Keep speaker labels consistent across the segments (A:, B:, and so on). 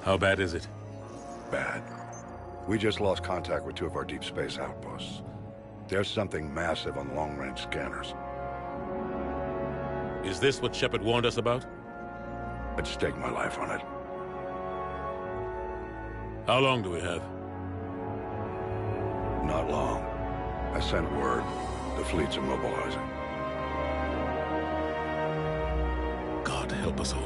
A: How bad is it?
B: Bad. We just lost contact with 2 of our deep space outposts. There's something massive on long-range scanners.
A: Is this what Shepard warned us about?
B: I'd stake my life on it.
A: How long do we have?
B: Not long. I sent word. The fleet's immobilizing.
A: God help us all.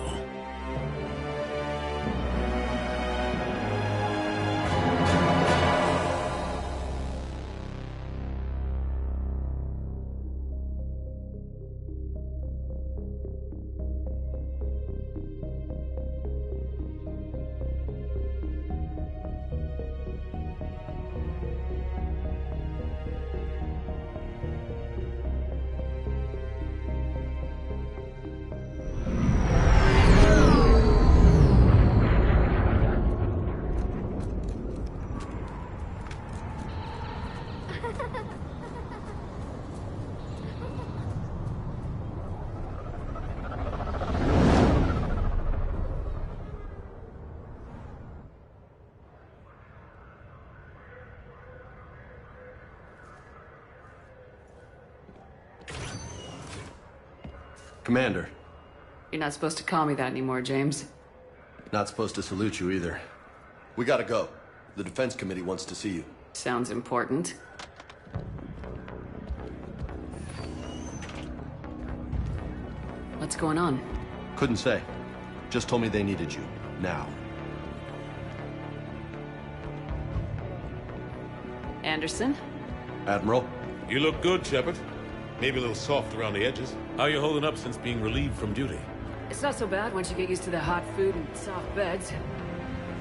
C: Commander.
D: You're not supposed to call me that anymore, James.
C: Not supposed to salute you either. We gotta go. The Defense Committee wants to see you.
D: Sounds important. What's going on?
C: Couldn't say. Just told me they needed you. Now.
D: Anderson?
C: Admiral?
A: You look good, Shepard. Maybe a little soft around the edges. How are you holding up since being relieved from duty?
D: It's not so bad once you get used to the hot food and soft beds.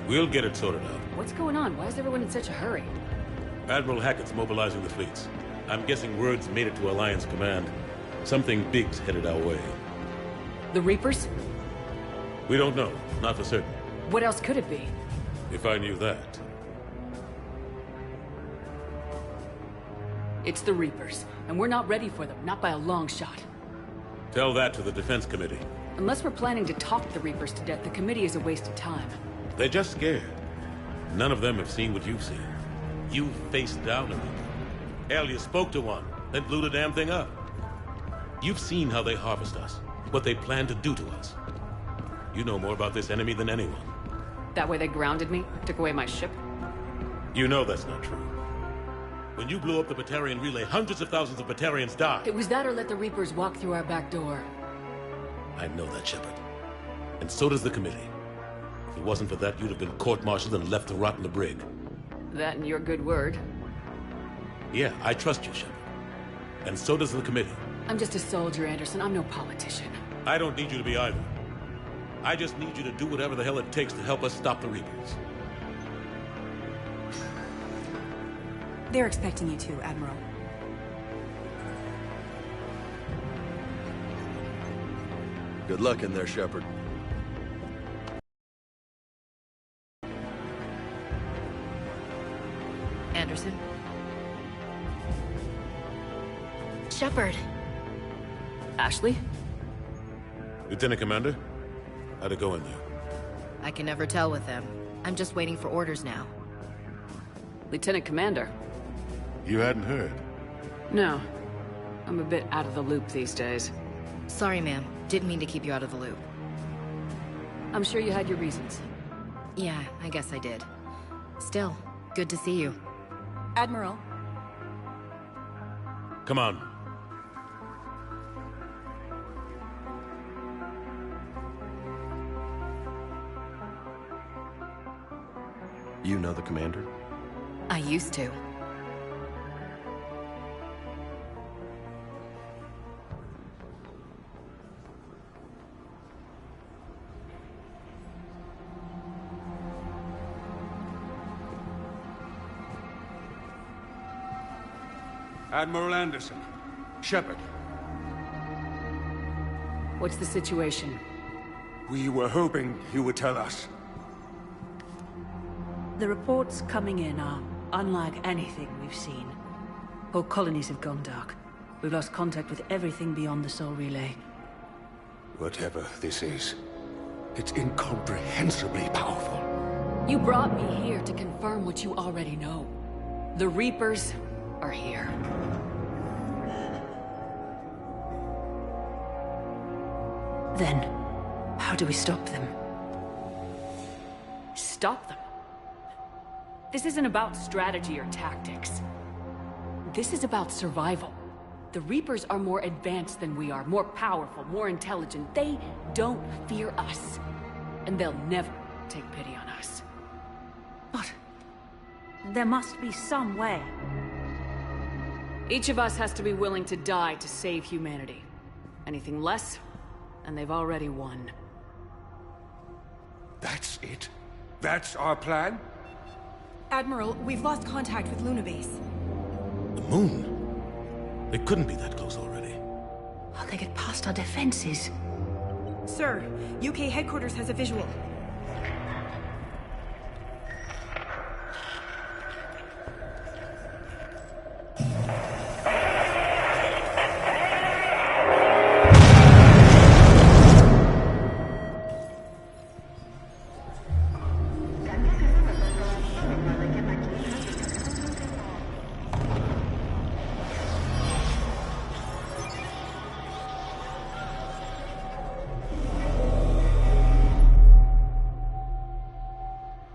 A: We'll get it sorted out.
D: What's going on? Why is everyone in such a hurry?
A: Admiral Hackett's mobilizing the fleets. I'm guessing word's made it to Alliance Command. Something big's headed our way.
D: The Reapers?
A: We don't know. Not for certain.
D: What else could it be?
A: If I knew that.
D: It's the Reapers, and we're not ready for them, not by a long shot.
A: Tell that to the Defense Committee.
D: Unless we're planning to talk the Reapers to death, the committee is a waste of time.
A: They're just scared. None of them have seen what you've seen. You faced down a Reaper. Hell, you spoke to one, then blew the damn thing up. You've seen how they harvest us, what they plan to do to us. You know more about this enemy than anyone.
D: That way they grounded me, took away my ship?
A: You know that's not true. When you blew up the Batarian relay, hundreds of thousands of Batarians died.
D: It was that or let the Reapers walk through our back door.
A: I know that, Shepard. And so does the committee. If it wasn't for that, you'd have been court-martialed and left to rot in the brig.
D: That and your good word.
A: Yeah, I trust you, Shepard. And so does the committee.
D: I'm just a soldier, Anderson. I'm no politician.
A: I don't need you to be either. I just need you to do whatever the hell it takes to help us stop the Reapers.
E: They're expecting you to, Admiral.
C: Good luck in there, Shepard.
F: Anderson? Shepard!
D: Ashley?
A: Lieutenant Commander? How'd it go in there?
F: I can never tell with them. I'm just waiting for orders now.
D: Lieutenant Commander?
A: You hadn't heard?
D: No. I'm a bit out of the loop these days.
F: Sorry, ma'am. Didn't mean to keep you out of the loop.
D: I'm sure you had your reasons.
F: Yeah, I guess I did. Still, good to see you.
E: Admiral.
A: Come on.
C: You know the commander?
F: I used to.
G: Admiral Anderson. Shepard.
D: What's the situation?
G: We were hoping you would tell us.
E: The reports coming in are unlike anything we've seen. Whole colonies have gone dark. We've lost contact with everything beyond the Soul Relay.
G: Whatever this is, it's incomprehensibly powerful.
D: You brought me here to confirm what you already know. The Reapers are here.
E: Then, how do we stop them?
D: Stop them? This isn't about strategy or tactics. This is about survival. The Reapers are more advanced than we are, more powerful, more intelligent. They don't fear us. And they'll never take pity on us.
E: But there must be some way.
D: Each of us has to be willing to die to save humanity. Anything less, and they've already won.
G: That's it? That's our plan?
H: Admiral, we've lost contact with Luna Base.
A: The moon? They couldn't be that close already.
E: How'd they get past our defenses?
H: Sir, UK headquarters has a visual.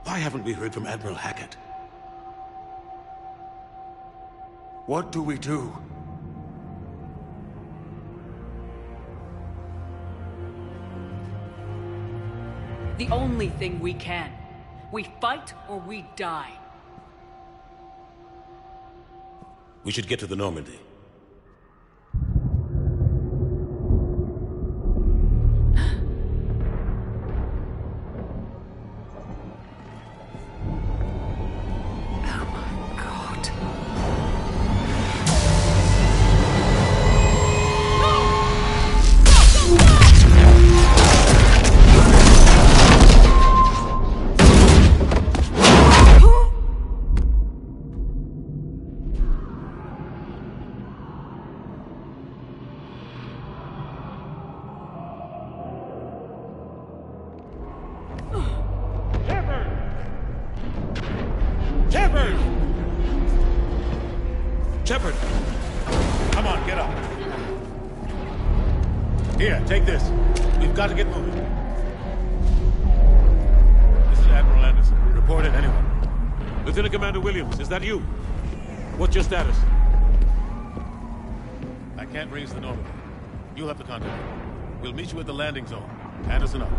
A: Why haven't we heard from Admiral Hackett?
G: What do we do?
D: The only thing we can. We fight or we die.
A: We should get to the Normandy. Shepard! Come on, get up. Here, take this. We've got to get moving. This is Admiral Anderson. Report it, anyone. Lieutenant Commander Williams, is that you? What's your status? I can't raise the Normandy. You'll have to contact me. We'll meet you at the landing zone. Anderson up.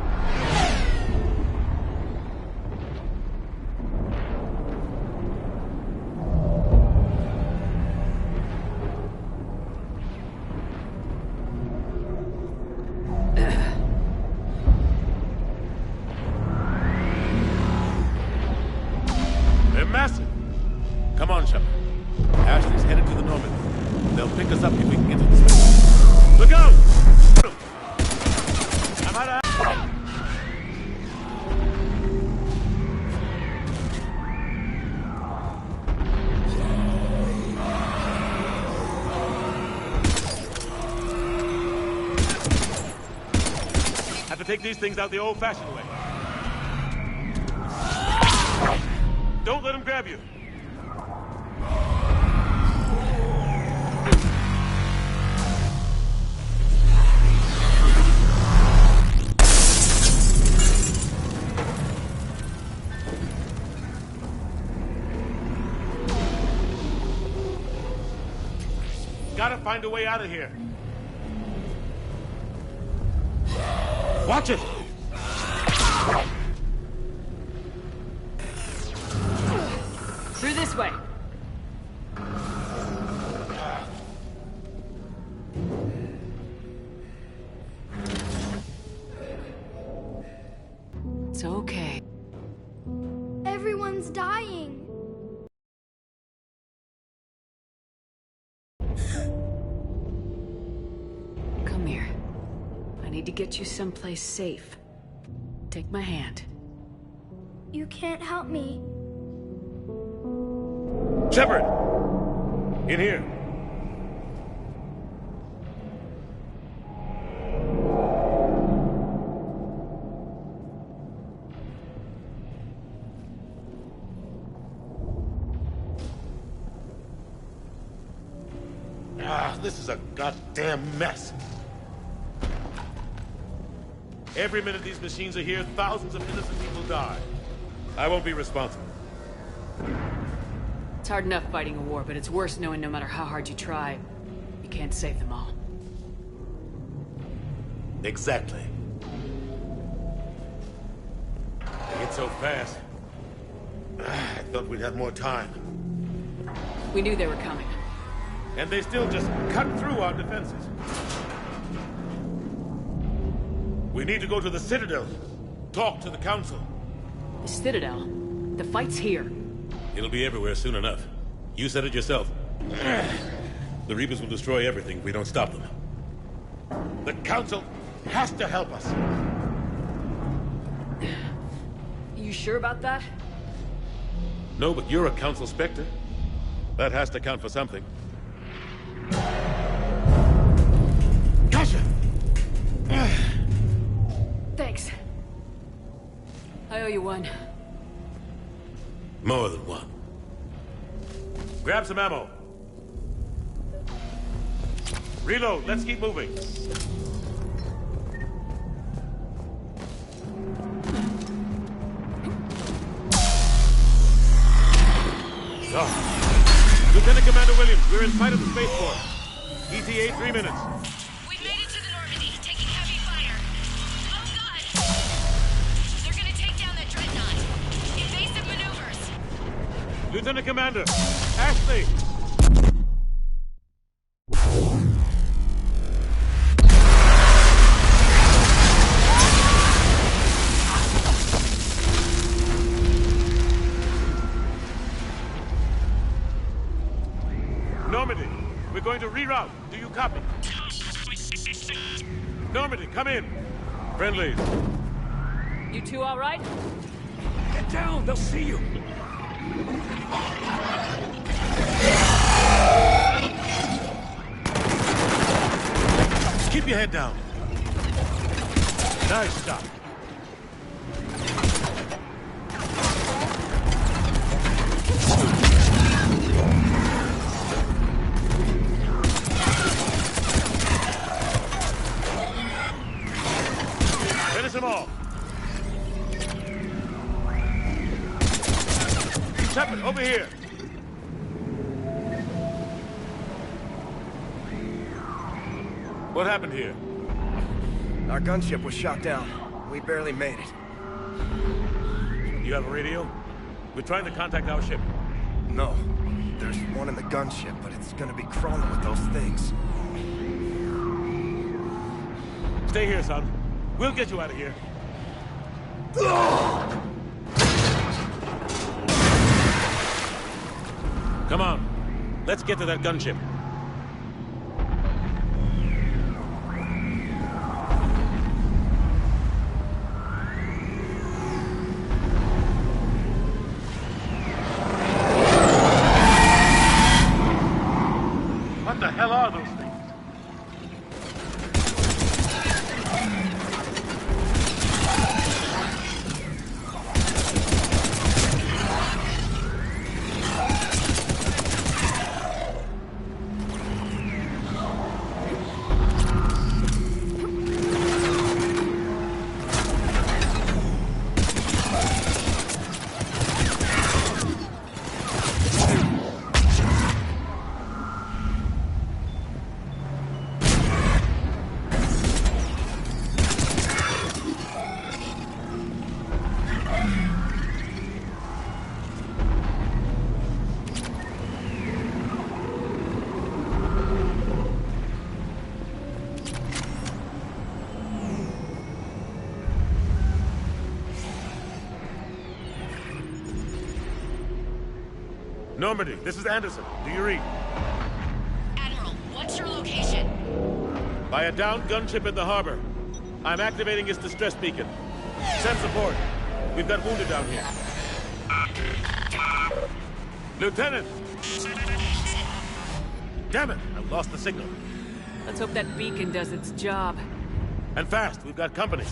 A: Massive. Come on, Shepard. Ashley's headed to the Normandy. They'll pick us up if we can get to the space. Look out! I'm out of... Have to take these things out the old-fashioned way. Don't let him grab you. Gotta find a way out of here. Watch it!
D: Through this way. It's okay.
I: Everyone's dying.
D: Come here. I need to get you someplace safe. Take my hand.
I: You can't help me.
A: Shepard! In here. this is a goddamn mess. Every minute these machines are here, thousands of innocent people die. I won't be responsible.
D: It's hard enough fighting a war, but it's worse knowing no matter how hard you try, you can't save them all.
A: Exactly. They get so fast. I thought we'd have more time.
D: We knew they were coming.
A: And they still just cut through our defenses. We need to go to the Citadel. Talk to the Council.
D: The Citadel? The fight's here.
A: It'll be everywhere soon enough. You said it yourself. The Reapers will destroy everything if we don't stop them. The Council has to help us.
D: You sure about that?
A: No, but you're a Council Spectre. That has to count for something. Kasha!
D: Thanks. I owe you one.
A: More than one. Grab some ammo. Reload. Let's keep moving. Oh. Lieutenant Commander Williams, we're in sight of the spaceport. ETA 3 minutes.
J: We've made it to the Normandy, taking heavy fire. Oh God! They're gonna take down that dreadnought. Evasive maneuvers.
A: Lieutenant Commander, Ashley! Normandy, we're going to reroute. Do you copy? Normandy, come in. Friendlies.
D: You two all right?
G: Get down, they'll see you.
A: Keep your head down. Nice shot. Finish them all. Shepard, over here. What happened here?
K: Our gunship was shot down. We barely made it.
A: You have a radio? We're trying to contact our ship.
K: No. There's one in the gunship, but it's gonna be crawling with those things.
A: Stay here, son. We'll get you out of here. Come on. Let's get to that gunship. What the hell are those things? Normandy, this is Anderson. Do you read?
J: Admiral, what's your location?
A: By a downed gunship in the harbor. I'm activating its distress beacon. Send support. We've got wounded down here. Lieutenant! Damn it! I lost the signal.
D: Let's hope that beacon does its job.
A: And fast. We've got company.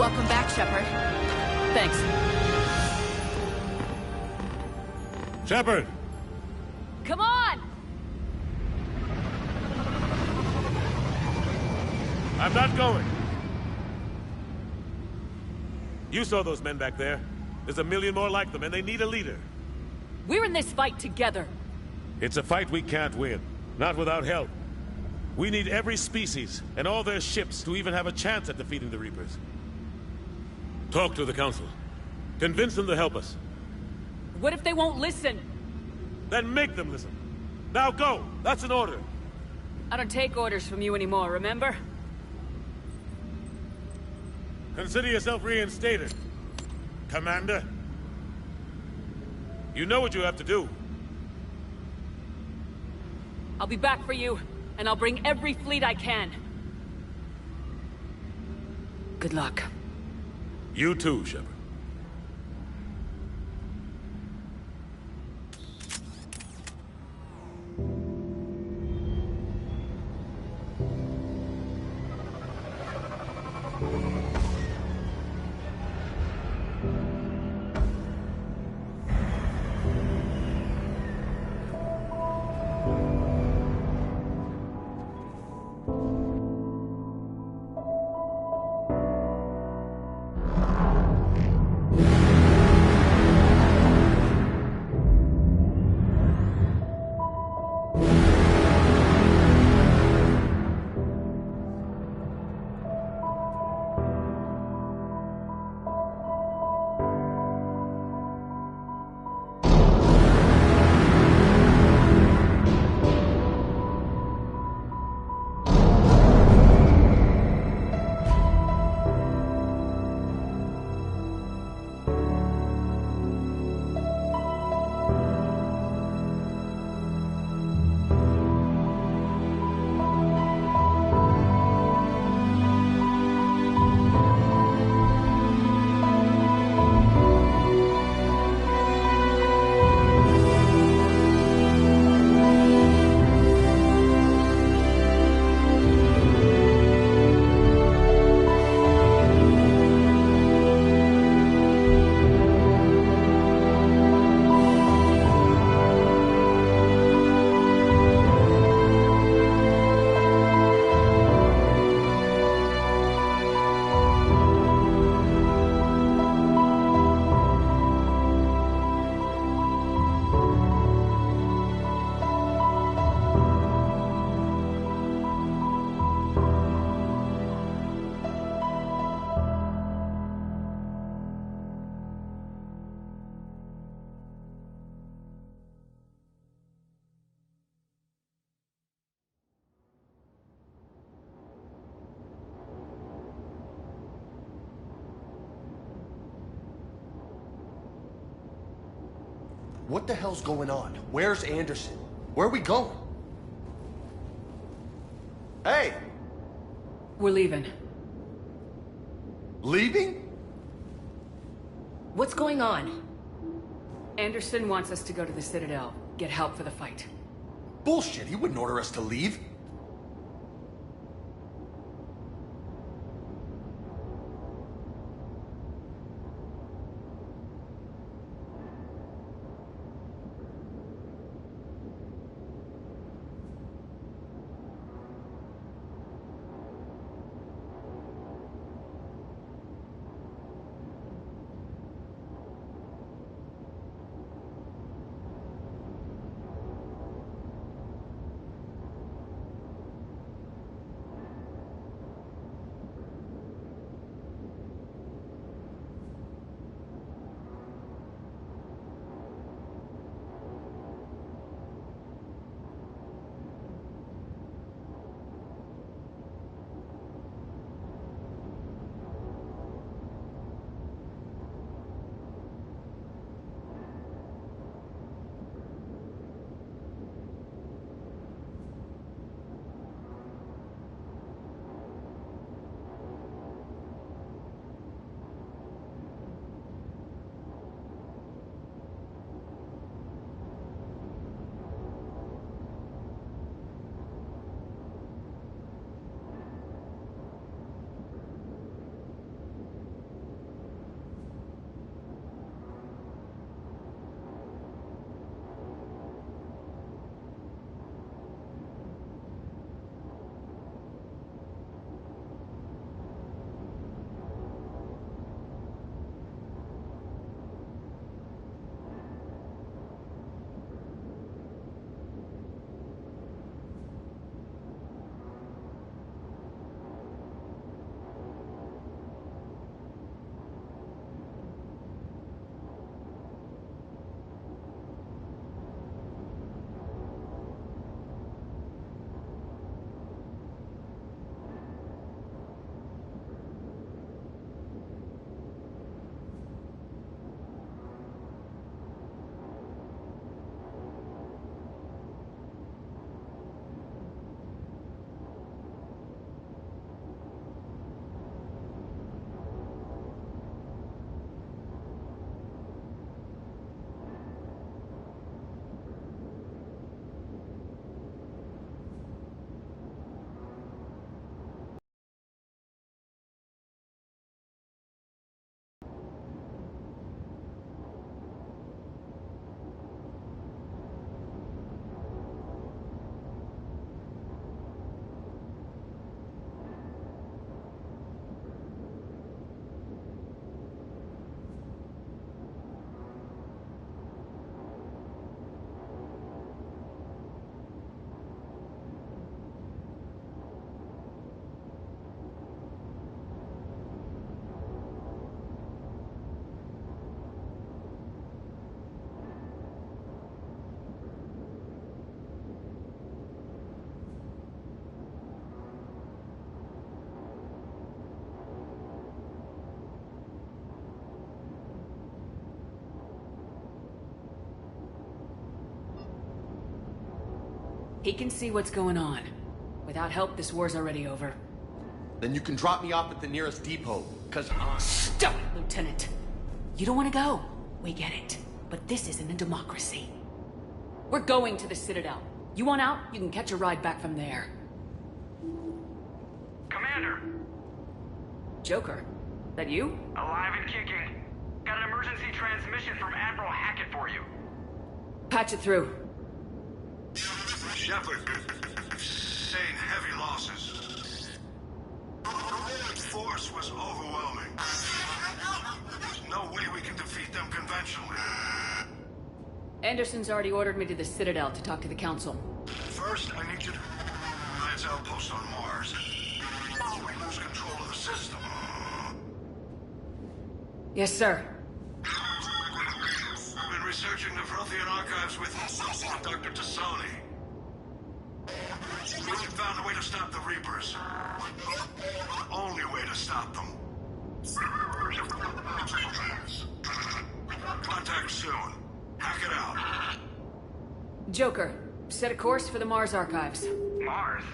D: Welcome back, Shepard. Thanks.
A: Shepard!
D: Come on!
A: I'm not going. You saw those men back there. There's a million more like them, and they need a leader.
D: We're in this fight together.
A: It's a fight we can't win. Not without help. We need every species, and all their ships, to even have a chance at defeating the Reapers. Talk to the Council. Convince them to help us.
D: What if they won't listen?
A: Then make them listen. Now go! That's an order.
D: I don't take orders from you anymore, remember?
A: Consider yourself reinstated, Commander. You know what you have to do.
D: I'll be back for you, and I'll bring every fleet I can. Good luck.
A: You too, Shepard.
C: What the hell's going on? Where's Anderson? Where are we going? Hey!
D: We're leaving.
C: Leaving?
F: What's going on?
D: Anderson wants us to go to the Citadel, get help for the fight.
C: Bullshit, he wouldn't order us to leave.
D: He can see what's going on. Without help, this war's already over.
C: Then you can drop me off at the nearest depot, cause
D: Stop it, Lieutenant! You don't want to go. We get it. But this isn't a democracy. We're going to the Citadel. You want out? You can catch a ride back from there.
L: Commander!
D: Joker, that you?
L: Alive and kicking. Got an emergency transmission from Admiral Hackett for you.
D: Patch it through.
B: Shepard, saying heavy losses. The force was overwhelming. There's no way we can defeat them conventionally.
D: Anderson's already ordered me to the Citadel to talk to the Council.
B: First, I need you to... Lance outpost on Mars. We lose control of the system.
D: Yes, sir.
B: I've been researching the Vrothian archives with Dr. Tassoni. We found a way to stop the Reapers. The only way to stop them. Contact soon. Hack it out.
D: Joker, set a course for the Mars archives.
L: Mars?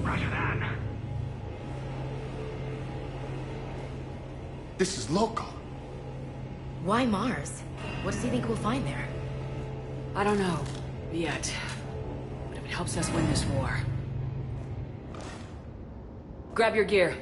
L: Roger that.
C: this is local.
F: Why Mars? What does he think we'll find there?
D: I don't know. Yet. But if it helps us win this war... Grab your gear.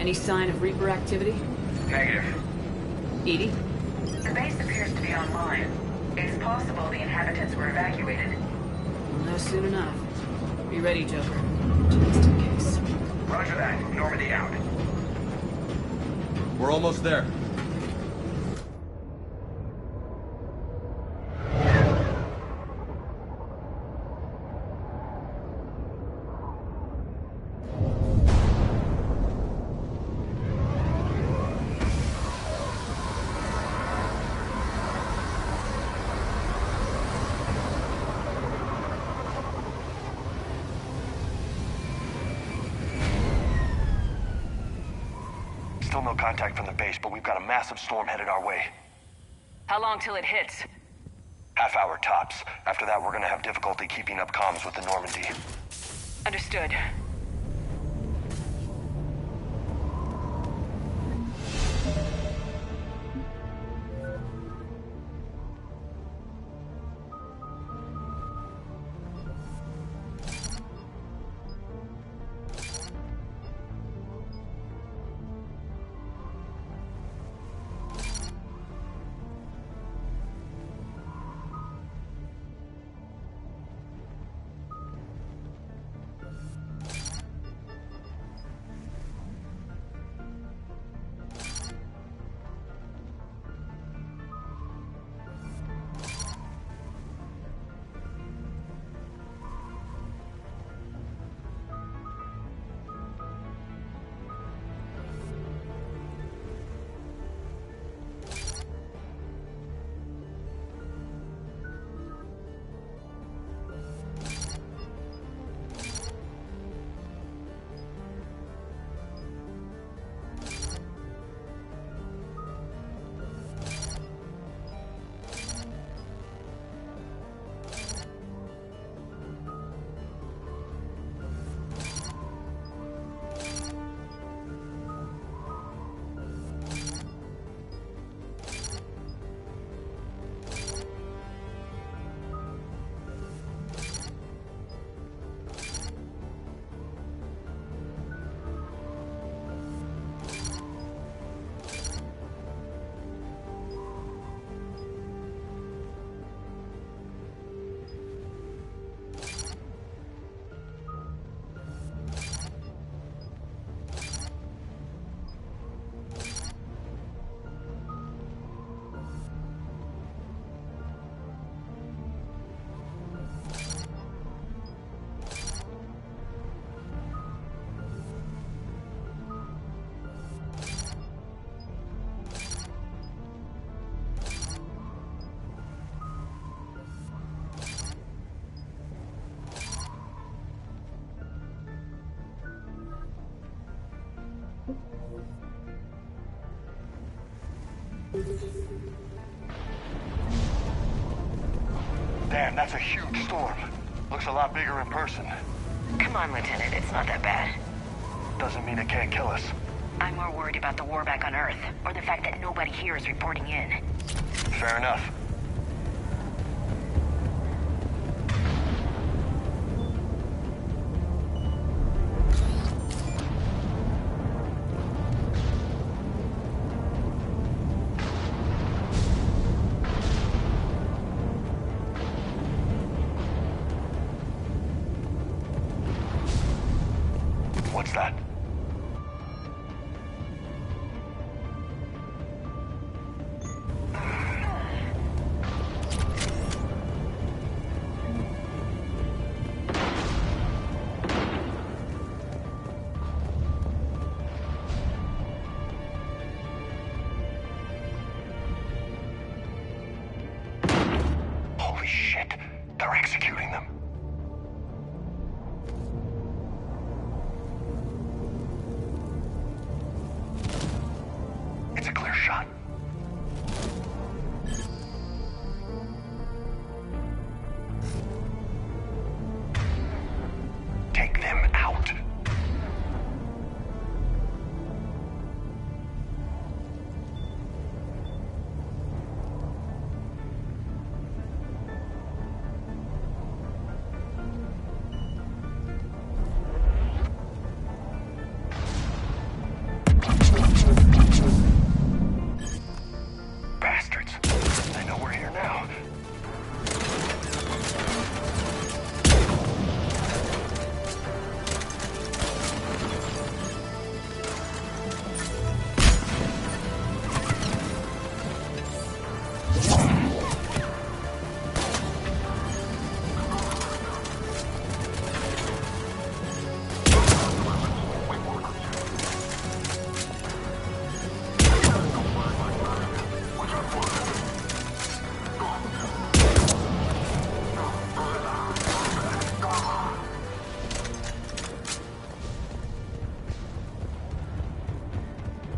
D: Any sign of Reaper activity?
L: Negative.
D: Edie?
M: The base appears to be online. It's possible the inhabitants were evacuated.
D: We'll know soon enough. Be ready, Joker. Just in case.
L: Roger that. Normandy out.
C: We're almost there.
K: Still no contact from the base, but we've got a massive storm headed our way.
D: How long till it hits?
K: Half hour tops. After that, we're gonna have difficulty keeping up comms with the Normandy.
D: Understood.
B: Damn, that's a huge storm. Looks a lot bigger in person.
M: Come on, Lieutenant, it's not that bad.
B: Doesn't mean it can't kill us.
M: I'm more worried about the war back on Earth, or the fact that nobody here is reporting in.
B: Fair enough. What's that? Holy shit, they're executing them. It's a clear shot. Take them out. Bastards. They know we're here now.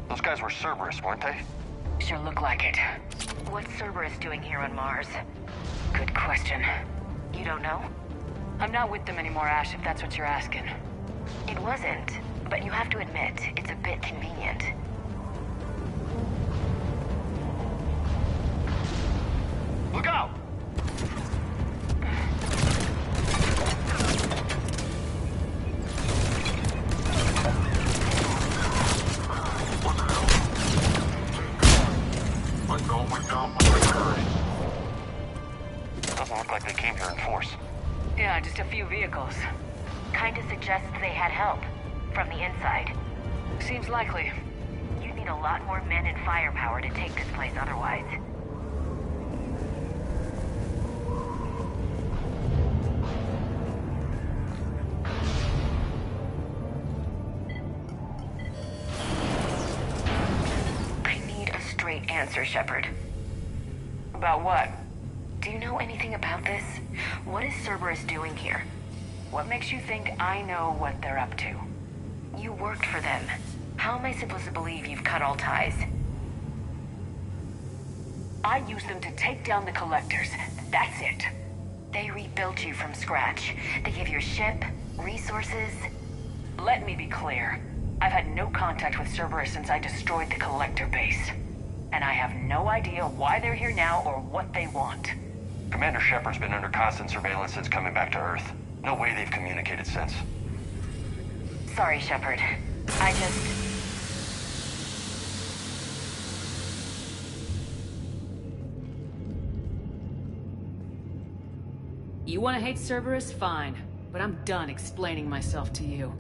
B: Those guys were Cerberus, weren't they?
M: Sure look like it. What's Cerberus doing here on Mars? Good question. You don't know?
E: I'm not with them anymore, Ash, if that's what you're asking.
M: It wasn't, but you have to admit, it's a bit convenient.
B: Look out! Doesn't look like they came here in force.
E: Yeah, just a few vehicles.
M: Kinda suggests they had help. From the inside.
E: Seems likely.
M: You'd need a lot more men and firepower to take this place otherwise. I need a straight answer, Shepard.
E: About what?
M: Do you know anything about this? What is Cerberus doing here?
E: What makes you think I know what they're up to?
M: You worked for them. How am I supposed to believe you've cut all ties?
E: I used them to take down the Collectors. That's it.
M: They rebuilt you from scratch. They gave you a ship, resources.
E: Let me be clear. I've had no contact with Cerberus since I destroyed the Collector base. And I have no idea why they're here now or what they want.
B: Commander Shepard's been under constant surveillance since coming back to Earth. No way they've communicated since.
M: Sorry, Shepard. I just...
D: You want to hate Cerberus? Fine. But I'm done explaining myself to you.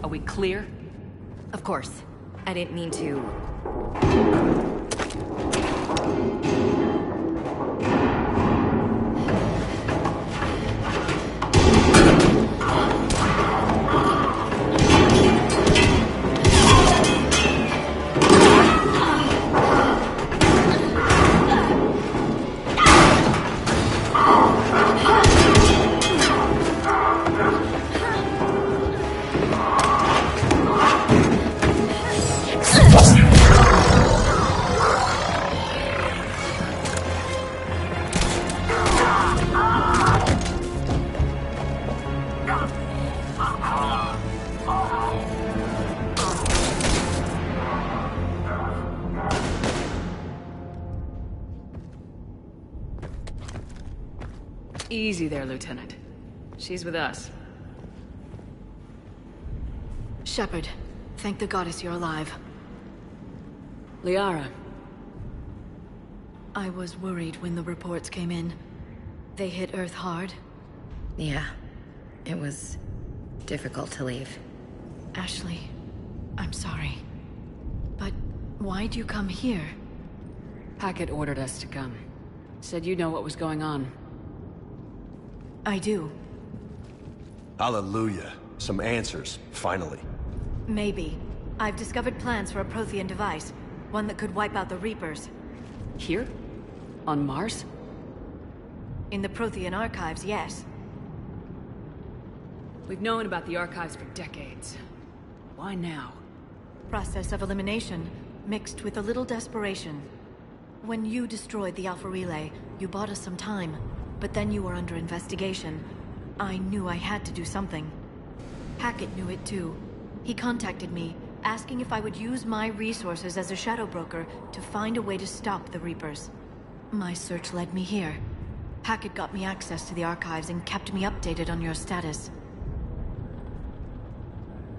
D: Are we clear?
F: Of course. I didn't mean to...
D: Easy there, Lieutenant. She's with us.
H: Shepard, thank the goddess you're alive.
D: Liara.
H: I was worried when the reports came in. They hit Earth hard.
F: Yeah. It was difficult to leave.
H: Ashley, I'm sorry. But why'd you come here?
D: Hackett ordered us to come. Said you know what was going on.
H: I do.
C: Hallelujah. Some answers, finally.
H: Maybe. I've discovered plans for a Prothean device. One that could wipe out the Reapers.
D: Here? On Mars?
H: In the Prothean archives, yes.
D: We've known about the archives for decades. Why now?
H: Process of elimination, mixed with a little desperation. When you destroyed the Alpha Relay, you bought us some time. But then you were under investigation. I knew I had to do something. Hackett knew it too. He contacted me, asking if I would use my resources as a shadow broker to find a way to stop the Reapers. My search led me here. Hackett got me access to the archives and kept me updated on your status.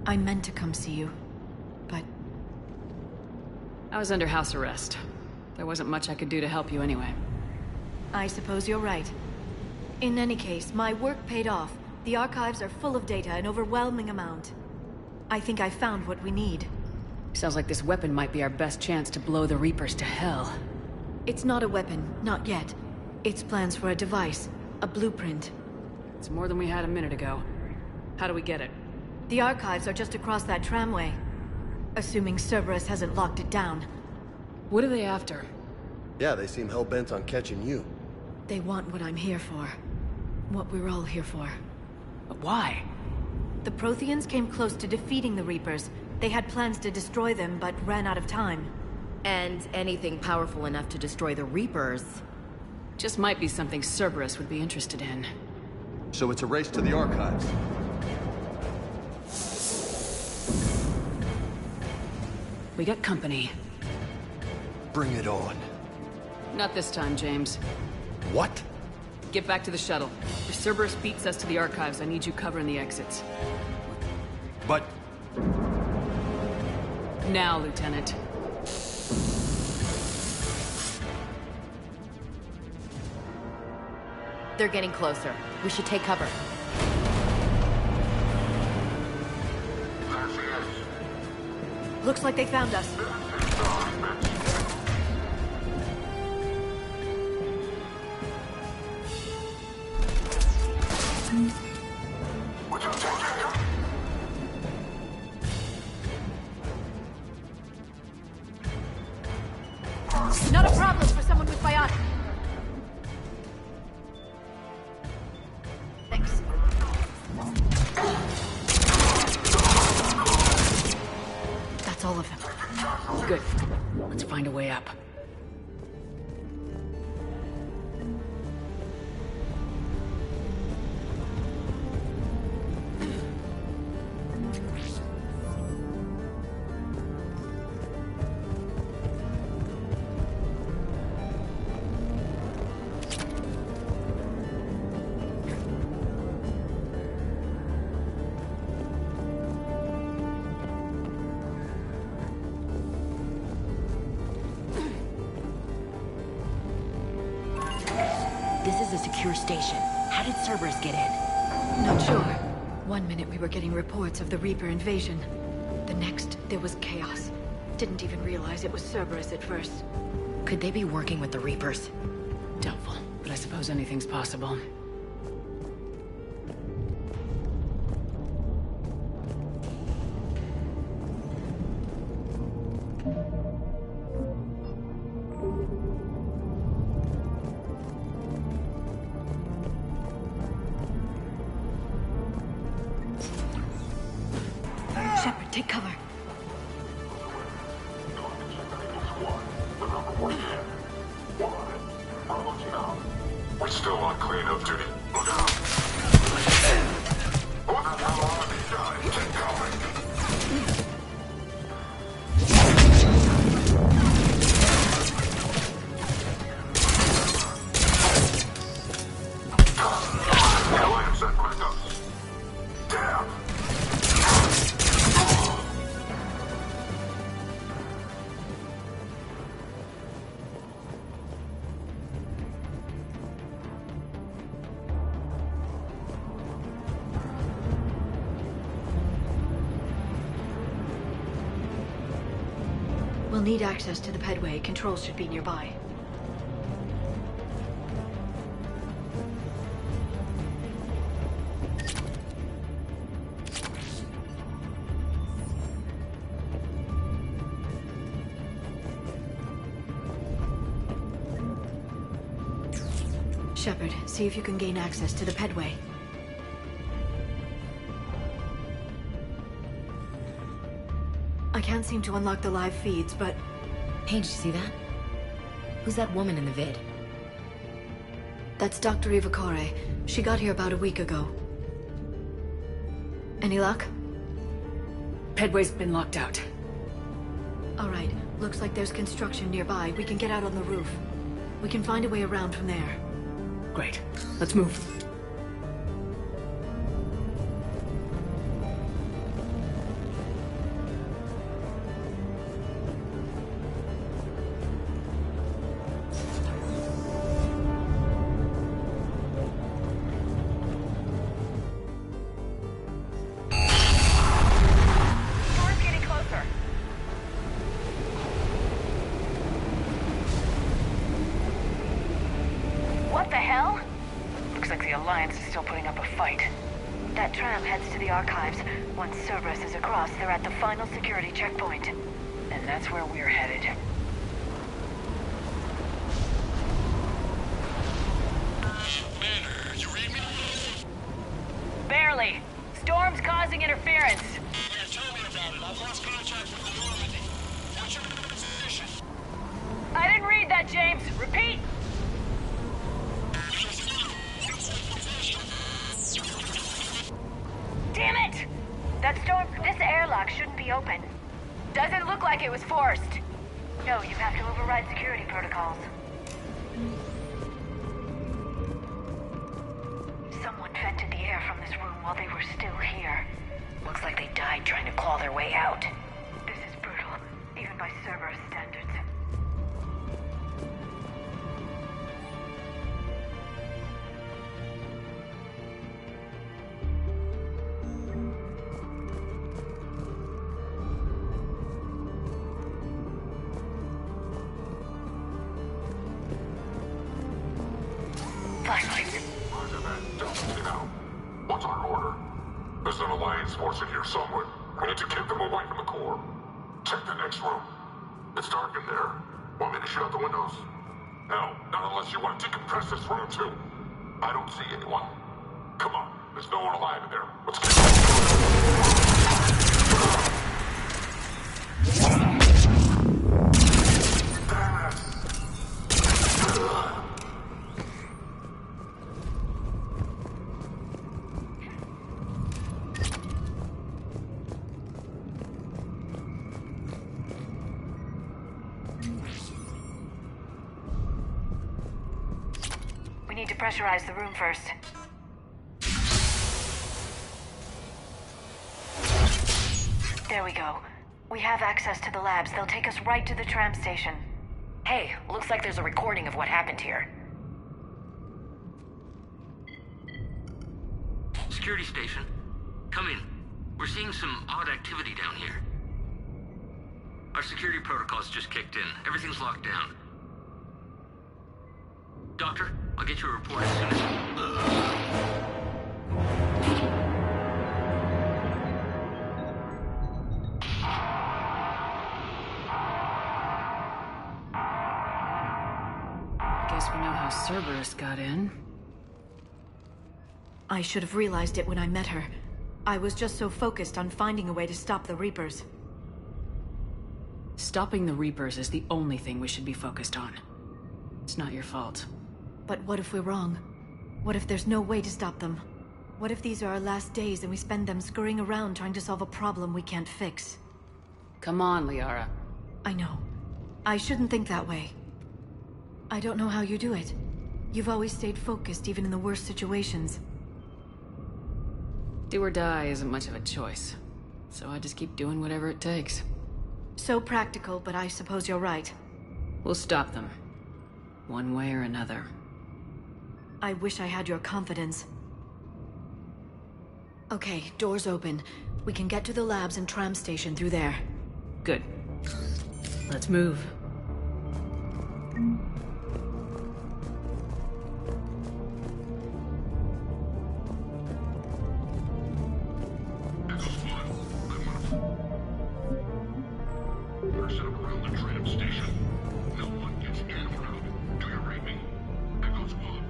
H: I meant to come see you, but...
D: I was under house arrest. There wasn't much I could do to help you anyway.
H: I suppose you're right. In any case, my work paid off. The archives are full of data, an overwhelming amount. I think I found what we need.
D: Sounds like this weapon might be our best chance to blow the Reapers to hell.
H: It's not a weapon, not yet. It's plans for a device, a blueprint.
D: It's more than we had a minute ago. How do we get it?
H: The archives are just across that tramway. Assuming Cerberus hasn't locked it down.
D: What are they after?
C: Yeah, they seem hell-bent on catching you.
H: They want what I'm here for. What we're all here for.
D: But why?
H: The Protheans came close to defeating the Reapers. They had plans to destroy them, but ran out of time.
F: And anything powerful enough to destroy the Reapers...
D: Just might be something Cerberus would be interested in.
C: So it's a race to the archives.
D: We got company.
C: Bring it on.
D: Not this time, James.
C: What?
D: Get back to the shuttle. If Cerberus beats us to the archives, I need you covering the exits.
C: But...
D: Now, Lieutenant.
F: They're getting closer. We should take cover.
H: Looks like they found us. Not a problem for someone with biotic. Thanks. That's all of them.
D: Good. Let's find a way up.
F: This is a secure station. How did Cerberus get in?
H: Not sure. One minute we were getting reports of the Reaper invasion. The next, there was chaos. Didn't even realize it was Cerberus at first.
F: Could they be working with the Reapers?
D: Doubtful, but I suppose anything's possible.
H: Shepard, take cover.
B: We're still on cleanup duty. Look out! What the hell are these guys? Get going!
H: We'll need access to the pedway. Controls should be nearby. Shepard, see if you can gain access to the pedway. I can't seem to unlock the live feeds, but...
F: Hey, did you see that? Who's that woman in the vid?
H: That's Dr. Eva Corre. She got here about a week ago. Any luck?
D: Pedway's been locked out.
H: Alright, looks like there's construction nearby. We can get out on the roof. We can find a way around from there.
D: Great. Let's move.
M: Once Cerberus is across, they're at the final security checkpoint. And that's where we're headed.
B: Commander, you read me?
E: Barely. Storm's causing interference.
B: Yeah, tell me about it. I've lost contact with the Normandy. What's your position?
E: I didn't read that, James. Repeat. Damn it!
M: This airlock shouldn't be open.
E: Doesn't look like it was forced.
M: No, you have to override security protocols. Someone vented the air from this room while they were still here. Looks like they died trying to claw their way out. This is brutal, even by Cerberus standards.
B: What's our order? There's an Alliance force in here somewhere. We need to keep them away from the core. Check the next room. It's dark in there. Want me to shut the windows? No, not unless you want to decompress this room too. I don't see anyone. Come on, there's no one alive in there. Let's get Damn it!
M: We need to pressurize the room first. There we go. We have access to the labs. They'll take us right to the tram station.
F: Hey, looks like there's a recording of what happened here.
N: Security station. Come in. We're seeing some odd activity down here. Our security protocols just kicked in. Everything's locked down. Doctor, I'll get you a report as soon as...
D: Guess we know how Cerberus got in.
H: I should have realized it when I met her. I was just so focused on finding a way to stop the Reapers.
D: Stopping the Reapers is the only thing we should be focused on. It's not your fault.
H: But what if we're wrong? What if there's no way to stop them? What if these are our last days and we spend them scurrying around trying to solve a problem we can't fix?
D: Come on, Liara.
H: I know. I shouldn't think that way. I don't know how you do it. You've always stayed focused even in the worst situations.
D: Do or die isn't much of a choice. So I just keep doing whatever it takes.
H: So practical, but I suppose you're right.
D: We'll stop them. One way or another.
H: I wish I had your confidence. Okay, doors open. We can get to the labs and tram station through there.
D: Good.
F: Let's move.
B: Set up around the tram station. No one gets in or out. Do you read me? Echo Squad.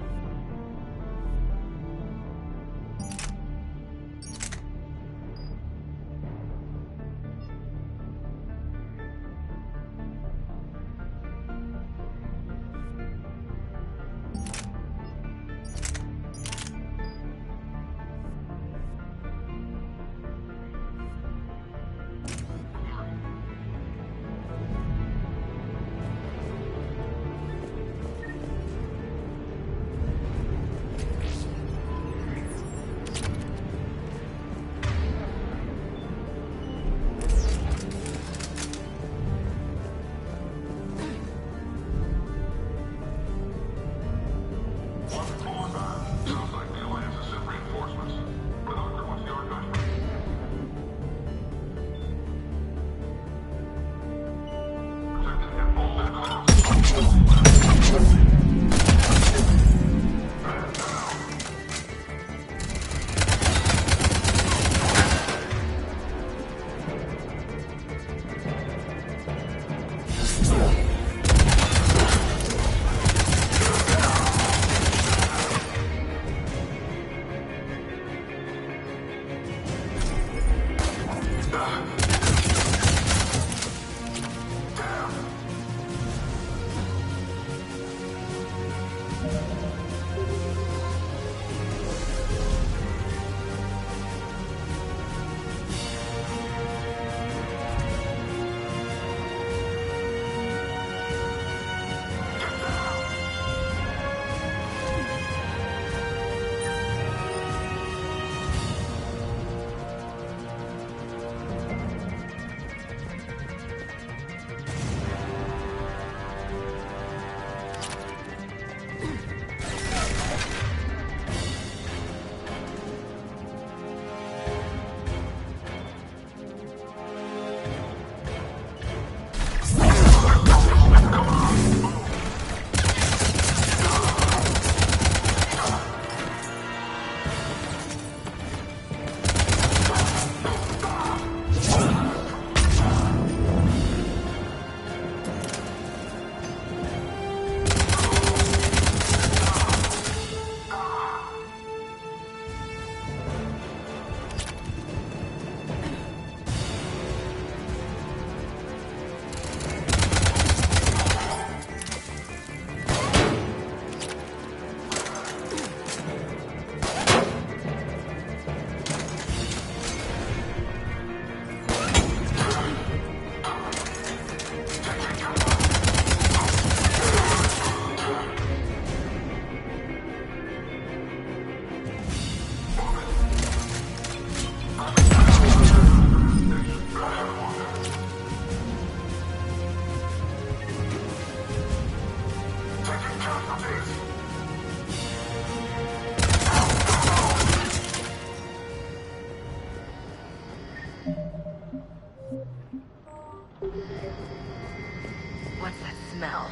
F: What's that smell?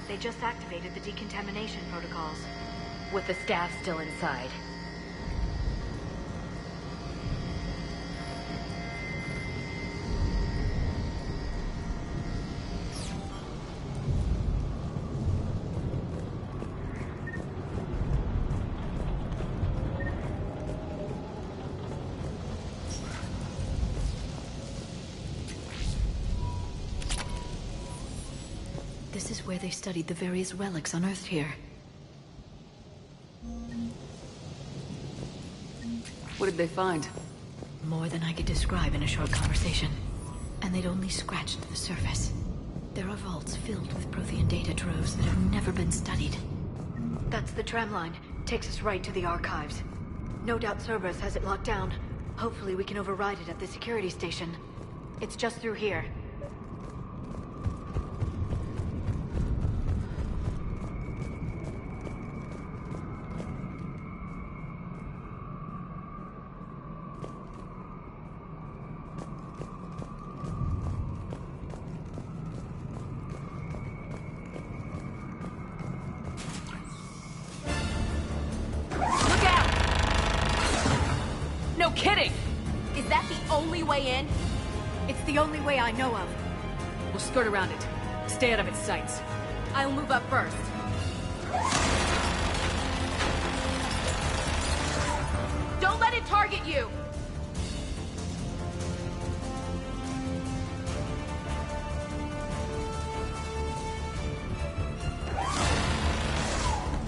H: They just activated the decontamination protocols.
F: With the staff still inside.
H: This is where they studied the various relics unearthed here.
D: What did they find?
H: More than I could describe in a short conversation. And they'd only scratched the surface. There are vaults filled with Prothean data troves that have never been studied. That's the tram line. Takes us right to the archives. No doubt Cerberus has it locked down. Hopefully we can override it at the security station. It's just through here.
D: kidding!
F: Is that the only way in?
H: It's the only way I know of.
D: We'll skirt around it. Stay out of its sights.
F: I'll move up first. Don't let it target you!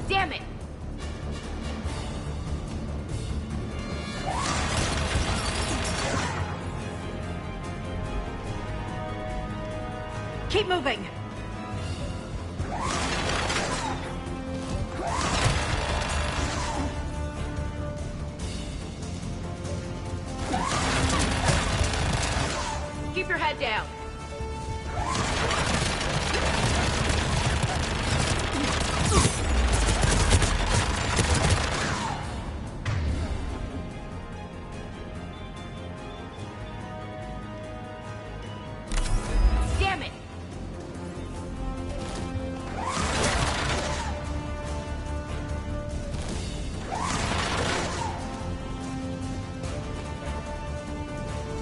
F: Damn it!
H: Keep moving!
F: Keep your head down. Damn it!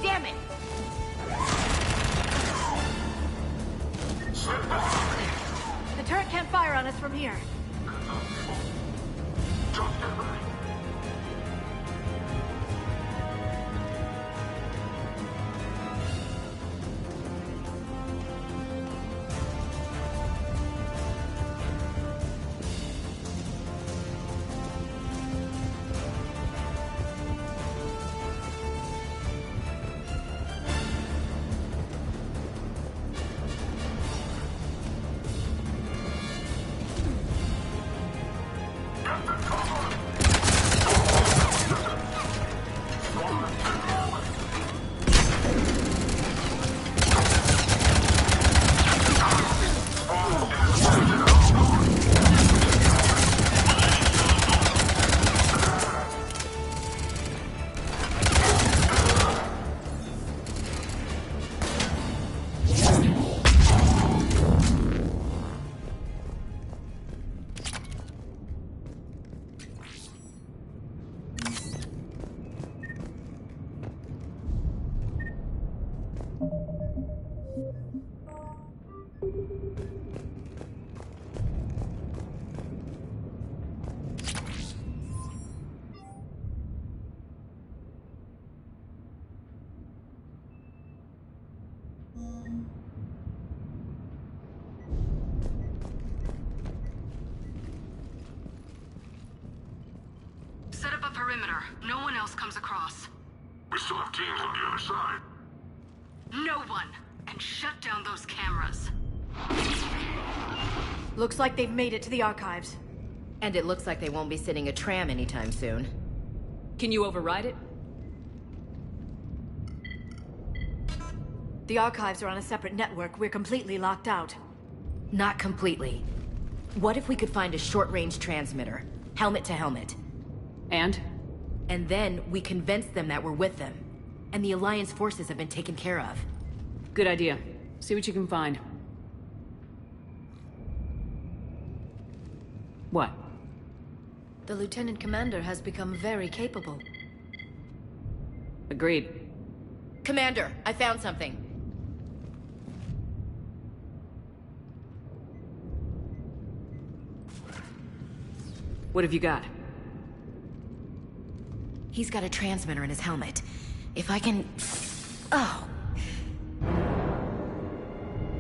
F: Damn it!
H: The turret can't fire on us from here.
J: Set up a perimeter. No one else comes across.
B: We still have teams on the other side.
J: No one! And shut down those cameras.
H: Looks like they've made it to the archives.
F: And it looks like they won't be sitting a tram anytime soon.
D: Can you override it?
H: The archives are on a separate network. We're completely locked out.
F: Not completely. What if we could find a short-range transmitter? Helmet to helmet.
D: And?
F: And then we convince them that we're with them. And the Alliance forces have been taken care of.
D: Good idea. See what you can find. What?
H: The Lieutenant Commander has become very capable.
D: Agreed.
F: Commander, I found something.
D: What have you got?
F: He's got a transmitter in his helmet. If I can... Oh.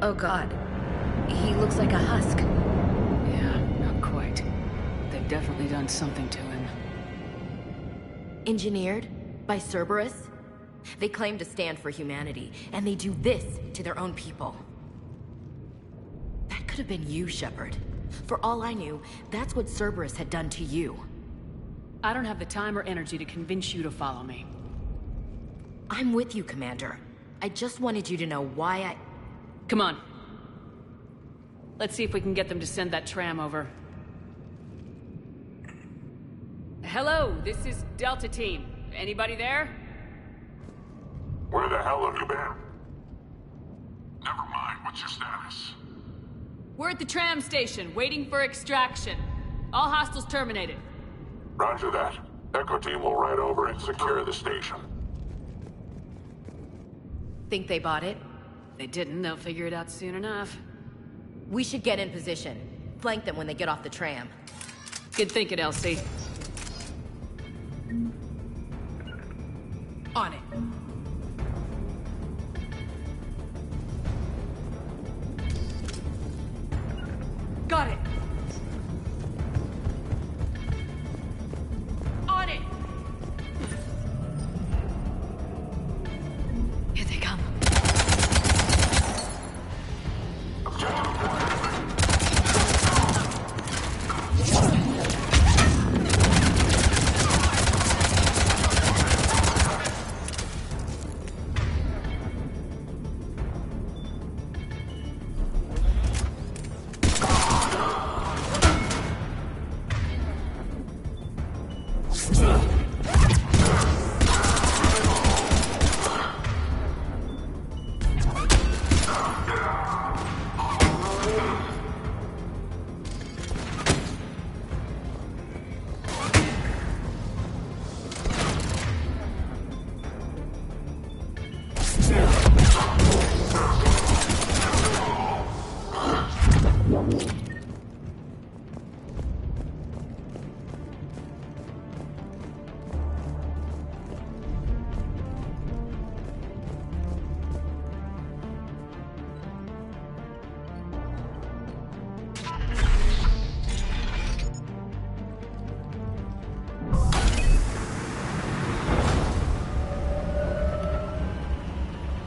F: Oh God. He looks like a husk.
D: Yeah, not quite. They've definitely done something to him.
F: Engineered by Cerberus? They claim to stand for humanity, and they do this to their own people. That could have been you, Shepard. For all I knew, that's what Cerberus had done to you.
D: I don't have the time or energy to convince you to follow me.
F: I'm with you, Commander. I just wanted you to know why I...
D: Come on. Let's see if we can get them to send that tram over. Hello, this is Delta Team. Anybody there?
B: Where the hell have you been? Never mind, what's your status?
D: We're at the tram station, waiting for extraction. All hostiles terminated.
B: Roger that. Echo team will ride over and secure the station.
F: Think they bought it?
D: They didn't, they'll figure it out soon enough.
F: We should get in position. Flank them when they get off the tram.
D: Good thinking, Elsie.
F: On it. Got it. On it.
H: Here they come.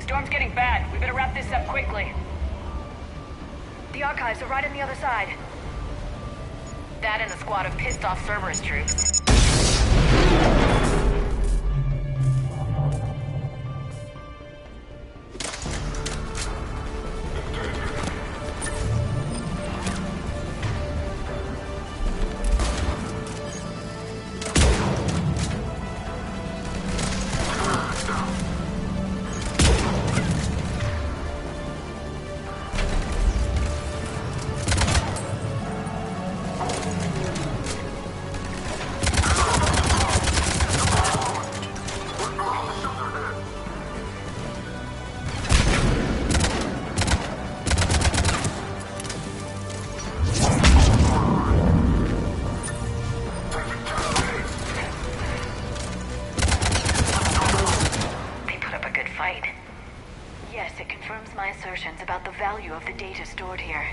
E: Storm's getting bad. We better wrap this up quickly.
M: The archives are right on the other side.
E: That and a squad of pissed-off Cerberus troops.
M: About the value of the data stored here.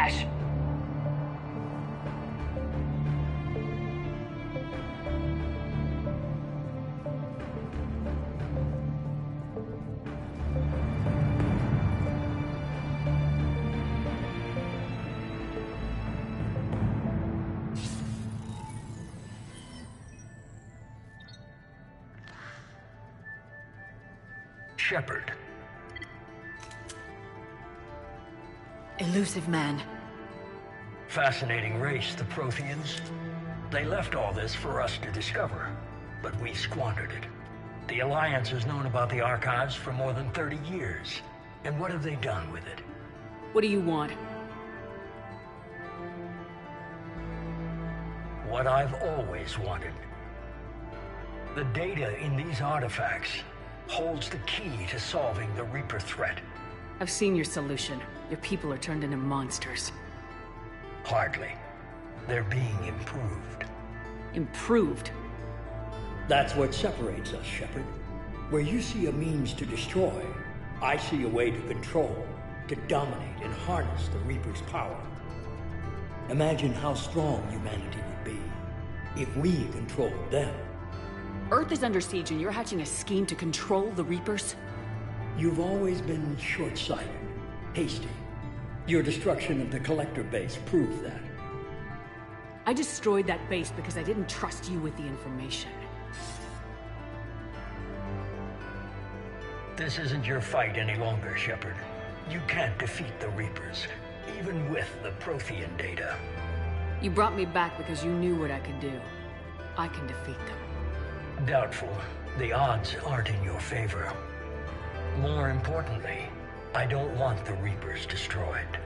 E: cache.
G: Shepard.
H: Elusive man.
G: Fascinating race, the Protheans. They left all this for us to discover, but we squandered it. The Alliance has known about the archives for more than 30 years. And what have they done with it?
D: What do you want?
G: What I've always wanted. The data in these artifacts holds the key to solving the Reaper threat.
D: I've seen your solution. Your people are turned into monsters.
G: Hardly. They're being improved.
D: Improved?
O: That's what separates us, Shepard. Where you see a means to destroy, I see a way to control, to dominate and harness the Reaper's power. Imagine how strong humanity would be if we controlled them.
D: Earth is under siege and you're hatching a scheme to control the Reapers?
O: You've always been short-sighted, hasty. Your destruction of the Collector base proved that.
D: I destroyed that base because I didn't trust you with the information.
G: This isn't your fight any longer, Shepard. You can't defeat the Reapers, even with the Prothean data.
D: You brought me back because you knew what I could do. I can defeat them.
G: Doubtful. The odds aren't in your favor. More importantly, I don't want the Reapers destroyed.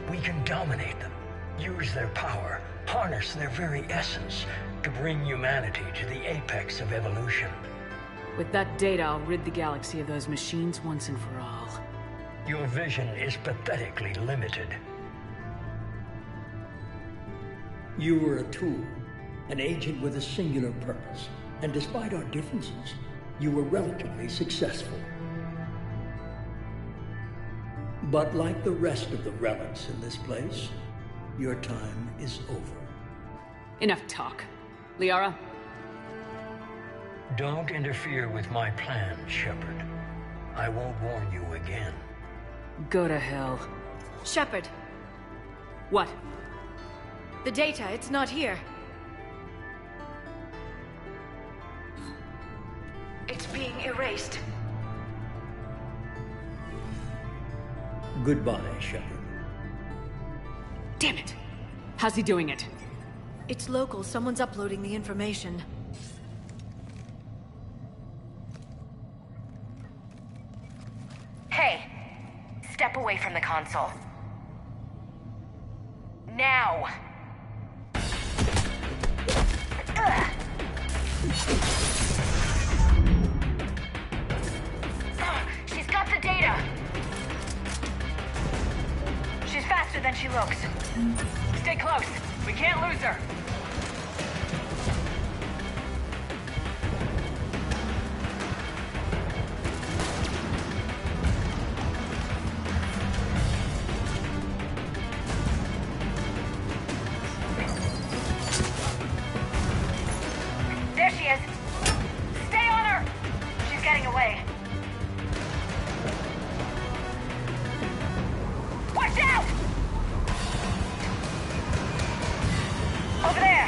G: We can dominate them, use their power, harness their very essence to bring humanity to the apex of evolution.
D: With that data, I'll rid the galaxy of those machines once and for all.
G: Your vision is pathetically limited.
O: You were a tool, an agent with a singular purpose. And despite our differences, you were relatively successful. But like the rest of the relics in this place, your time is over.
D: Enough talk. Liara?
G: Don't interfere with my plan, Shepard. I won't warn you again.
D: Go to hell.
H: Shepard.
D: What?
H: The data, it's not here. It's being erased.
O: Goodbye, Shepard.
D: Damn it! How's he doing it?
H: It's local. Someone's uploading the information.
E: Hey! Step away from the console. Now! Ugh. She's got the data! She's faster than she looks. Stay close. We can't lose her. There she is. Stay on her! She's getting away. Watch out! Over there!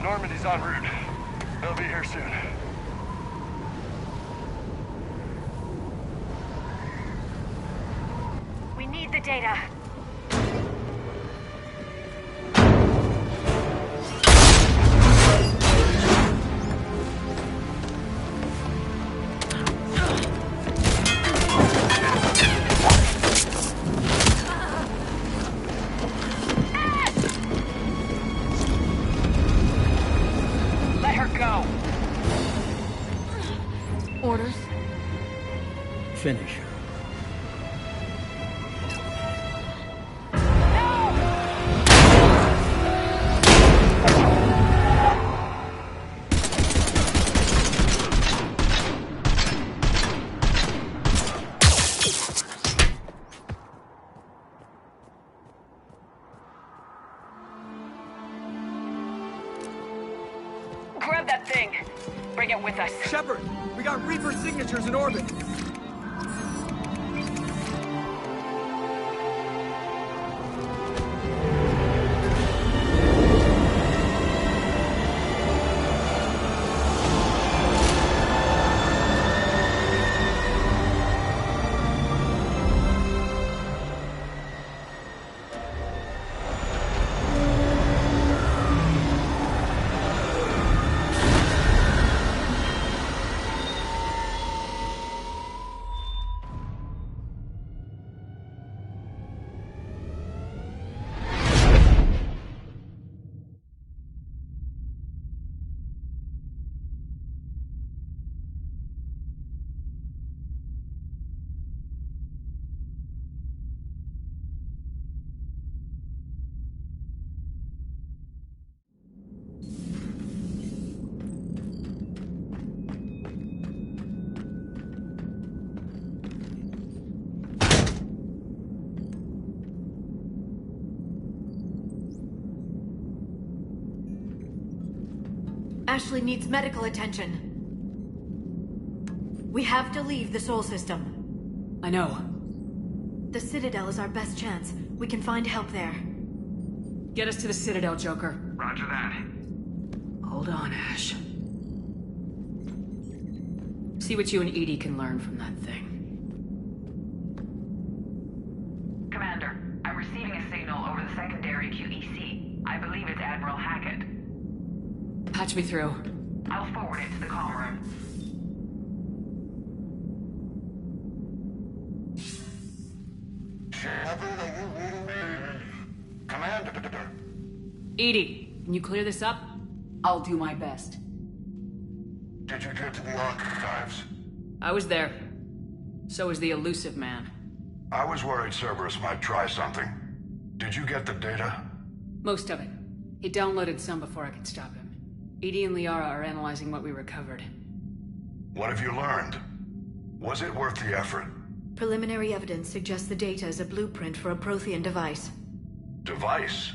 K: Normandy's en route. They'll be here soon.
M: We need the data.
E: Let her go.
H: Orders?
O: Finish her.
E: Grab that thing. Bring it with us.
K: Shepard, we got Reaper signatures in orbit.
H: Ashley needs medical attention. We have to leave the Sol system.
D: I know.
H: The Citadel is our best chance. We can find help there.
D: Get us to the Citadel, Joker.
L: Roger that.
D: Hold on, Ash. See what you and Edie can learn from that thing.
E: Commander, I'm receiving a signal over the secondary QEC. I believe it's Admiral Hackett.
D: Patch me through.
E: I'll forward it to the comm room.
B: Commander.
D: Edie, can you clear this up? I'll do my best.
B: Did you get to the archives?
D: I was there. So was the elusive man.
B: I was worried Cerberus might try something. Did you get the data?
D: Most of it. He downloaded some before I could stop him. Edie and Liara are analyzing what we recovered.
B: What have you learned? Was it worth the effort?
H: Preliminary evidence suggests the data is a blueprint for a Prothean device.
B: Device?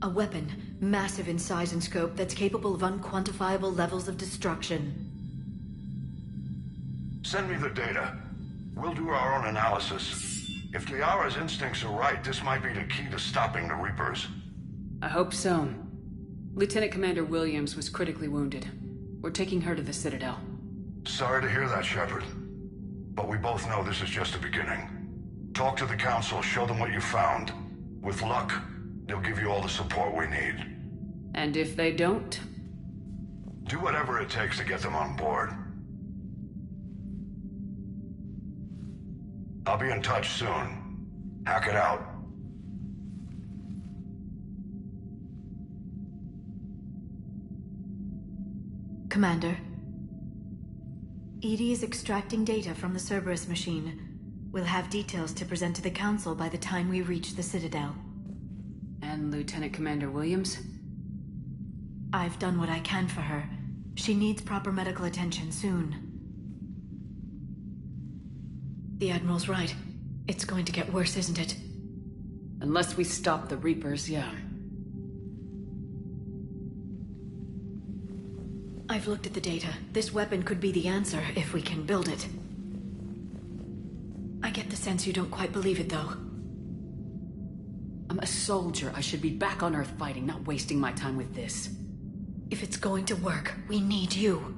H: A weapon, massive in size and scope, that's capable of unquantifiable levels of destruction.
B: Send me the data. We'll do our own analysis. If Liara's instincts are right, this might be the key to stopping the Reapers.
D: I hope so. Lieutenant Commander Williams was critically wounded. We're taking her to the Citadel.
B: Sorry to hear that, Shepard. But we both know this is just the beginning. Talk to the Council, show them what you found. With luck, they'll give you all the support we need.
D: And if they don't?
B: Do whatever it takes to get them on board. I'll be in touch soon. Hack it out.
H: Commander. Edie is extracting data from the Cerberus machine. We'll have details to present to the Council by the time we reach the Citadel.
D: And Lieutenant Commander Williams?
H: I've done what I can for her. She needs proper medical attention soon. The Admiral's right. It's going to get worse, isn't it?
D: Unless we stop the Reapers, yeah.
H: I've looked at the data. This weapon could be the answer if we can build it. I get the sense you don't quite believe it, though.
D: I'm I'm a soldier. I should be back on Earth fighting, not wasting my time with this.
H: If it's going to work, we need you.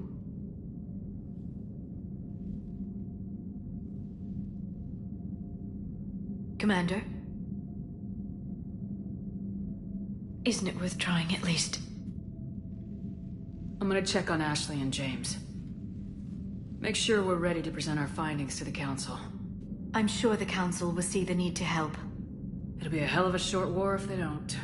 H: Commander? Isn't it worth trying at least?
D: I'm gonna check on Ashley and James. Make sure we're ready to present our findings to the Council.
H: I'm sure the Council will see the need to help.
D: It'll be a hell of a short war if they don't.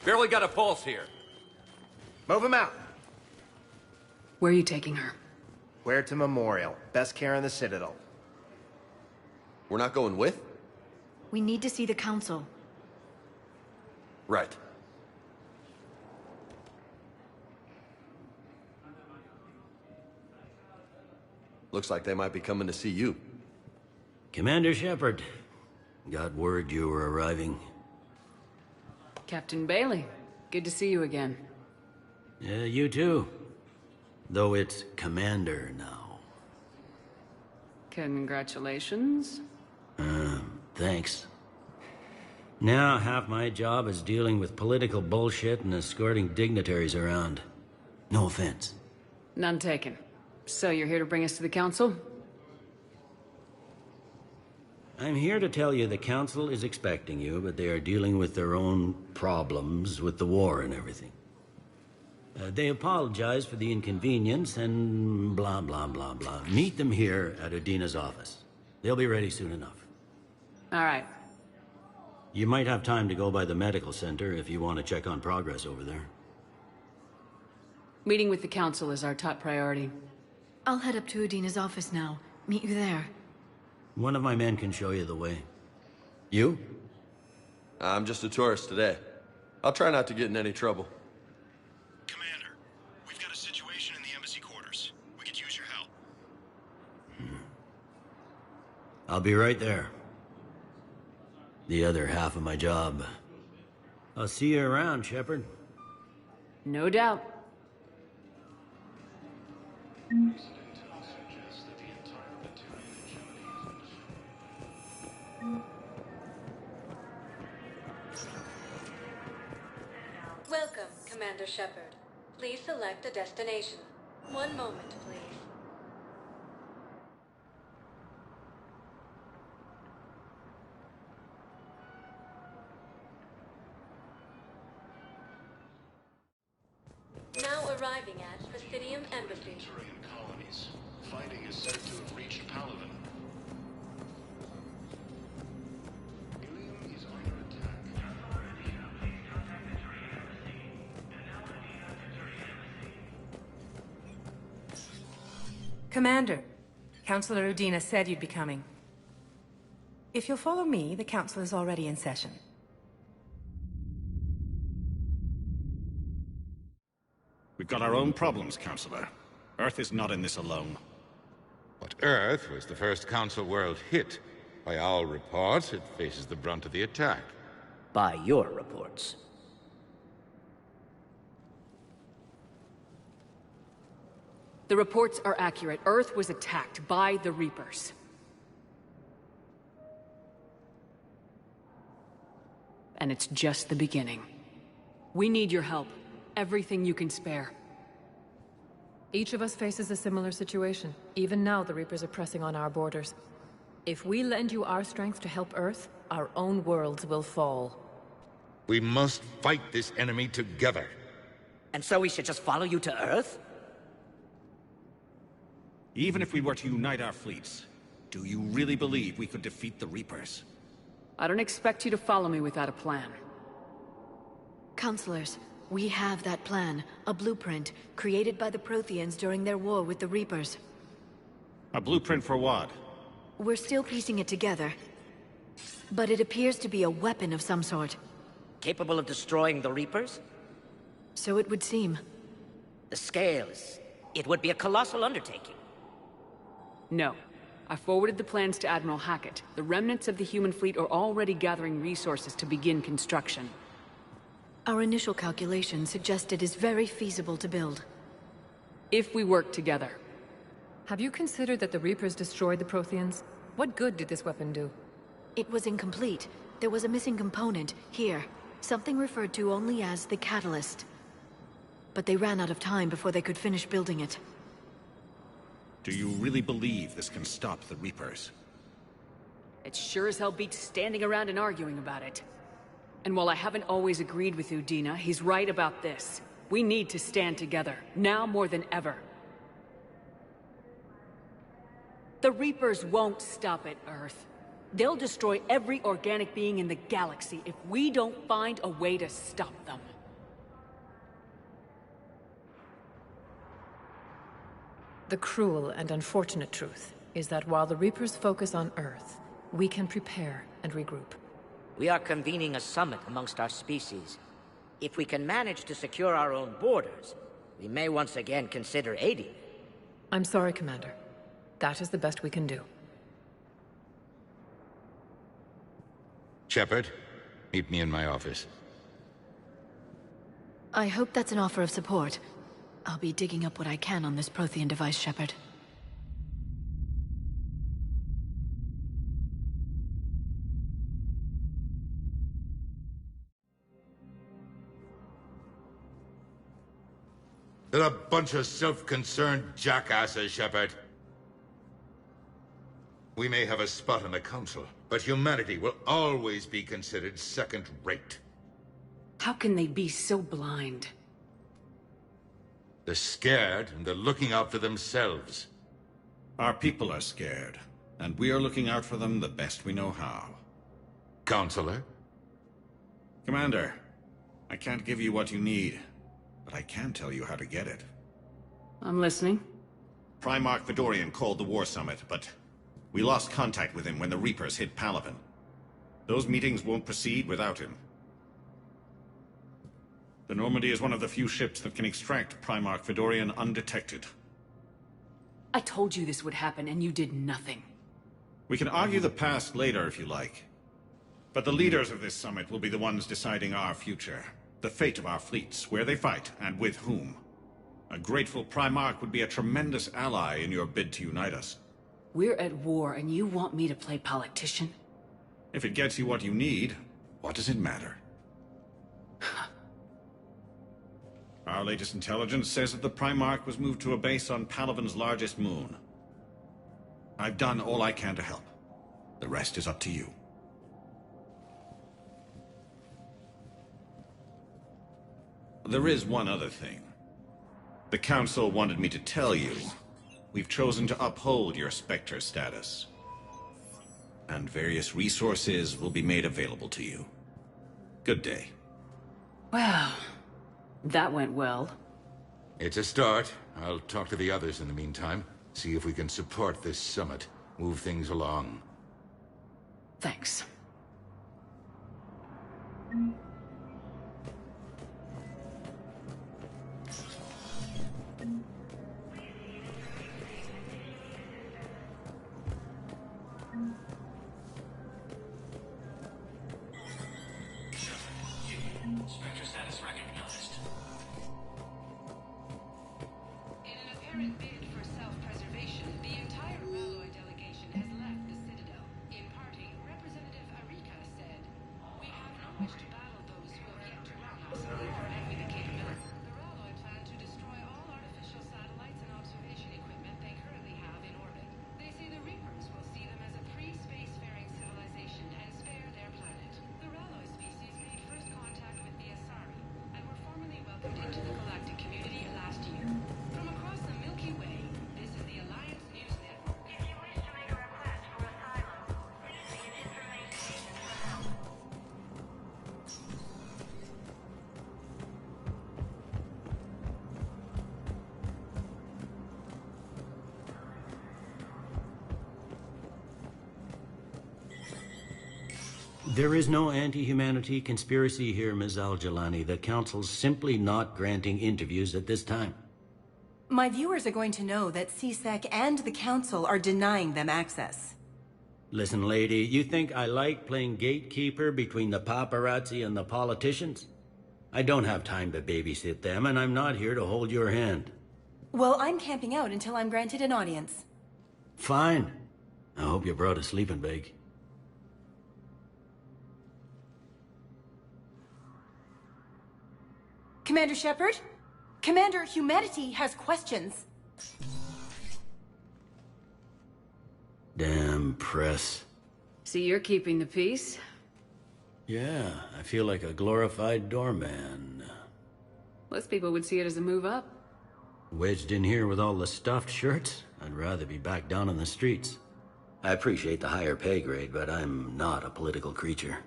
P: Barely got a pulse here.
K: Move him out.
D: Where are you taking her?
K: Where to Memorial. Best care in the Citadel.
C: We're not going with?
H: We need to see the Council.
C: Right. Looks like they might be coming to see you.
Q: Commander Shepard. Got word you were arriving.
D: Captain Bailey, good to see you again.
Q: You too. Though it's Commander now.
D: Congratulations.
Q: Thanks. Now half my job is dealing with political bullshit and escorting dignitaries around. No offense.
D: None taken. So you're here to bring us to the Council?
Q: I'm here to tell you the Council is expecting you, but they are dealing with their own problems with the war and everything. They apologize for the inconvenience and blah, blah, blah, blah. Meet them here at Udina's office. They'll be ready soon enough.
D: All right.
Q: You might have time to go by the medical center if you want to check on progress over there.
D: Meeting with the Council is our top priority.
H: I'll head up to Udina's office now. Meet you there.
Q: One of my men can show you the way. You?
C: I'm just a tourist today. I'll try not to get in any trouble.
R: Commander, we've got a situation in the embassy quarters. We could use your help.
Q: I'll be right there. The other half of my job. I'll see you around, Shepard.
D: No doubt.
S: Welcome, Commander Shepard. Please select a destination. One moment, please. Now arriving at Presidium Embassy.
R: Colonies. Fighting is said to have reached Paladin. Helium is under attack.
T: Commander, Councilor Udina said you'd be coming. If you'll follow me, the Council is already in session.
R: We've got our own problems, Councilor. Earth is not in this alone.
U: But Earth was the first Council world hit. By all reports, it faces the brunt of the attack.
O: By your reports.
D: The reports are accurate. Earth was attacked by the Reapers. And it's just the beginning. We need your help. Everything you can spare.
V: Each of us faces a similar situation. Even now, the Reapers are pressing on our borders.
I: If we lend you our strength to help Earth, our own worlds will fall.
U: We must fight this enemy together.
V: And so we should just follow you to Earth?
W: Even if we were to unite our fleets, do you really believe we could defeat the Reapers?
D: I don't expect you to follow me without a plan.
H: Counselors, we have that plan, a blueprint, created by the Protheans during their war with the Reapers.
W: A blueprint for what?
H: We're still piecing it together. But it appears to be a weapon of some sort.
V: Capable of destroying the Reapers?
H: So it would seem.
V: The scales. It would be a colossal undertaking.
D: No. I forwarded the plans to Admiral Hackett. The remnants of the human fleet are already gathering resources to begin construction.
H: Our initial calculations suggest it is very feasible to build.
D: If we work together.
I: Have you considered that the Reapers destroyed the Protheans? What good did this weapon do?
H: It was incomplete. There was a missing component, here. Something referred to only as the catalyst. But they ran out of time before they could finish building it.
W: Do you really believe this can stop the Reapers?
D: It sure as hell beats standing around and arguing about it. And while I haven't always agreed with Udina, he's right about this. We need to stand together, now more than ever. The Reapers won't stop at Earth. They'll destroy every organic being in the galaxy if we don't find a way to stop them.
I: The cruel and unfortunate truth is that while the Reapers focus on Earth, we can prepare and regroup.
V: We are convening a summit amongst our species. If we can manage to secure our own borders, we may once again consider aiding.
I: I'm sorry, Commander. That is the best we can do.
U: Shepard, meet me in my office.
H: I hope that's an offer of support. I'll be digging up what I can on this Prothean device, Shepard.
U: They're a bunch of self-concerned jackasses, Shepard. We may have a spot on the Council, but humanity will always be considered second-rate.
D: How can they be so blind?
U: They're scared, and they're looking out for themselves.
W: Our people are scared, and we are looking out for them the best we know how.
U: Counselor?
W: Commander, I can't give you what you need, but I can tell you how to get it.
D: I'm listening.
W: Primarch Fedorian called the War Summit, but we lost contact with him when the Reapers hit Palaven. Those meetings won't proceed without him. The Normandy is one of the few ships that can extract Primarch Fedorian undetected.
D: I told you this would happen, and you did nothing.
W: We can argue the past later if you like. But the leaders of this summit will be the ones deciding our future. The fate of our fleets, where they fight, and with whom. A grateful Primarch would be a tremendous ally in your bid to unite us.
D: We're at war, and you want me to play politician?
W: If it gets you what you need, what does it matter? Our latest intelligence says that the Primarch was moved to a base on Palaven's largest moon. I've done all I can to help. The rest is up to you. There is one other thing. The Council wanted me to tell you, we've chosen to uphold your Spectre status. And various resources will be made available to you. Good day.
D: Well, that went well.
U: It's a start. I'll talk to the others in the meantime. See if we can support this summit. Move things along.
D: Thanks.
J: Spectre status recognized. In an apparent bid for self-preservation, the entire Ralloy delegation has left the Citadel. In parting, Representative Arika said, "We have no wish to battle those who have yet to run us, and with the capability. The Ralloy plan to destroy all artificial satellites and observation equipment they currently have in orbit. They say the Reapers will see them as a into the galactic community last year. From across the Milky Way, this is the Alliance News Network. If you wish to make a request for asylum, please see an information agent for help.
Q: There is no anti-humanity conspiracy here, Ms. Al-Jalani. The Council's simply not granting interviews at this time.
T: My viewers are going to know that CSEC and the Council are denying them access.
Q: Listen, lady, you think I like playing gatekeeper between the paparazzi and the politicians? I don't have time to babysit them, and I'm not here to hold your hand.
T: Well, I'm camping out until I'm granted an audience.
Q: Fine. I hope you brought a sleeping bag.
T: Commander Shepard? Commander, humanity has questions.
Q: Damn press.
D: See, you're keeping the peace.
Q: Yeah, I feel like a glorified doorman.
D: Most people would see it as a move up.
Q: Wedged in here with all the stuffed shirts? I'd rather be back down on the streets. I appreciate the higher pay grade, but I'm not a political creature.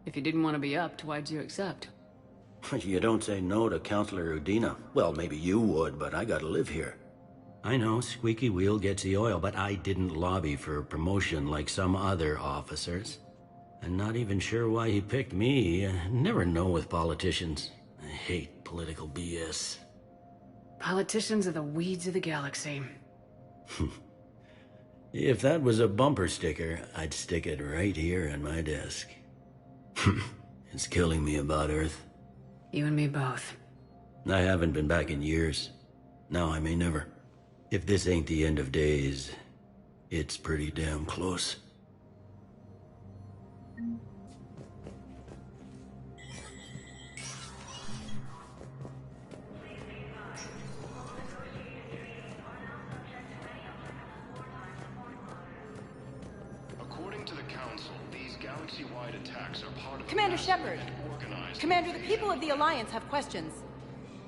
D: If you didn't want to be upped, why'd you accept?
Q: You don't say no to Counselor Udina. Well, maybe you would, but I gotta live here. I know, squeaky wheel gets the oil, but I didn't lobby for promotion like some other officers. I'm not even sure why he picked me. I never know with politicians. I hate political BS.
D: Politicians are the weeds of the galaxy.
Q: If that was a bumper sticker, I'd stick it right here on my desk. It's killing me about Earth.
D: You and me both.
Q: I haven't been back in years. Now I may never. If this ain't the end of days, it's pretty damn close.
R: According to the Council, these galaxy-wide attacks are part of
T: Commander Shepard! Commander, the people of the Alliance have questions.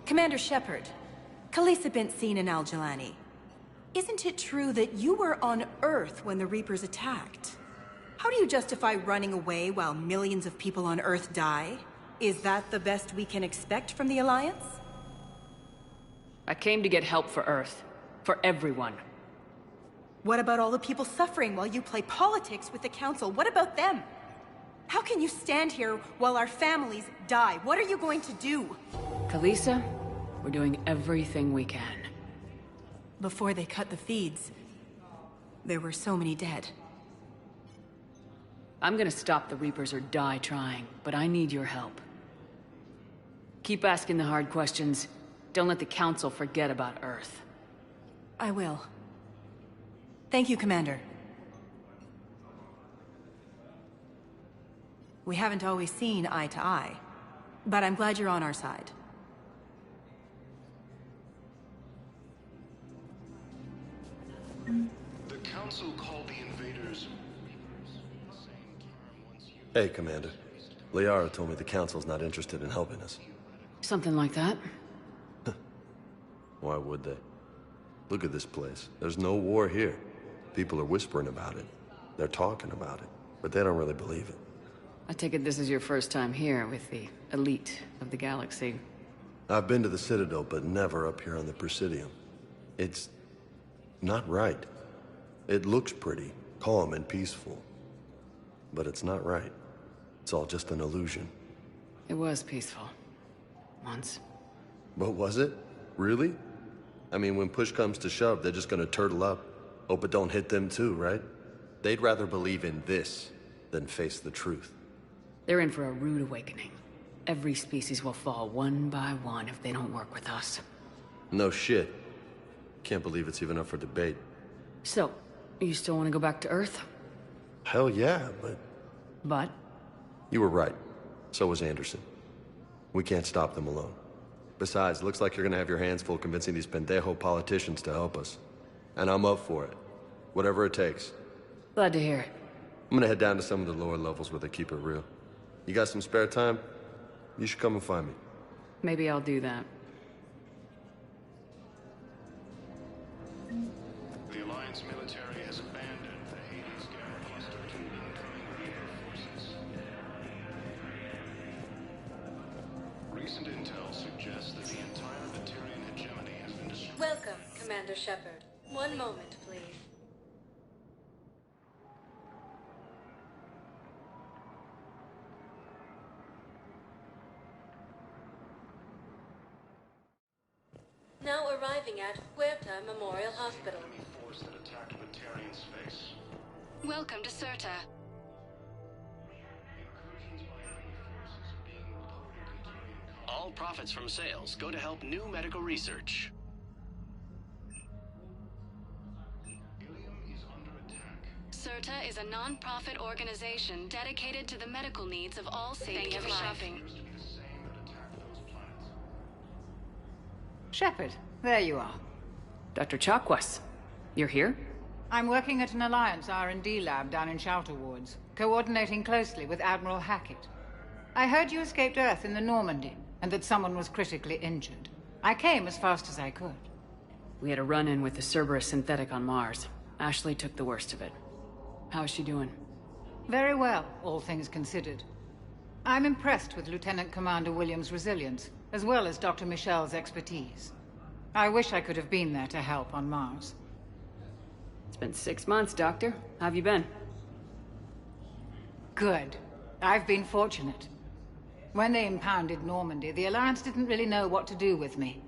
T: Commander Shepard, Khaleesa bint Sin and Al-Jalani. Isn't it true that you were on Earth when the Reapers attacked? How do you justify running away while millions of people on Earth die? Is that the best we can expect from the Alliance?
D: I came to get help for Earth. For everyone.
T: What about all the people suffering while you play politics with the Council? What about them? How can you stand here while our families die? What are you going to do?
D: Khaleesa, we're doing everything we can.
T: Before they cut the feeds, there were so many dead.
D: I'm gonna stop the Reapers or die trying, but I need your help. Keep asking the hard questions. Don't let the Council forget about Earth.
T: I will. Thank you, Commander. We haven't always seen eye to eye, but I'm glad you're on our side.
R: The Council called the invaders Reapers.
C: Hey, Commander. Liara told me the Council's not interested in helping us.
D: Something like that.
C: Why would they? Look at this place. There's no war here. People are whispering about it. They're talking about it, but they don't really believe it.
D: I take it this is your first time here with the elite of the galaxy.
C: I've been to the Citadel, but never up here on the Presidium. It's not right. It looks pretty, calm and peaceful. But it's not right. It's all just an illusion.
D: It was peaceful. Once.
C: But was it? Really? I mean, when push comes to shove, they're just gonna turtle up. Hope it don't hit them too, right? They'd rather believe in this than face the truth.
D: They're in for a rude awakening. Every species will fall one by one if they don't work with us.
C: No shit. Can't believe it's even up for debate.
D: So, you still want to go back to Earth?
C: Hell yeah, but...
D: But?
C: You were right. So was Anderson. We can't stop them alone. Besides, looks like you're gonna have your hands full convincing these pendejo politicians to help us. And I'm up for it. Whatever it takes.
D: Glad to hear it.
C: I'm gonna head down to some of the lower levels where they keep it real. You got some spare time? You should come and find me.
D: Maybe I'll do that.
R: Alliance military has abandoned the Hades Gamma cluster to incoming Reaper forces. Recent intel suggests that the entire Batarian hegemony has been destroyed.
S: Welcome, Commander Shepard. One moment, please. Now arriving at Huerta Memorial Hospital.
R: Enemy force that attacked Batarian space.
J: Welcome to Certa.
A: All profits from sales go to help new medical research.
J: Certa is a non-profit organization dedicated to the medical needs of all sapient life. Thank you for shopping.
F: Shepard, there you are.
D: Dr. Chakwas, you're here?
F: I'm working at an Alliance R&D lab down in Shelter Wards, coordinating closely with Admiral Hackett. I heard you escaped Earth in the Normandy, and that someone was critically injured. I came as fast as I could.
D: We had a run-in with the Cerberus synthetic on Mars. Ashley took the worst of it. How is she doing?
F: Very well, all things considered. I'm impressed with Lieutenant Commander Williams' resilience, as well as Dr. Michel's expertise. I wish I could have been there to help on Mars.
D: It's been 6 months, Doctor. How have you been?
F: Good. I've been fortunate. When they impounded Normandy, the Alliance didn't really know what to do with me.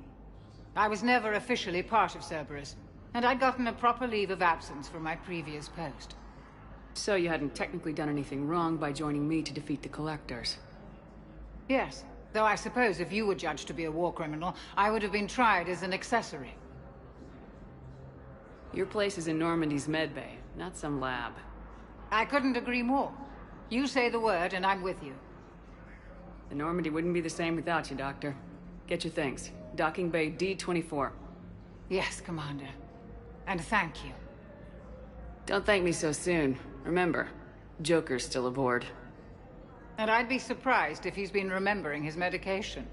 F: I was never officially part of Cerberus, and I'd gotten a proper leave of absence from my previous post.
D: So you hadn't technically done anything wrong by joining me to defeat the Collectors?
F: Yes, though I suppose if you were judged to be a war criminal, I would have been tried as an accessory.
D: Your place is in Normandy's medbay, not some lab.
F: I couldn't agree more. You say the word and I'm with you.
D: The Normandy wouldn't be the same without you, Doctor. Get your things. Docking Bay D-24.
F: Yes, Commander. And thank you.
D: Don't thank me so soon. Remember, Joker's still aboard.
F: And I'd be surprised if he's been remembering his medication.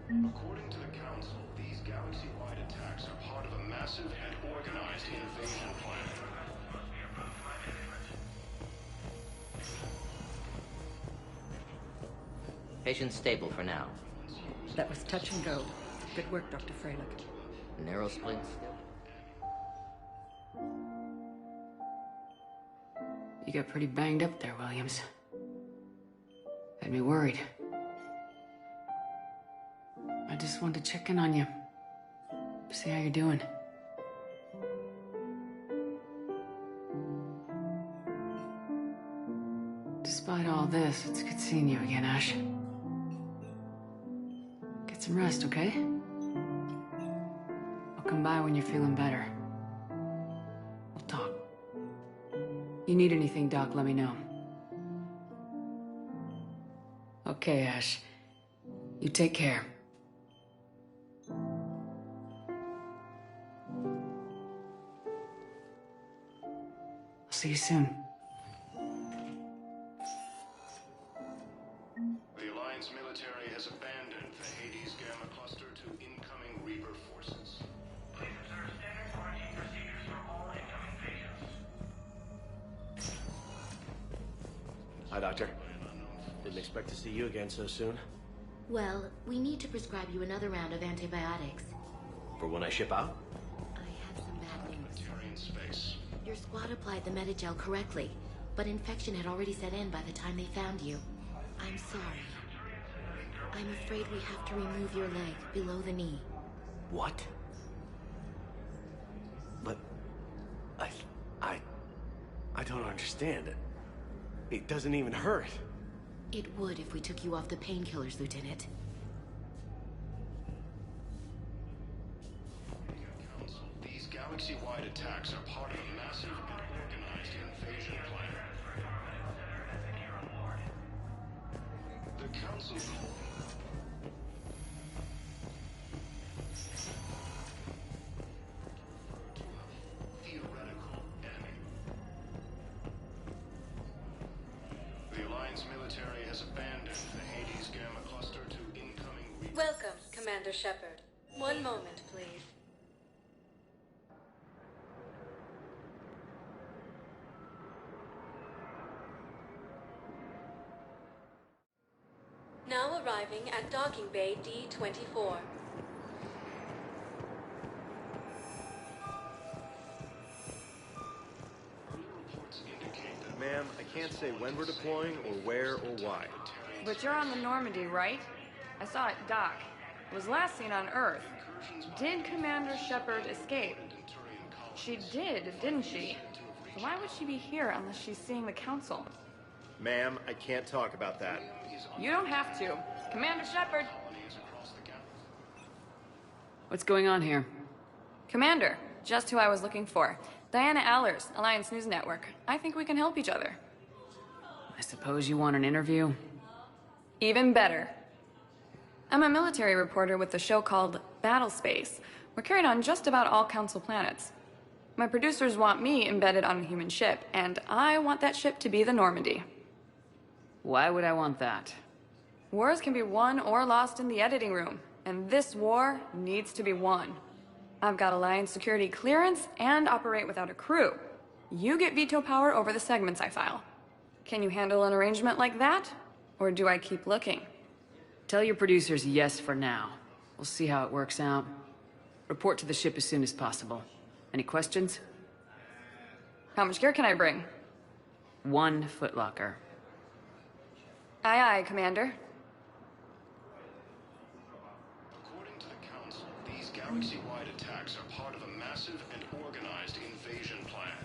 R: According to the Council, these galaxy-wide attacks are part of a massive and organized invasion plan.
V: Patient's stable for now.
N: That was touch and go. Good work, Dr. Freilich.
V: Narrow splints.
D: You got pretty banged up there, Williams. Had me worried. I just wanted to check in on you. See how you're doing. Despite all this, it's good seeing you again, Ash. Get some rest, okay? I'll come by when you're feeling better. We'll talk. You need anything, Doc, let me know. Okay, Ash. You take care. I'll see you soon.
R: The Alliance military has abandoned the Hades Gamma cluster to incoming Reaper forces. Please observe standard quarantine procedures for all incoming patients.
X: Hi, Doctor. Didn't expect to see you again so soon.
M: Well, we need to prescribe you another round of antibiotics.
X: For when I ship out?
M: I have some bad news.
R: Batarian space.
M: Your squad applied the Medigel correctly, but infection had already set in by the time they found you. I'm sorry. I'm afraid we have to remove your leg below the knee.
X: What? But... I don't understand it. It doesn't even hurt.
M: It would if we took you off the painkillers, Lieutenant.
R: Council, these galaxy-wide attacks are part of a massive and organized invasion plan. The Council... theoretical enemy. The Alliance military has abandoned the Hades Gamma cluster to incoming...
S: Welcome, Commander Shepard. One moment, please. Now arriving at docking bay D-24.
B: Ma'am, I can't say when we're deploying or where or why.
E: But you're on the Normandy, right? I saw it dock. It was last seen on Earth. Did Commander Shepard escape? She did, didn't she? So why would she be here unless she's seeing the Council?
B: Ma'am, I can't talk about that.
E: You don't have to. Commander Shepard!
D: What's going on here?
E: Commander, just who I was looking for. Diana Allers, Alliance News Network. I think we can help each other.
D: I suppose you want an interview?
E: Even better. I'm a military reporter with a show called Battle Space. We're carried on just about all Council planets. My producers want me embedded on a human ship, and I want that ship to be the Normandy.
D: Why would I want that?
E: Wars can be won or lost in the editing room, and this war needs to be won. I've got Alliance security clearance and operate without a crew. You get veto power over the segments I file. Can you handle an arrangement like that? Or do I keep looking?
D: Tell your producers yes for now. We'll see how it works out. Report to the ship as soon as possible. Any questions?
E: How much gear can I bring?
D: 1 footlocker.
E: Aye, aye, Commander.
R: According to the Council, these galaxy-wide attacks are part of a massive and organized invasion plan.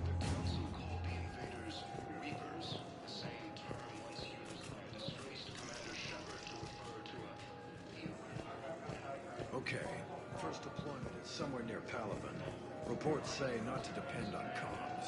R: The Council called the invaders Reapers, the same term once used by a disgraced Commander Shepard to refer to a...
G: Okay, first deployment is somewhere near Palaven. Reports say not to depend on comms.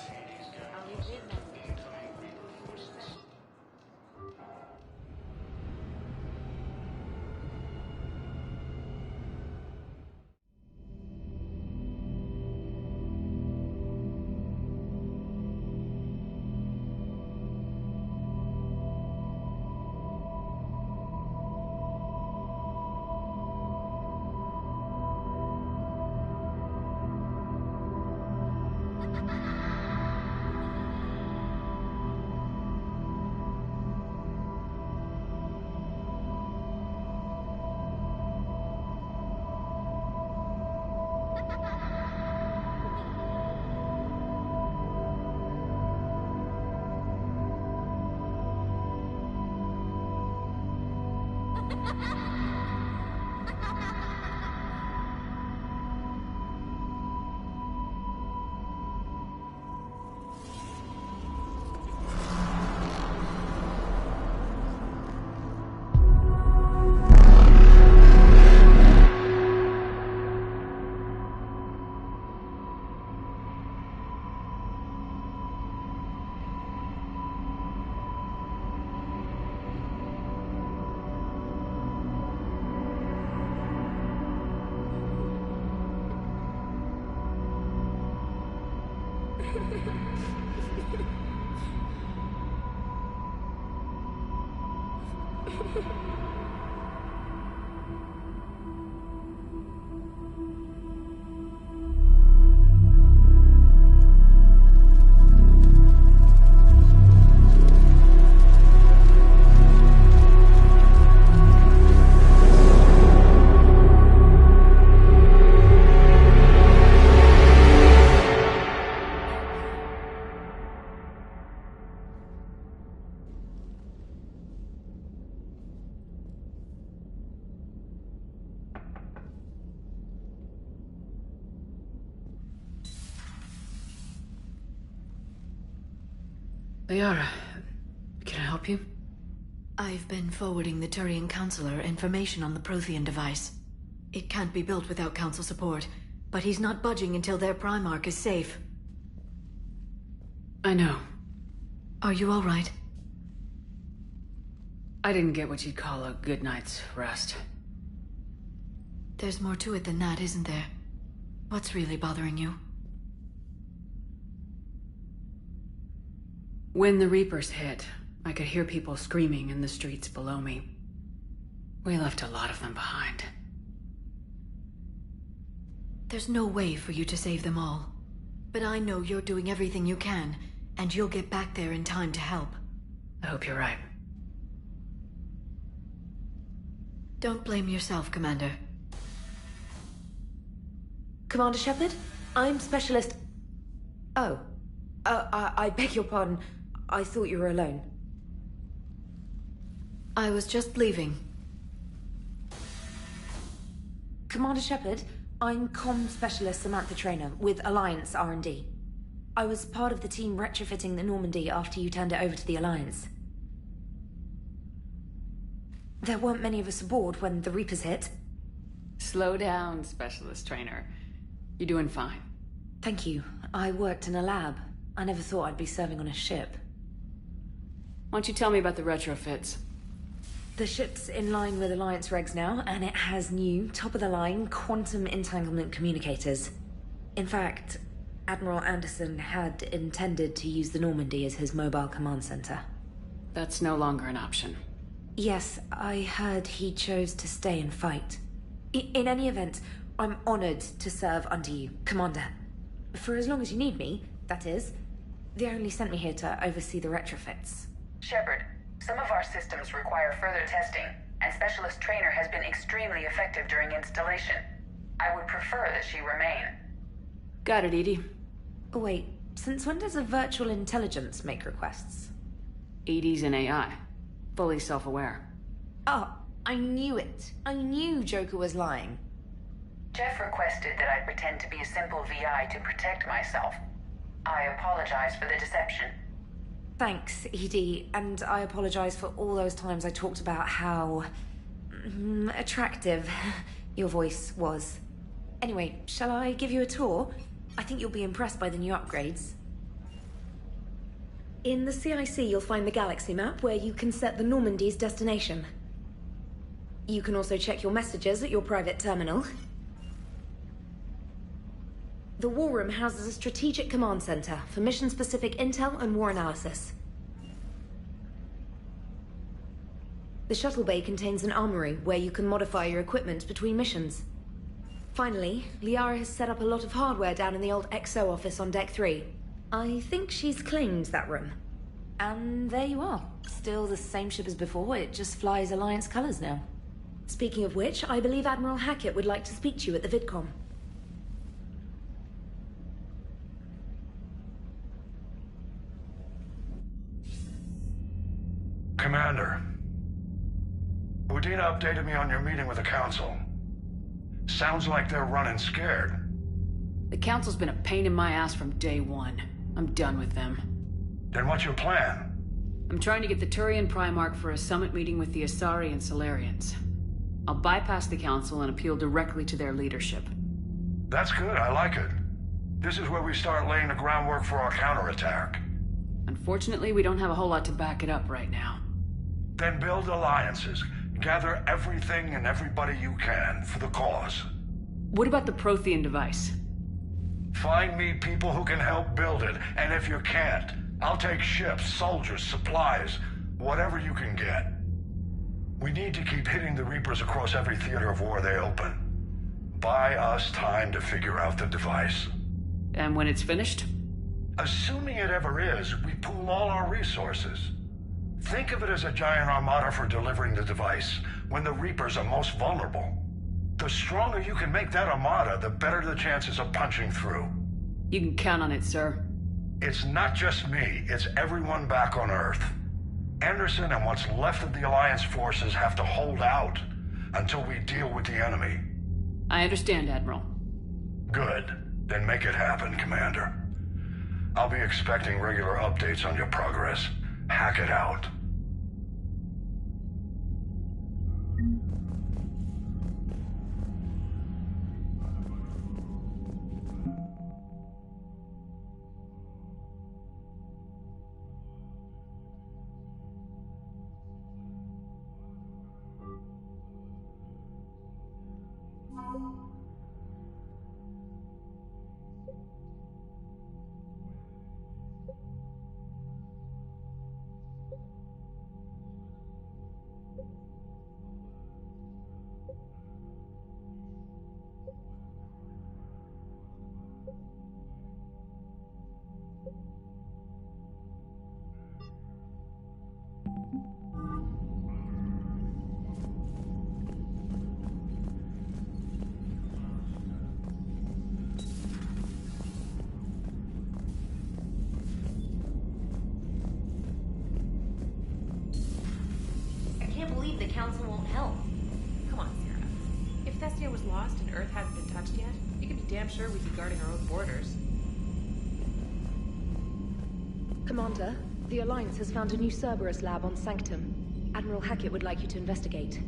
D: Liara, can I help you?
H: I've been forwarding the Turian Counselor information on the Prothean device. It can't be built without Council support, but he's not budging until their Primarch is safe.
D: I know.
H: Are you all right?
D: I didn't get what you'd call a good night's rest.
H: There's more to it than that, isn't there? What's really bothering you?
D: When the Reapers hit, I could hear people screaming in the streets below me. We left a lot of them behind.
H: There's no way for you to save them all. But I know you're doing everything you can, and you'll get back there in time to help.
D: I hope you're right.
H: Don't blame yourself, Commander.
K: Commander Shepard? I'm Specialist... Oh. I beg your pardon. I thought you were alone.
H: I was just leaving.
K: Commander Shepard, I'm Comm Specialist Samantha Traynor with Alliance R&D. I was part of the team retrofitting the Normandy after you turned it over to the Alliance. There weren't many of us aboard when the Reapers hit.
D: Slow down, Specialist Trainer. You're doing fine.
K: Thank you. I worked in a lab. I never thought I'd be serving on a ship.
D: Why don't you tell me about the retrofits?
K: The ship's in line with Alliance regs now, and it has new, top-of-the-line, quantum entanglement communicators. In fact, Admiral Anderson had intended to use the Normandy as his mobile command center.
D: That's no longer an option.
K: Yes, I heard he chose to stay and fight. In any event, I'm honored to serve under you, Commander. For as long as you need me, that is. They only sent me here to oversee the retrofits.
L: Shepard, some of our systems require further testing, and Specialist Trainer has been extremely effective during installation. I would prefer that she remain.
D: Got it, EDI.
K: Wait, since when does a virtual intelligence make requests?
D: EDI's an AI. Fully self-aware.
K: Oh, I knew it. I knew Joker was lying.
L: Jeff requested that I pretend to be a simple VI to protect myself. I apologize for the deception.
K: Thanks, ED, and I apologize for all those times I talked about how... attractive your voice was. Anyway, shall I give you a tour? I think you'll be impressed by the new upgrades. In the CIC, you'll find the galaxy map where you can set the Normandy's destination. You can also check your messages at your private terminal. The War Room houses a strategic command center for mission-specific intel and war analysis. The shuttle bay contains an armory where you can modify your equipment between missions. Finally, Liara has set up a lot of hardware down in the old XO office on Deck 3. I think she's claimed that room. And there you are. Still the same ship as before, it just flies Alliance colors now. Speaking of which, I believe Admiral Hackett would like to speak to you at the VidCom.
G: Commander, Udina updated me on your meeting with the Council. Sounds like they're running scared.
D: The Council's been a pain in my ass from day one. I'm done with them.
G: Then what's your plan?
D: I'm trying to get the Turian Primarch for a summit meeting with the Asari and Solarians. I'll bypass the Council and appeal directly to their leadership.
G: That's good, I like it. This is where we start laying the groundwork for our counterattack.
D: Unfortunately, we don't have a whole lot to back it up right now.
G: Then build alliances. Gather everything and everybody you can for the cause.
D: What about the Prothean device?
G: Find me people who can help build it, and if you can't, I'll take ships, soldiers, supplies, whatever you can get. We need to keep hitting the Reapers across every theater of war they open. Buy us time to figure out the device.
D: And when it's finished?
G: Assuming it ever is, we pool all our resources. Think of it as a giant armada for delivering the device when the Reapers are most vulnerable. The stronger you can make that armada, the better the chances of punching through.
D: You can count on it, sir.
G: It's not just me, it's everyone back on Earth. Anderson and what's left of the Alliance forces have to hold out until we deal with the enemy.
D: I understand, Admiral.
G: Good. Then make it happen, Commander. I'll be expecting regular updates on your progress. Hack it out.
K: think the Council won't help?
I: Come on, Sarah. If Thestia was lost and Earth hadn't been touched yet, you can be damn sure we'd be guarding our own borders.
K: Commander, the Alliance has found a new Cerberus lab on Sanctum. Admiral Hackett would like you to investigate.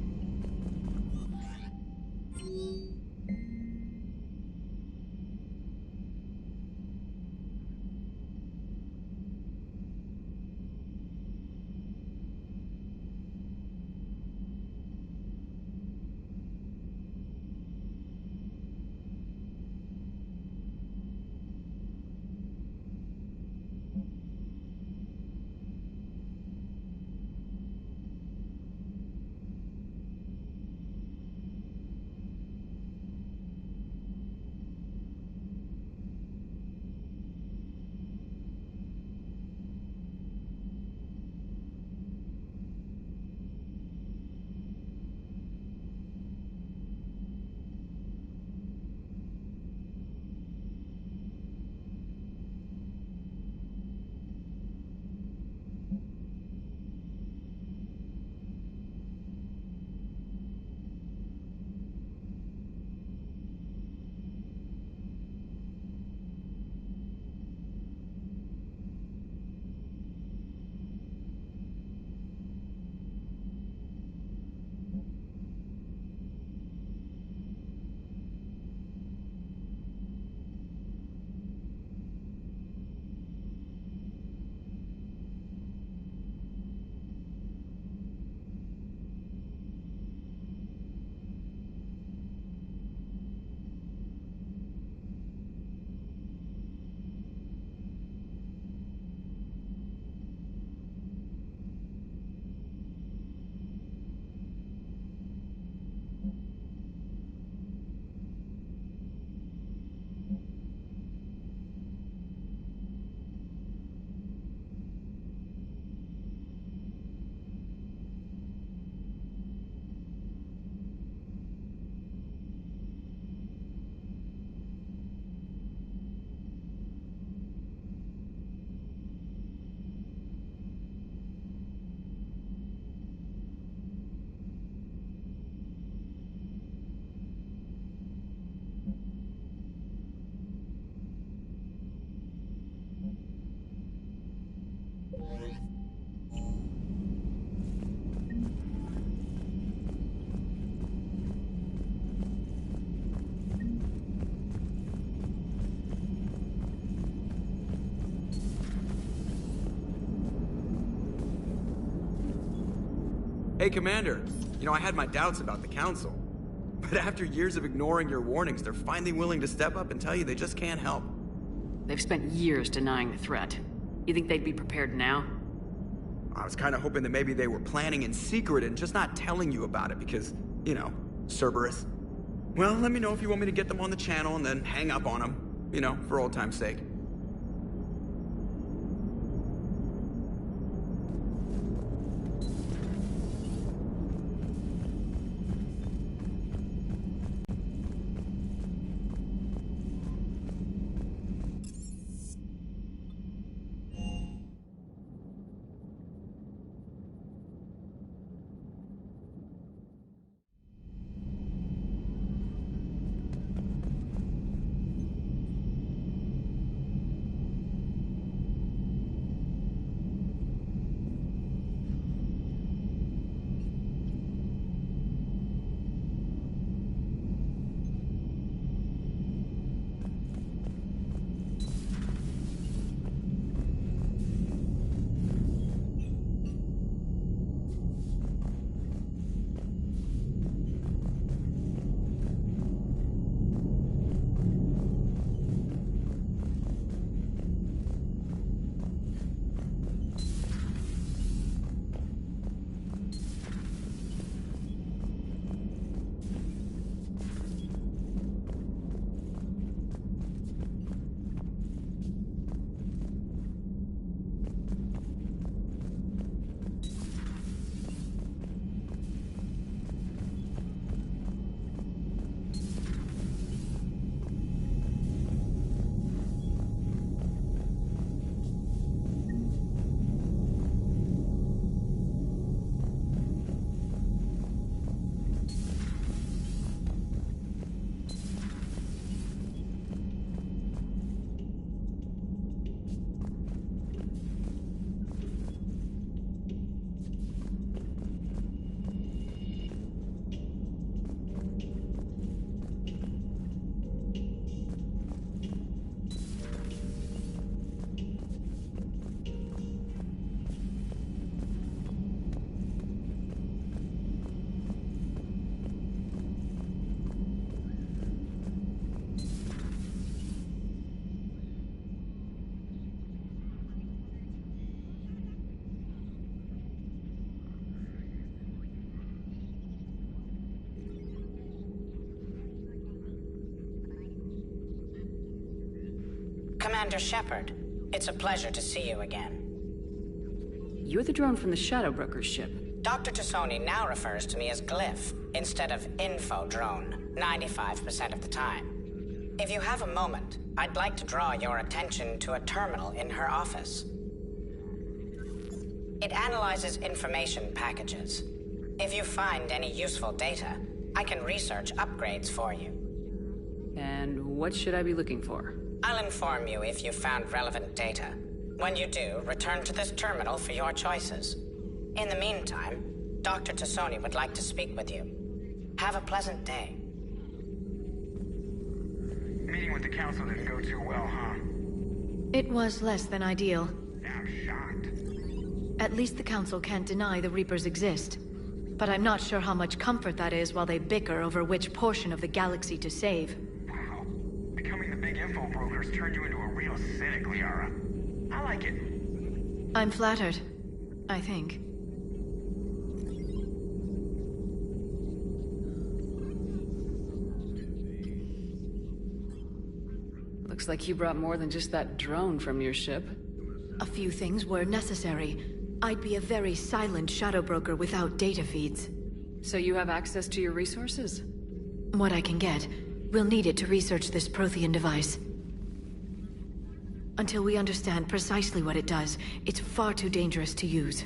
O: Hey, Commander. You know, I had my doubts about the Council. But after years of ignoring your warnings, they're finally willing to step up and tell you they just can't help.
D: They've spent years denying the threat. You think they'd be prepared now?
O: I was kind of hoping that maybe they were planning in secret and just not telling you about it because, you know, Cerberus. Well, let me know if you want me to get them on the channel and then hang up on them. You know, for old time's sake.
P: Commander Shepard, it's a pleasure to see you again.
D: You're the drone from the Shadow Broker's ship.
P: Dr. Tassoni now refers to me as Glyph, instead of Info Drone, 95% of the time. If you have a moment, I'd like to draw your attention to a terminal in her office. It analyzes information packages. If you find any useful data, I can research upgrades for you.
D: And what should I be looking for?
P: I'll inform you if you found relevant data. When you do, return to this terminal for your choices. In the meantime, Dr. Tassoni would like to speak with you. Have a pleasant day.
O: Meeting with the council didn't go too well, huh?
H: It was less than ideal.
O: I'm shocked.
H: At least the council can't deny the Reapers exist. But I'm not sure how much comfort that is while they bicker over which portion of the galaxy to save.
O: Wow. Becoming the big info brokers turned you into a real cynic, Liara. I like it.
H: I'm flattered. I think.
D: Looks like you brought more than just that drone from your ship.
H: A few things were necessary. I'd be a very silent shadow broker without data feeds.
D: So you have access to your resources?
H: What I can get. We'll need it to research this Prothean device. Until we understand precisely what it does, it's far too dangerous to use.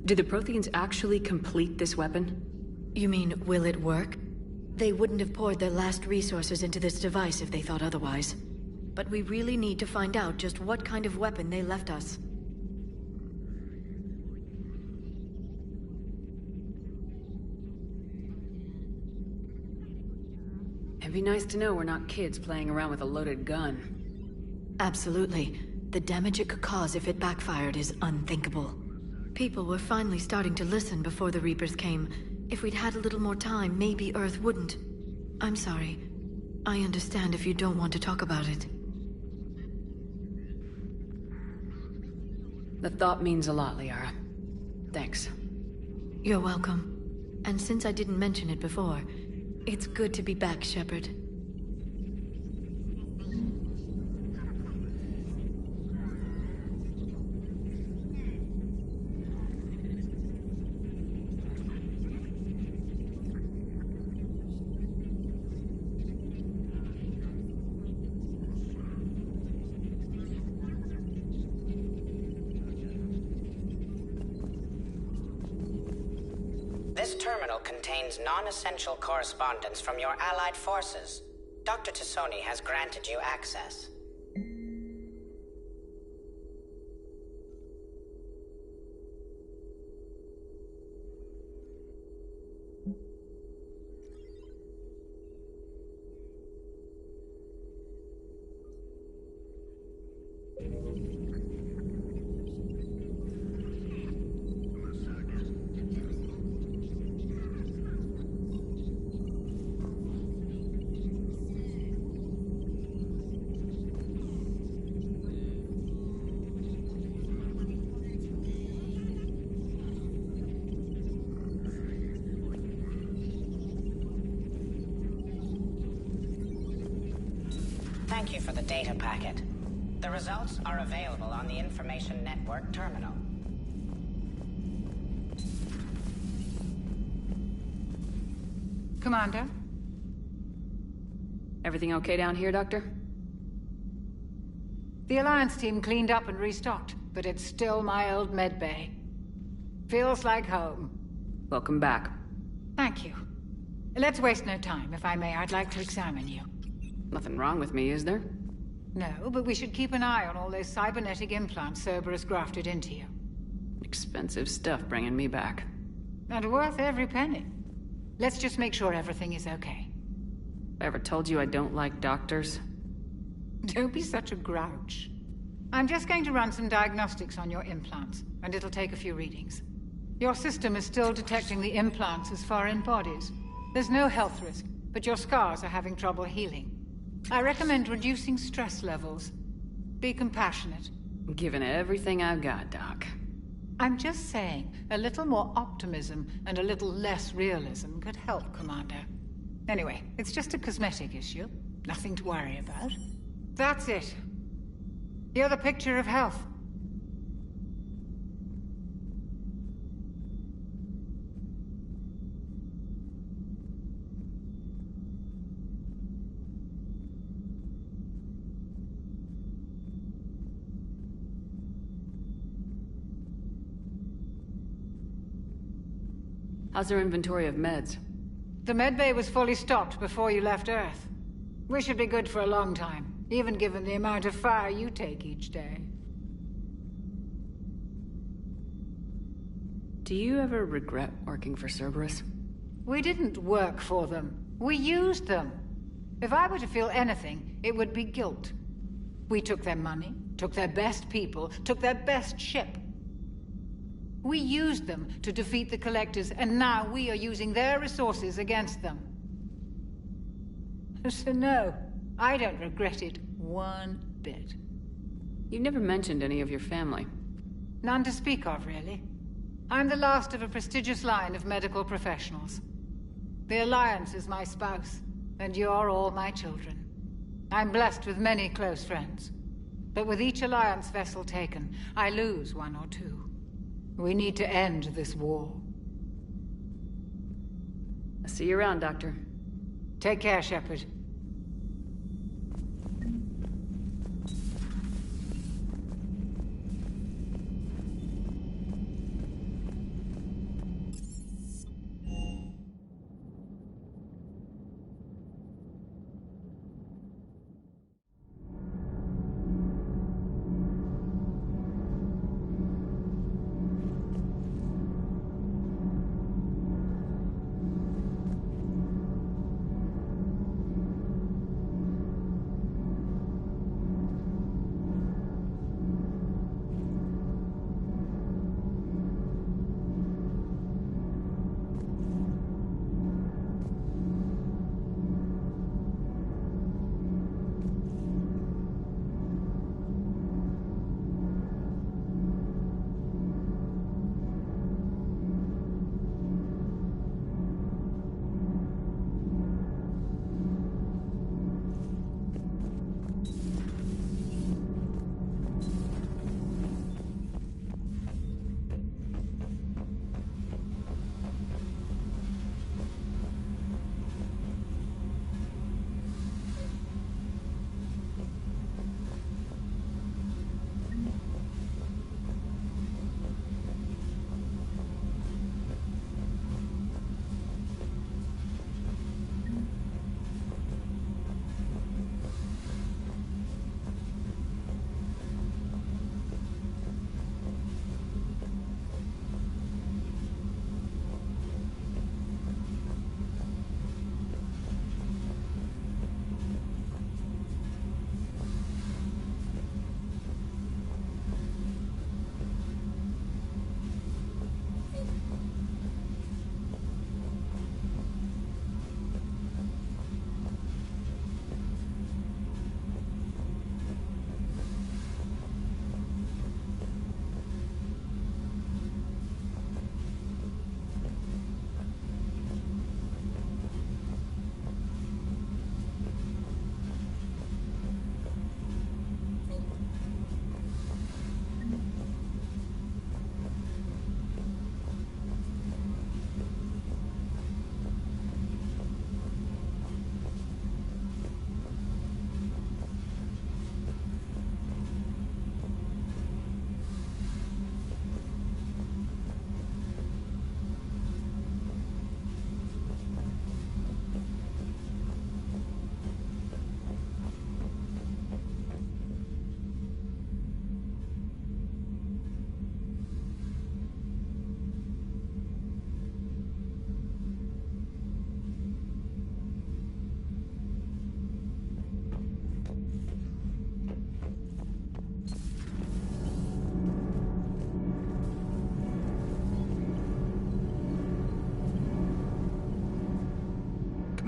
D: Did the Protheans actually complete this weapon?
H: You mean, will it work? They wouldn't have poured their last resources into this device if they thought otherwise. But we really need to find out just what kind of weapon they left us.
D: It'd be nice to know we're not kids playing around with a loaded gun.
H: Absolutely. The damage it could cause if it backfired is unthinkable. People were finally starting to listen before the Reapers came. If we'd had a little more time, maybe Earth wouldn't. I'm sorry. I understand if you don't want to talk about it.
D: The thought means a lot, Liara. Thanks.
H: You're welcome. And since I didn't mention it before, it's good to be back, Shepard.
P: This terminal contains non-essential correspondence from your allied forces. Dr. Tassoni has granted you access. Thank you for the data packet. The results are available on the Information Network terminal.
F: Commander?
D: Everything okay down here, Doctor?
F: The Alliance team cleaned up and restocked, but it's still my old medbay. Feels like home.
D: Welcome back.
F: Thank you. Let's waste no time. If I may, I'd like to examine you.
D: Nothing wrong with me, is there?
F: No, but we should keep an eye on all those cybernetic implants Cerberus grafted into you.
D: Expensive stuff bringing me back.
F: And worth every penny. Let's just make sure everything is okay.
D: I ever told you I don't like doctors?
F: Don't be such a grouch. I'm just going to run some diagnostics on your implants, and it'll take a few readings. Your system is still detecting the implants as foreign bodies. There's no health risk, but your scars are having trouble healing. I recommend reducing stress levels. Be compassionate.
D: Given everything I've got, Doc.
F: I'm just saying, a little more optimism and a little less realism could help, Commander. Anyway, it's just a cosmetic issue. Nothing to worry about. That's it. You're the picture of health.
D: How's their inventory of meds?
F: The medbay was fully stocked before you left Earth. We should be good for a long time, even given the amount of fire you take each day.
D: Do you ever regret working for Cerberus?
F: We didn't work for them. We used them. If I were to feel anything, it would be guilt. We took their money, took their best people, took their best ship. We used them to defeat the Collectors, and now we are using their resources against them. So no, I don't regret it one bit.
D: You never mentioned any of your family.
F: None to speak of, really. I'm the last of a prestigious line of medical professionals. The Alliance is my spouse, and you're all my children. I'm blessed with many close friends. But with each Alliance vessel taken, I lose one or two. We need to end this war.
D: I'll see you around, Doctor.
F: Take care, Shepard.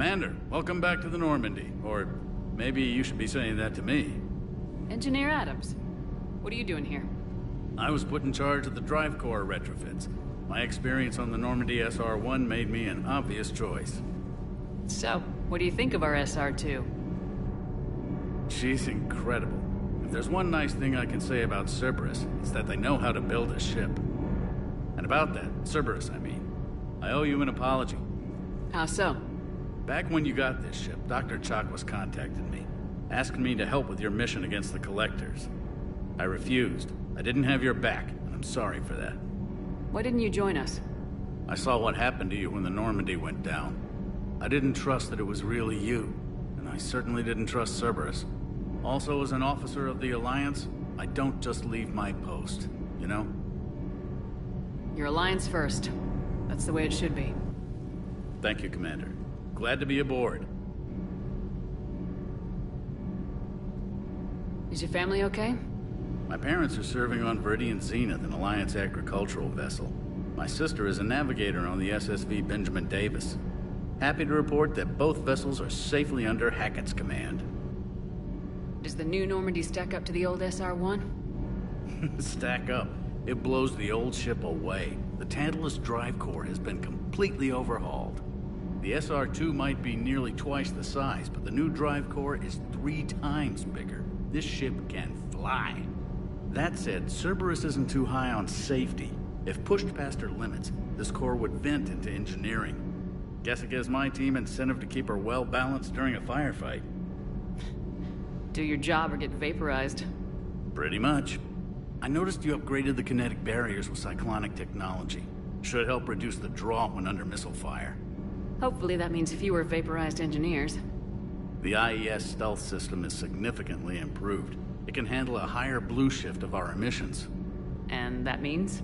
Q: Commander, welcome back to the Normandy. Or maybe you should be saying that to me.
D: Engineer Adams, what are you doing here?
Q: I was put in charge of the drive core retrofits. My experience on the Normandy SR-1 made me an obvious choice.
D: So, What do you think of our SR2?
Q: She's incredible. If there's one nice thing I can say about Cerberus, it's that they know how to build a ship. And about that, Cerberus, I mean, I owe you an apology.
D: How so?
Q: Back when you got this ship, Dr. Chakwas contacted me, asking me to help with your mission against the Collectors. I refused. I didn't have your back, and I'm sorry for that.
D: Why didn't you join us?
Q: I saw what happened to you when the Normandy went down. I didn't trust that it was really you, and I certainly didn't trust Cerberus. Also, as an officer of the Alliance, I don't just leave my post, you know?
D: Your Alliance first. That's the way it should be.
Q: Thank you, Commander. Glad to be aboard.
D: Is your family okay?
Q: My parents are serving on Viridian Zenith, an Alliance agricultural vessel. My sister is a navigator on the SSV Benjamin Davis. Happy to report that both vessels are safely under Hackett's command.
D: Does the new Normandy stack up to the old SR-1?
Q: Stack up. It blows the old ship away. The Tantalus drive core has been completely overhauled. The SR-2 might be nearly twice the size, but the new drive core is 3 times bigger. This ship can fly. That said, Cerberus isn't too high on safety. If pushed past her limits, this core would vent into engineering. Guess it gives my team incentive to keep her well balanced during a firefight.
D: Do your job or get vaporized.
Q: Pretty much. I noticed you upgraded the kinetic barriers with cyclonic technology. Should help reduce the draw when under missile fire.
D: Hopefully that means fewer vaporized engineers.
Q: The IES stealth system is significantly improved. It can handle a higher blue shift of our emissions.
D: And that means?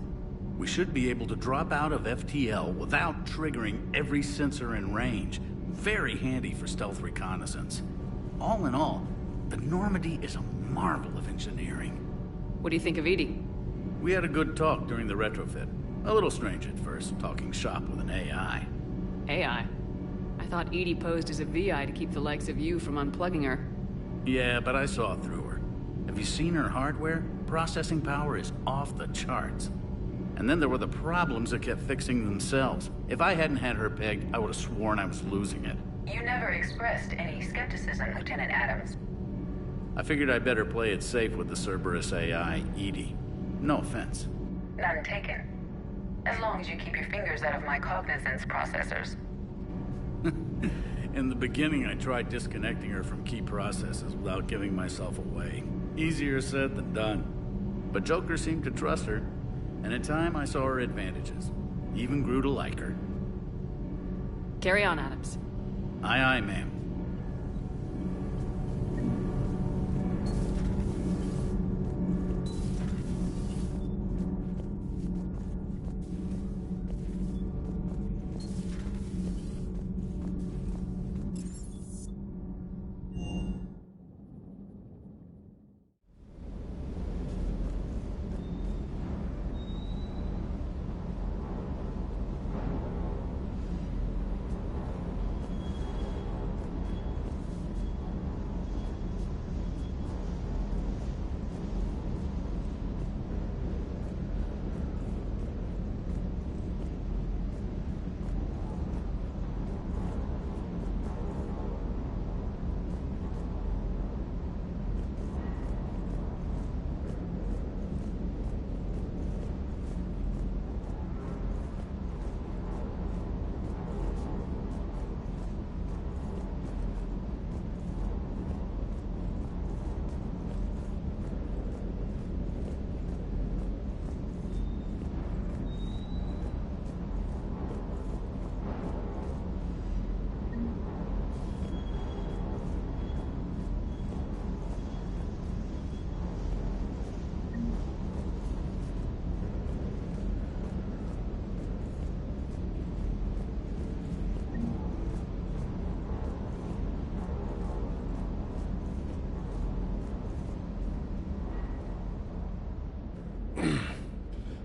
Q: We should be able to drop out of FTL without triggering every sensor in range. Very handy for stealth reconnaissance. All in all, the Normandy is a marvel of engineering.
D: What do you think of Edie?
Q: We had a good talk during the retrofit. A little strange at first, talking shop with an AI.
D: AI? I thought Edie posed as a VI to keep the likes of you from unplugging her.
Q: Yeah, but I saw through her. Have you seen her hardware? Processing power is off the charts. And then there were the problems that kept fixing themselves. If I hadn't had her pegged, I would have sworn I was losing it.
L: You never expressed any skepticism, Lieutenant Adams.
Q: I figured I'd better play it safe with the Cerberus AI, Edie. No offense.
L: None taken. As long as you keep your fingers out of my cognizance processors.
Q: In the beginning, I tried disconnecting her from key processes without giving myself away. Easier said than done. But Joker seemed to trust her, and in time I saw her advantages. Even grew to like her.
D: Carry on, Adams.
Q: Aye, aye, ma'am.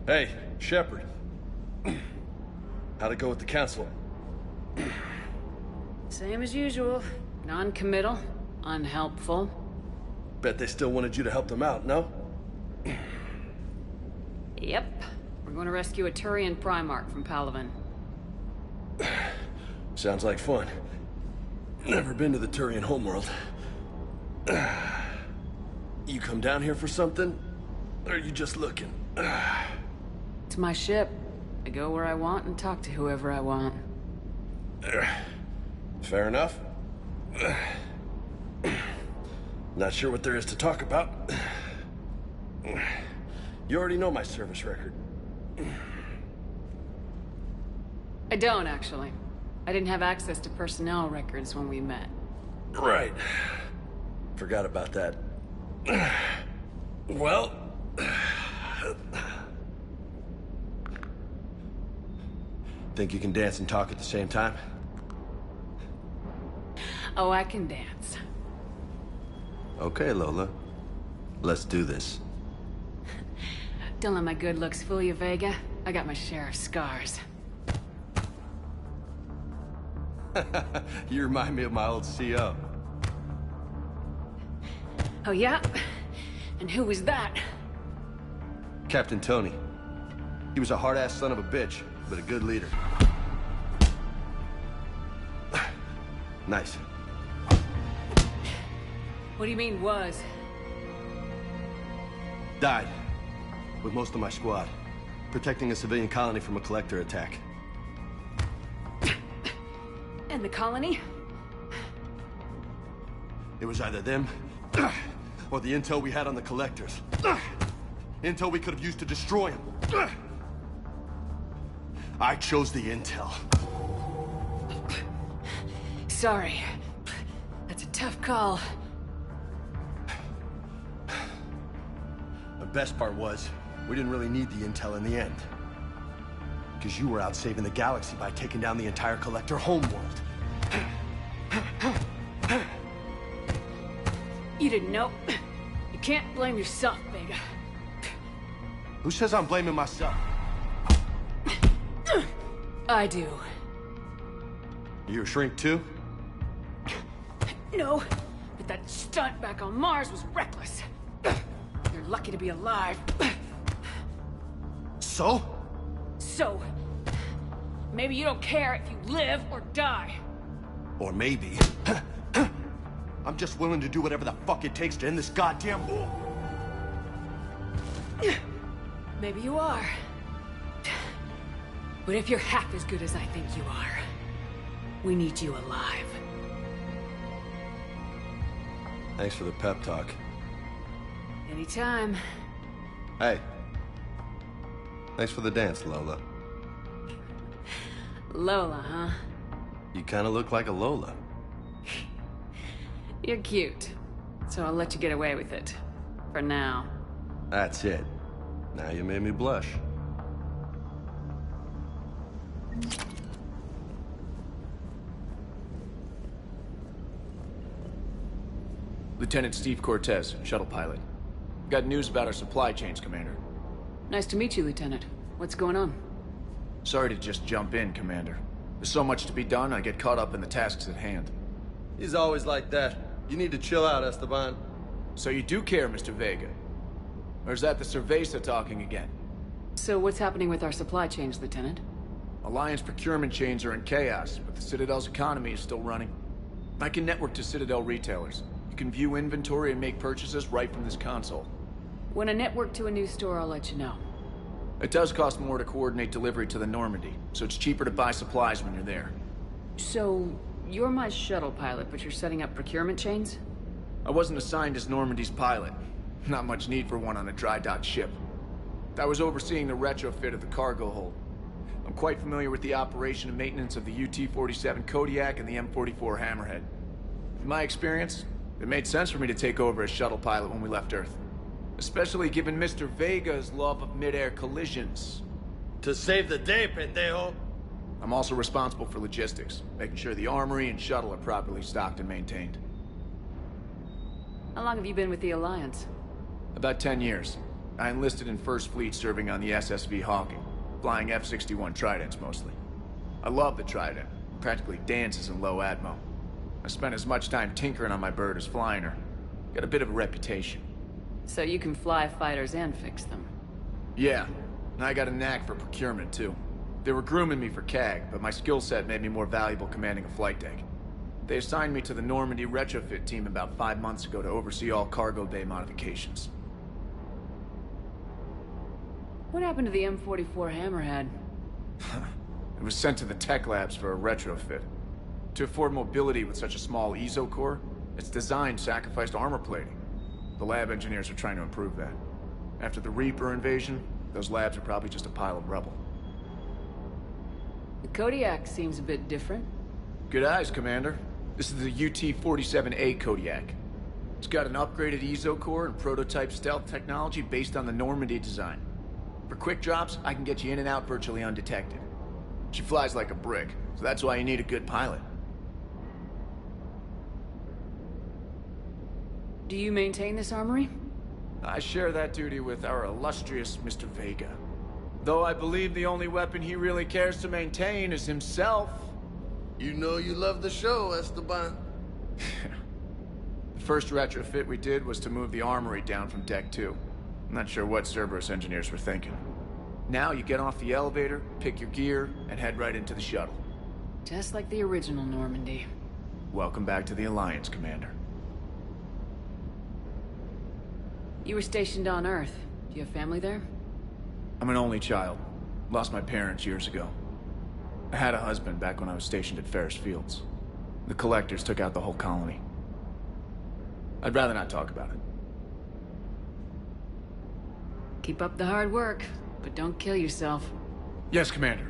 C: Hey, Shepard. How'd it go with the council?
D: Same as usual. Non-committal, unhelpful.
C: Bet they still wanted you to help them out, no?
D: Yep. We're going to rescue a Turian Primarch from Palaven.
C: Sounds like fun. Never been to the Turian homeworld. You come down here for something? Or are you just looking?
D: It's my ship. I go where I want and talk to whoever I want.
C: Fair enough. Not sure what there is to talk about. You already know my service record.
D: I don't, actually. I didn't have access to personnel records when we met.
C: Right. Forgot about that. Well... Think you can dance and talk at the same time?
D: Oh, I can dance.
C: Okay, Lola. Let's do this.
D: Don't let my good looks fool you, Vega. I got my share of scars.
C: You remind me of my old CO.
D: Oh, yeah? And who was that?
C: Captain Tony. He was a hard-ass son of a bitch, but a good leader. Nice.
D: What do you mean, was?
C: Died. With most of my squad. Protecting a civilian colony from a collector attack.
D: And the colony?
C: It was either them, or the intel we had on the collectors. Intel we could have used to destroy them. I chose the intel.
D: Sorry. That's a tough call.
C: The best part was, we didn't really need the intel in the end. Because you were out saving the galaxy by taking down the entire collector homeworld.
D: You didn't know. You can't blame yourself, Vega.
C: Who says I'm blaming myself?
D: I do.
C: You a shrink too?
D: No, but that stunt back on Mars was reckless. You're lucky to be alive.
C: So?
D: So, maybe you don't care if you live or die.
C: Or maybe... I'm just willing to do whatever the fuck it takes to end this goddamn war.
D: Maybe you are. But if you're half as good as I think you are, we need you alive.
C: Thanks for the pep talk.
D: Anytime.
C: Hey. Thanks for the dance, Lola.
D: Lola, huh?
C: You kinda look like a Lola.
D: You're cute. So I'll let you get away with it. For now.
C: That's it. Now you made me blush.
A: Lieutenant Steve Cortez, shuttle pilot. Got news about our supply chains, Commander.
D: Nice to meet you, Lieutenant. What's going on?
A: Sorry to just jump in, Commander. There's so much to be done, I get caught up in the tasks at hand.
C: He's always like that. You need to chill out, Esteban.
A: So you do care, Mr. Vega? Or is that the Cerveza talking again?
D: So what's happening with our supply chains, Lieutenant?
A: Alliance procurement chains are in chaos, but the Citadel's economy is still running. I can network to Citadel retailers. You can view inventory and make purchases right from this console.
D: When I network to a new store, I'll let you know.
A: It does cost more to coordinate delivery to the Normandy, so it's cheaper to buy supplies when you're there.
D: So, you're my shuttle pilot, but you're setting up procurement chains?
A: I wasn't assigned as Normandy's pilot. Not much need for one on a dry dock ship. I was overseeing the retrofit of the cargo hold. I'm quite familiar with the operation and maintenance of the UT-47 Kodiak and the M44 Hammerhead. In my experience, it made sense for me to take over as shuttle pilot when we left Earth. Especially given Mr. Vega's love of mid-air collisions.
C: To save the day, pendejo!
A: I'm also responsible for logistics, making sure the armory and shuttle are properly stocked and maintained.
D: How long have you been with the Alliance?
A: About 10 years. I enlisted in First Fleet serving on the SSV Hawking, flying F-61 Tridents mostly. I love the Trident, practically dances in low atmo. I spent as much time tinkering on my bird as flying her. Got a bit of a reputation.
D: So you can fly fighters and fix them?
A: Yeah, and I got a knack for procurement too. They were grooming me for CAG, but my skill set made me more valuable commanding a flight deck. They assigned me to the Normandy retrofit team about 5 months ago to oversee all cargo bay modifications.
D: What happened to the M44 Hammerhead?
A: It was sent to the tech labs for a retrofit. To afford mobility with such a small EZO core, its design sacrificed armor plating. The lab engineers are trying to improve that. After the Reaper invasion, those labs are probably just a pile of rubble.
D: The Kodiak seems a bit different.
A: Good eyes, Commander. This is the UT-47A Kodiak. It's got an upgraded EZO core and prototype stealth technology based on the Normandy design. For quick drops, I can get you in and out virtually undetected. She flies like a brick, so that's why you need a good pilot.
D: Do you maintain this armory?
A: I share that duty with our illustrious Mr. Vega. Though I believe the only weapon he really cares to maintain is himself.
J: You know you love the show, Esteban.
A: The first retrofit we did was to move the armory down from Deck 2. I'm not sure what Cerberus engineers were thinking. Now you get off the elevator, pick your gear, and head right into the shuttle.
D: Just like the original Normandy.
A: Welcome back to the Alliance, Commander.
D: You were stationed on Earth. Do you have family there?
A: I'm an only child. Lost my parents years ago. I had a husband back when I was stationed at Ferris Fields. The Collectors took out the whole colony. I'd rather not talk about it.
D: Keep up the hard work, but don't kill yourself.
A: Yes, Commander.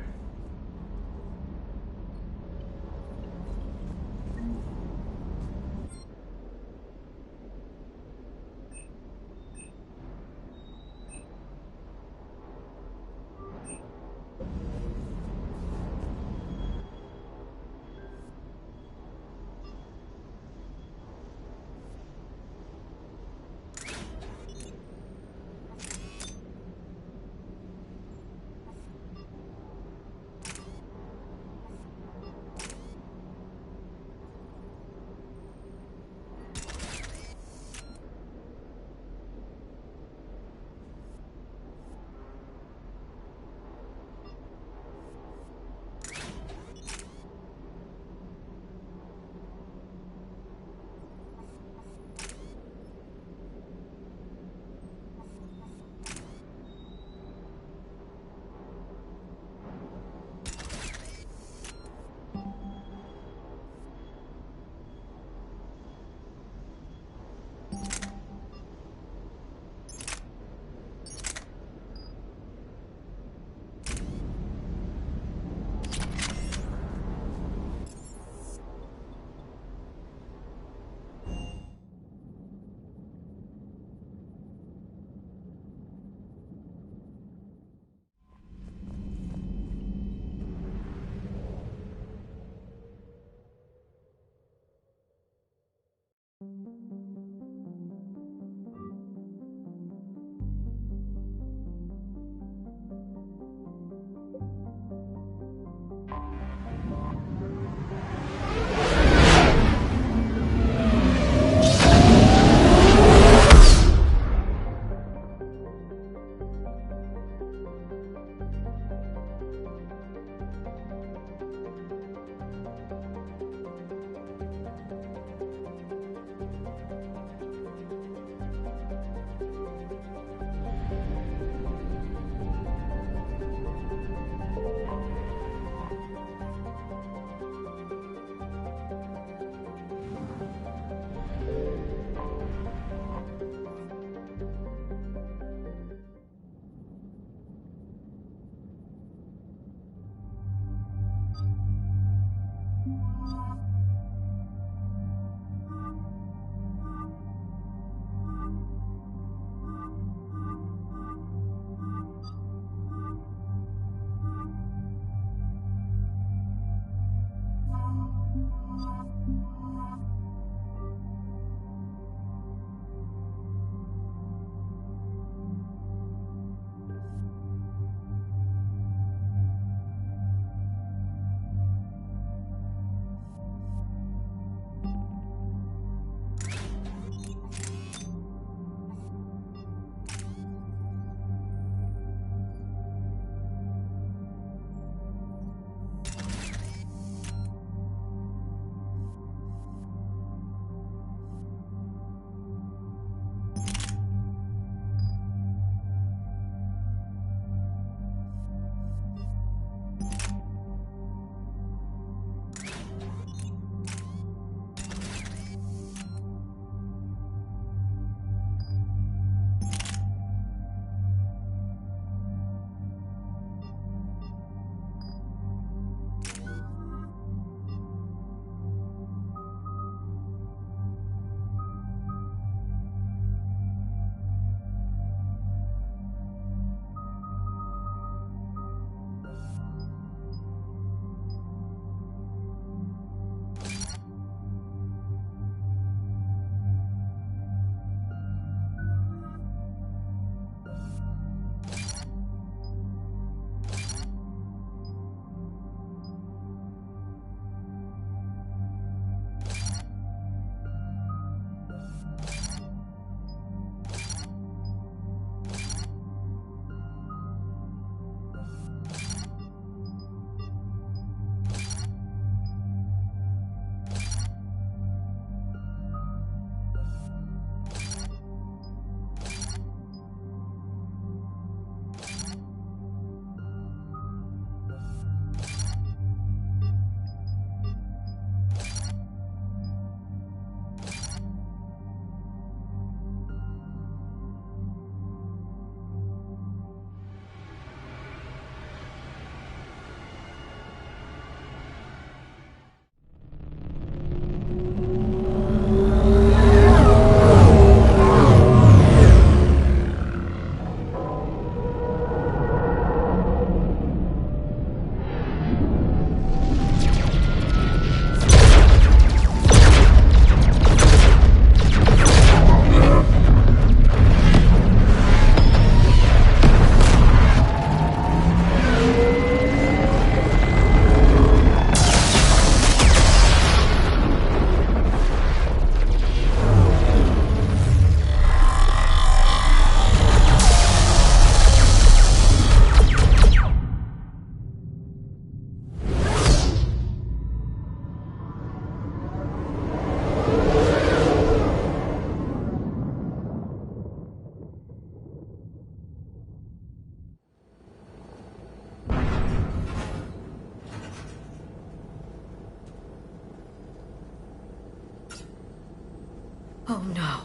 H: Oh no.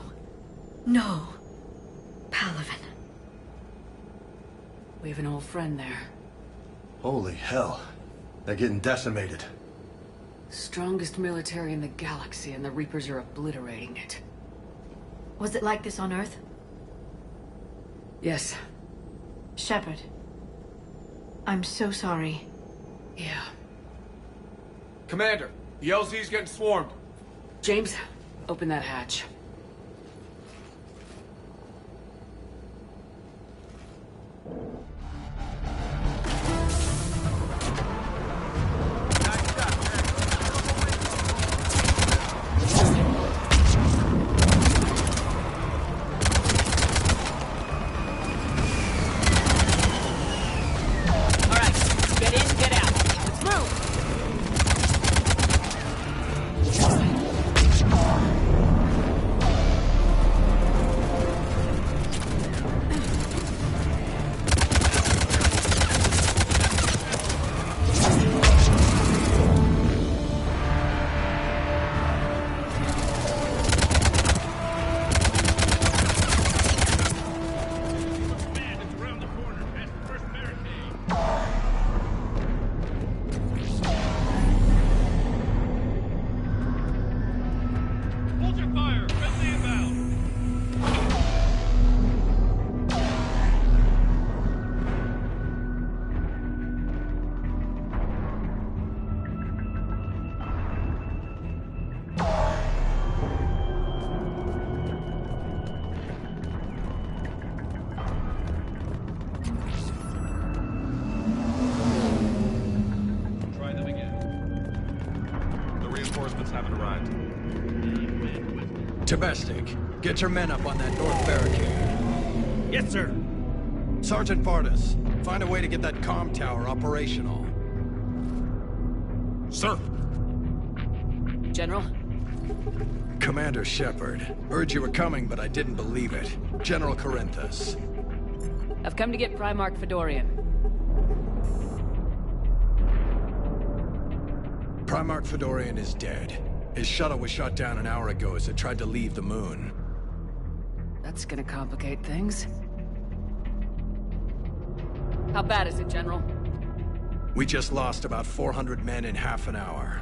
H: No. Palaven.
D: We have an old friend there.
C: Holy hell. They're getting decimated.
D: Strongest military in the galaxy, and the Reapers are obliterating it.
H: Was it like this on Earth?
D: Yes.
H: Shepard. I'm so sorry.
D: Yeah.
A: Commander, the LZ's getting swarmed.
D: James, open that hatch.
C: Domestic, get your men up on that north barricade.
N: Yes, sir.
C: Sergeant Vardas, find a way to get that comm tower operational.
N: Sir.
D: General?
C: Commander Shepard. Heard you were coming, but I didn't believe it. General Corinthus.
D: I've come to get Primarch Fedorian.
C: Primarch Fedorian is dead. His shuttle was shot down an hour ago as it tried to leave the moon.
D: That's gonna complicate things. How bad is it, General?
C: We just lost about 400 men in half an hour.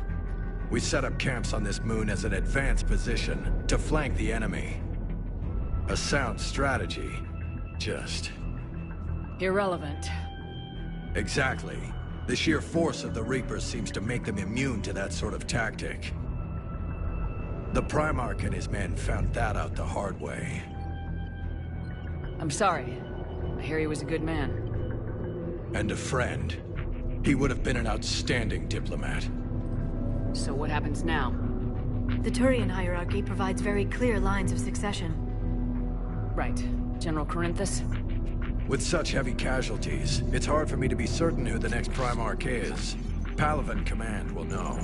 C: We set up camps on this moon as an advanced position to flank the enemy. A sound strategy. Just...
D: irrelevant.
C: Exactly. The sheer force of the Reapers seems to make them immune to that sort of tactic. The Primarch and his men found that out the hard way.
D: I'm sorry. I hear he was a good man.
C: And a friend. He would have been an outstanding diplomat.
D: So what happens now?
H: The Turian hierarchy provides very clear lines of succession.
D: Right. General Corinthus?
C: With such heavy casualties, it's hard for me to be certain who the next Primarch is. Palaven Command will know.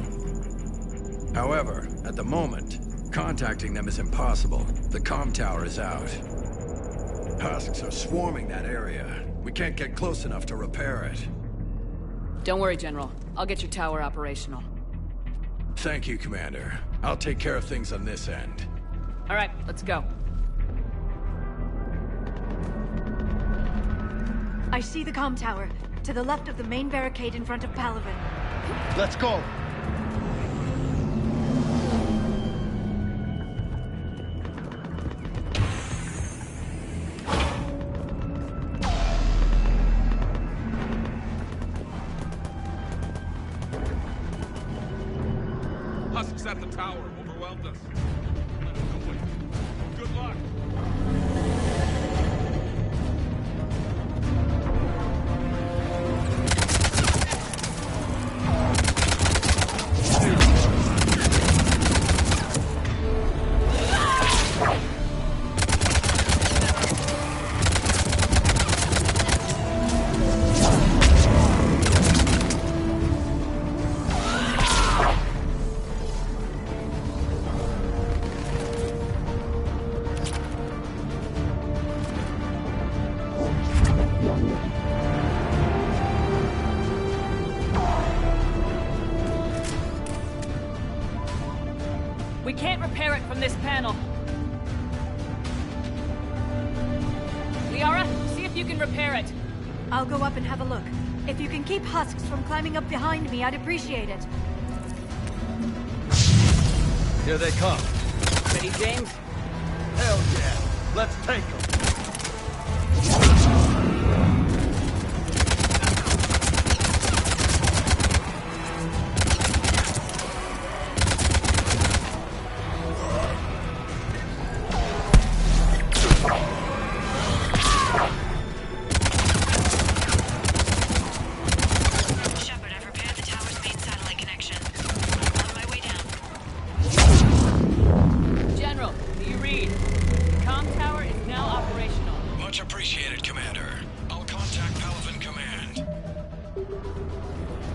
C: However, at the moment, contacting them is impossible. The comm tower is out. Husks are swarming that area. We can't get close enough to repair it.
D: Don't worry, General. I'll get your tower operational.
C: Thank you, Commander. I'll take care of things on this end.
D: All right, let's go.
H: I see the comm tower, to the left of the main barricade in front of Palaven.
C: Let's go!
N: Husks at the tower overwhelmed us. Good luck.
D: We can't repair it from this panel. Liara, see if you can repair it.
H: I'll go up and have a look. If you can keep husks from climbing up behind me, I'd appreciate it.
T: Here they come.
D: Ready, James?
T: Hell yeah. Let's take them.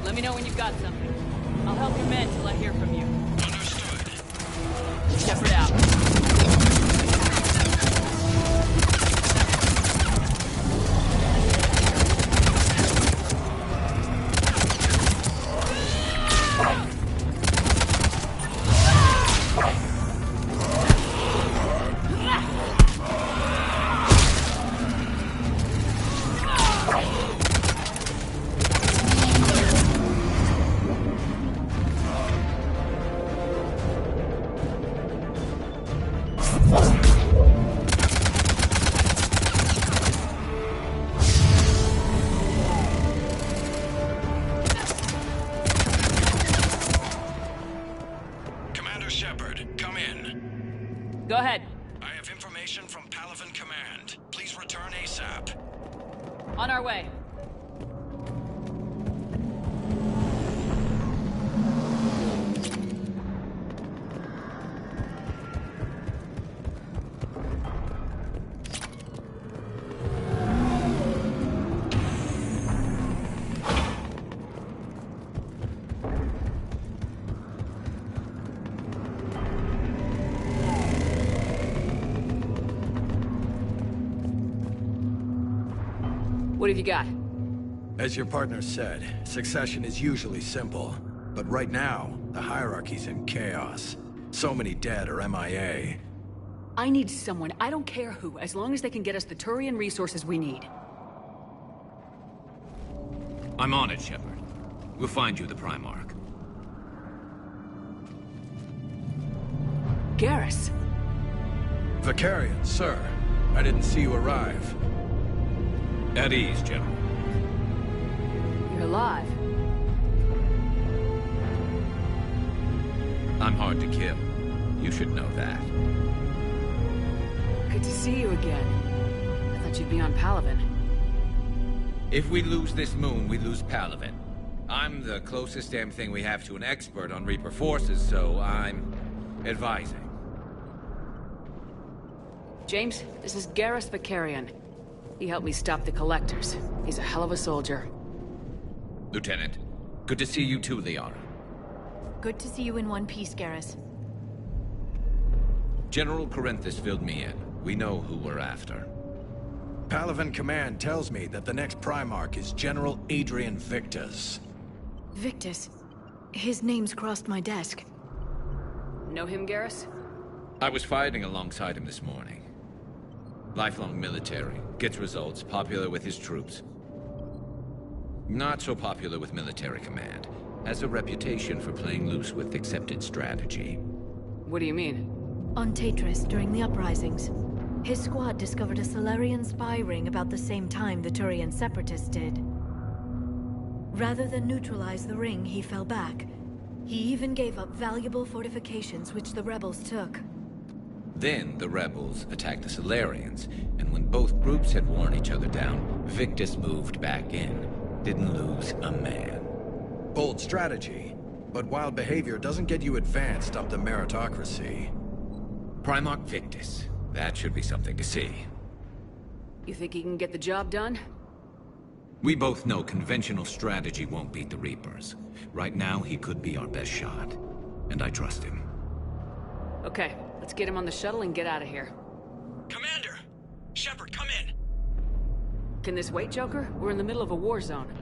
D: Let me know when you've got something. I'll help your men till I hear from you.
T: Understood.
D: Shepard out. Go ahead.
C: I have information from Ayven Command. Please return ASAP.
D: On our way. What have you got?
C: As your partner said, succession is usually simple. But right now, the hierarchy's in chaos. So many dead or MIA.
D: I need someone, I don't care who, as long as they can get us the Turian resources we need.
U: I'm on it, Shepard. We'll find you the Primarch.
D: Garrus.
C: Vicarian, sir. I didn't see you arrive.
U: At ease, General.
D: You're alive.
U: I'm hard to kill. You should know that.
D: Good to see you again. I thought you'd be on Palaven.
U: If we lose this moon, we lose Palaven. I'm the closest damn thing we have to an expert on Reaper forces, so I'm advising.
D: James, this is Garrus Vicarian. He helped me stop the Collectors. He's a hell of a soldier.
U: Lieutenant, good to see you too, Liara.
H: Good to see you in one piece, Garrus.
U: General Corinthus filled me in. We know who we're after.
C: Palaven Command tells me that the next Primarch is General Adrian Victus.
H: Victus? His name's crossed my desk.
D: Know him, Garrus?
U: I was fighting alongside him this morning. Lifelong military, gets results, popular with his troops. Not so popular with military command. Has a reputation for playing loose with accepted strategy.
D: What do you mean?
H: On Tatris, during the uprisings, his squad discovered a Solarian spy ring about the same time the Turian Separatists did. Rather than neutralize the ring, he fell back. He even gave up valuable fortifications which the rebels took.
U: Then the rebels attacked the Solarians, and when both groups had worn each other down, Victus moved back in. Didn't lose a man.
C: Bold strategy, but wild behavior doesn't get you advanced up the meritocracy.
U: Primarch Victus. That should be something to see.
D: You think he can get the job done?
U: We both know conventional strategy won't beat the Reapers. Right now, he could be our best shot. And I trust him.
D: Okay, let's get him on the shuttle and get out of here.
V: Commander! Shepard, come in!
D: Can this wait, Joker? We're in the middle of a war zone.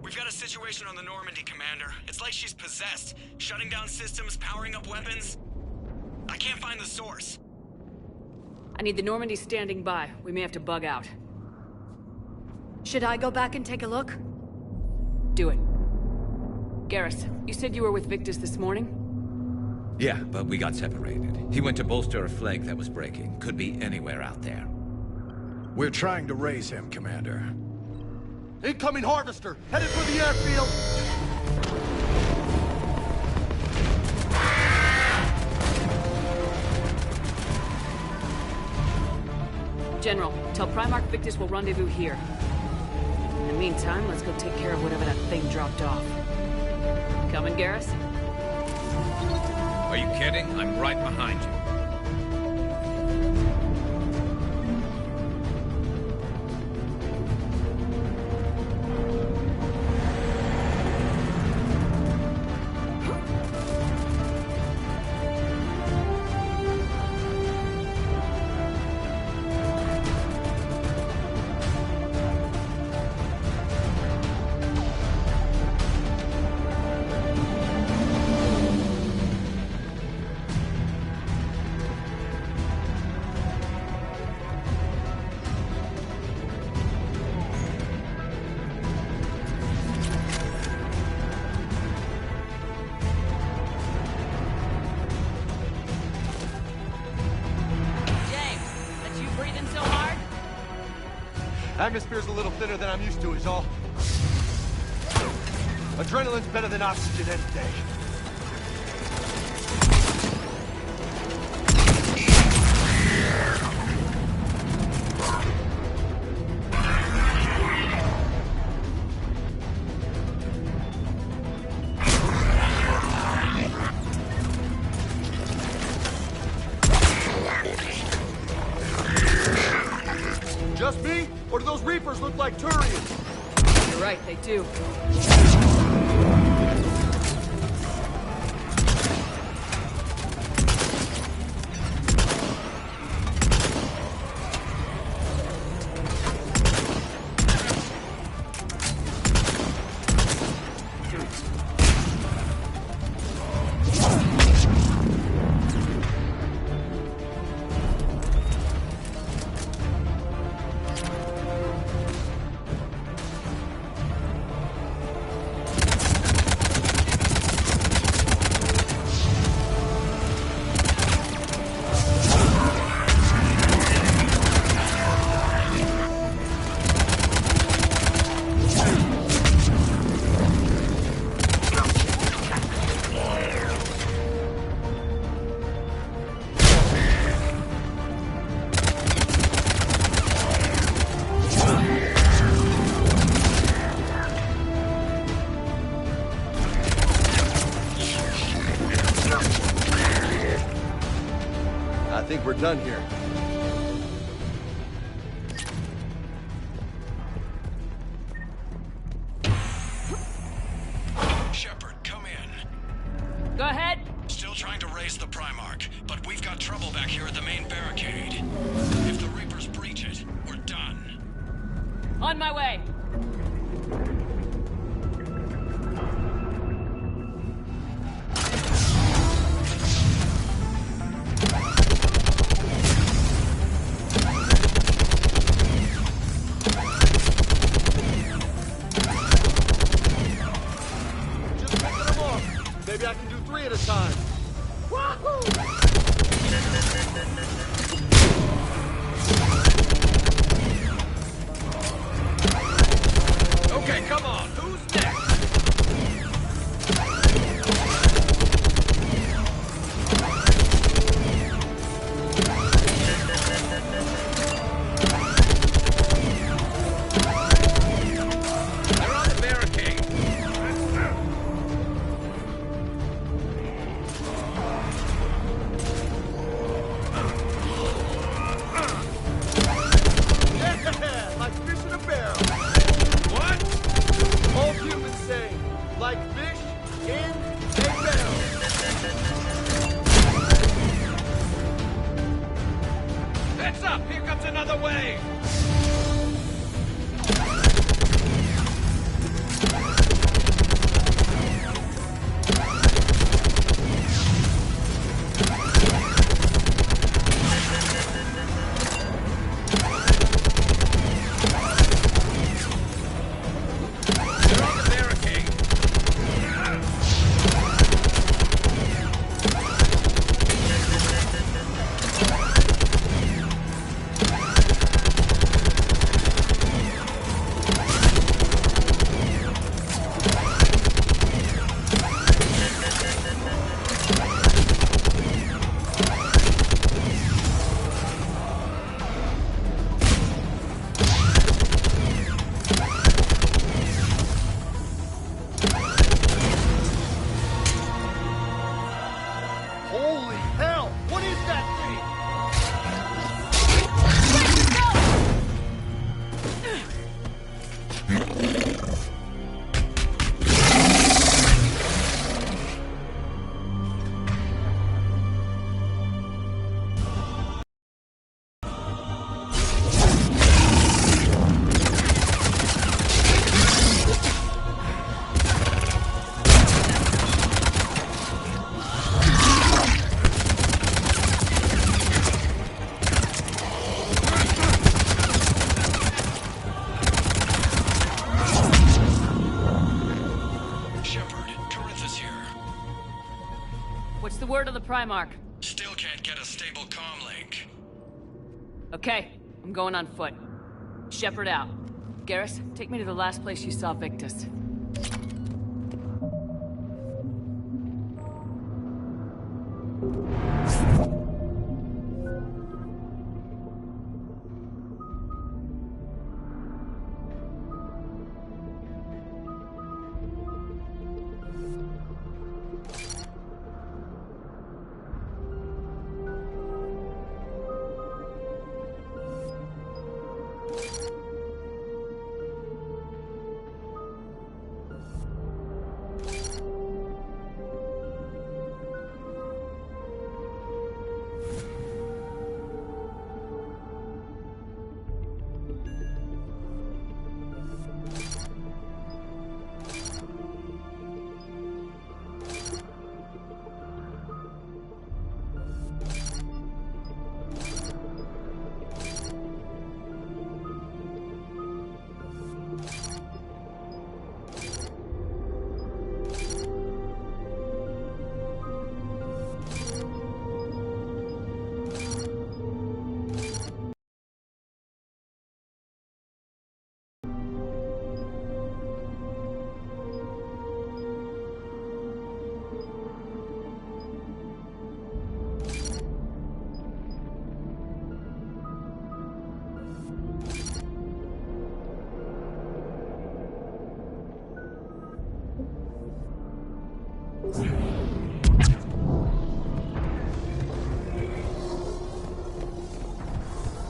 V: We've got a situation on the Normandy, Commander. It's like she's possessed. Shutting down systems, powering up weapons. I can't find the source.
D: I need the Normandy standing by. We may have to bug out.
H: Should I go back and take a look?
D: Do it. Garrus, you said you were with Victus this morning?
U: Yeah, but we got separated. He went to bolster a flank that was breaking. Could be anywhere out there.
C: We're trying to raise him, Commander.
T: Incoming Harvester! Headed for the airfield!
D: General, tell Primarch Victus we'll rendezvous here. In the meantime, let's go take care of whatever that thing dropped off. Coming, Garrus?
U: Are you kidding? I'm right behind you.
T: Atmosphere's a little thinner than I'm used to, is all. Adrenaline's better than oxygen any day. Just me? Or do those Reapers look like Turians?
D: You're right, they do.
T: I think we're done here.
G: Shepard, come in.
D: Go ahead.
G: Still trying to raise the Primarch, but we've got trouble back here at the main barricade. If the Reapers breach it, we're done.
D: On my way.
T: Maybe I can do 3 at a time. Wahoo!
C: Okay, come
D: Mark?
G: Still can't get a stable comm link.
D: Okay, I'm going on foot. Shepard out. Garrus, take me to the last place you saw Victus.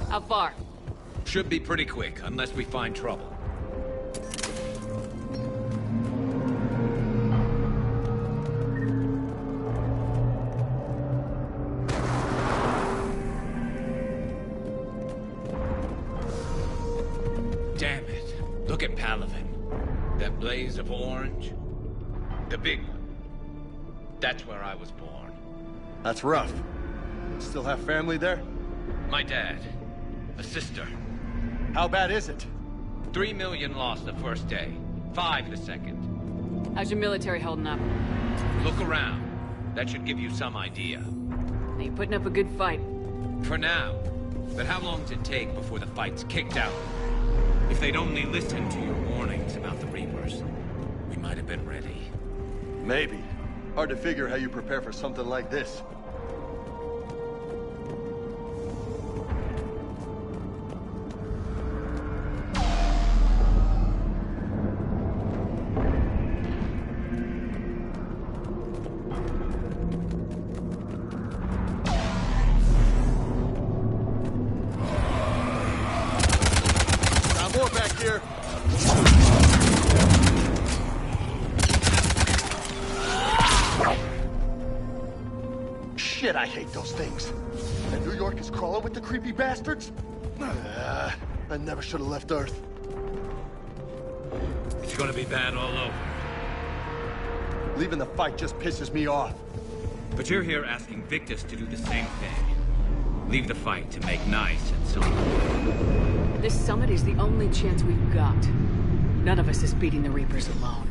D: How far?
U: Should be pretty quick, unless we find trouble. Damn it. Look at Palaven. That blaze of orange. The big one. That's where I was born.
T: That's rough. Still have family there?
U: My dad. A sister.
T: How bad is it?
U: 3 million lost the first day. 5 the second.
D: How's your military holding up?
U: Look around. That should give you some idea.
D: You're putting up a good fight.
U: For now. But how long does it take before the fight's kicked out? If they'd only listened to your warnings about the Reapers, we might have been ready.
T: Maybe. Hard to figure how you prepare for something like this. Shit, I hate those things. And New York is crawling with the creepy bastards? I never should have left Earth.
U: It's gonna be bad all over.
T: Leaving the fight just pisses me off.
U: But you're here asking Victus to do the same thing. Leave the fight to make nice and so on.
D: This summit is the only chance we've got. None of us is beating the Reapers alone.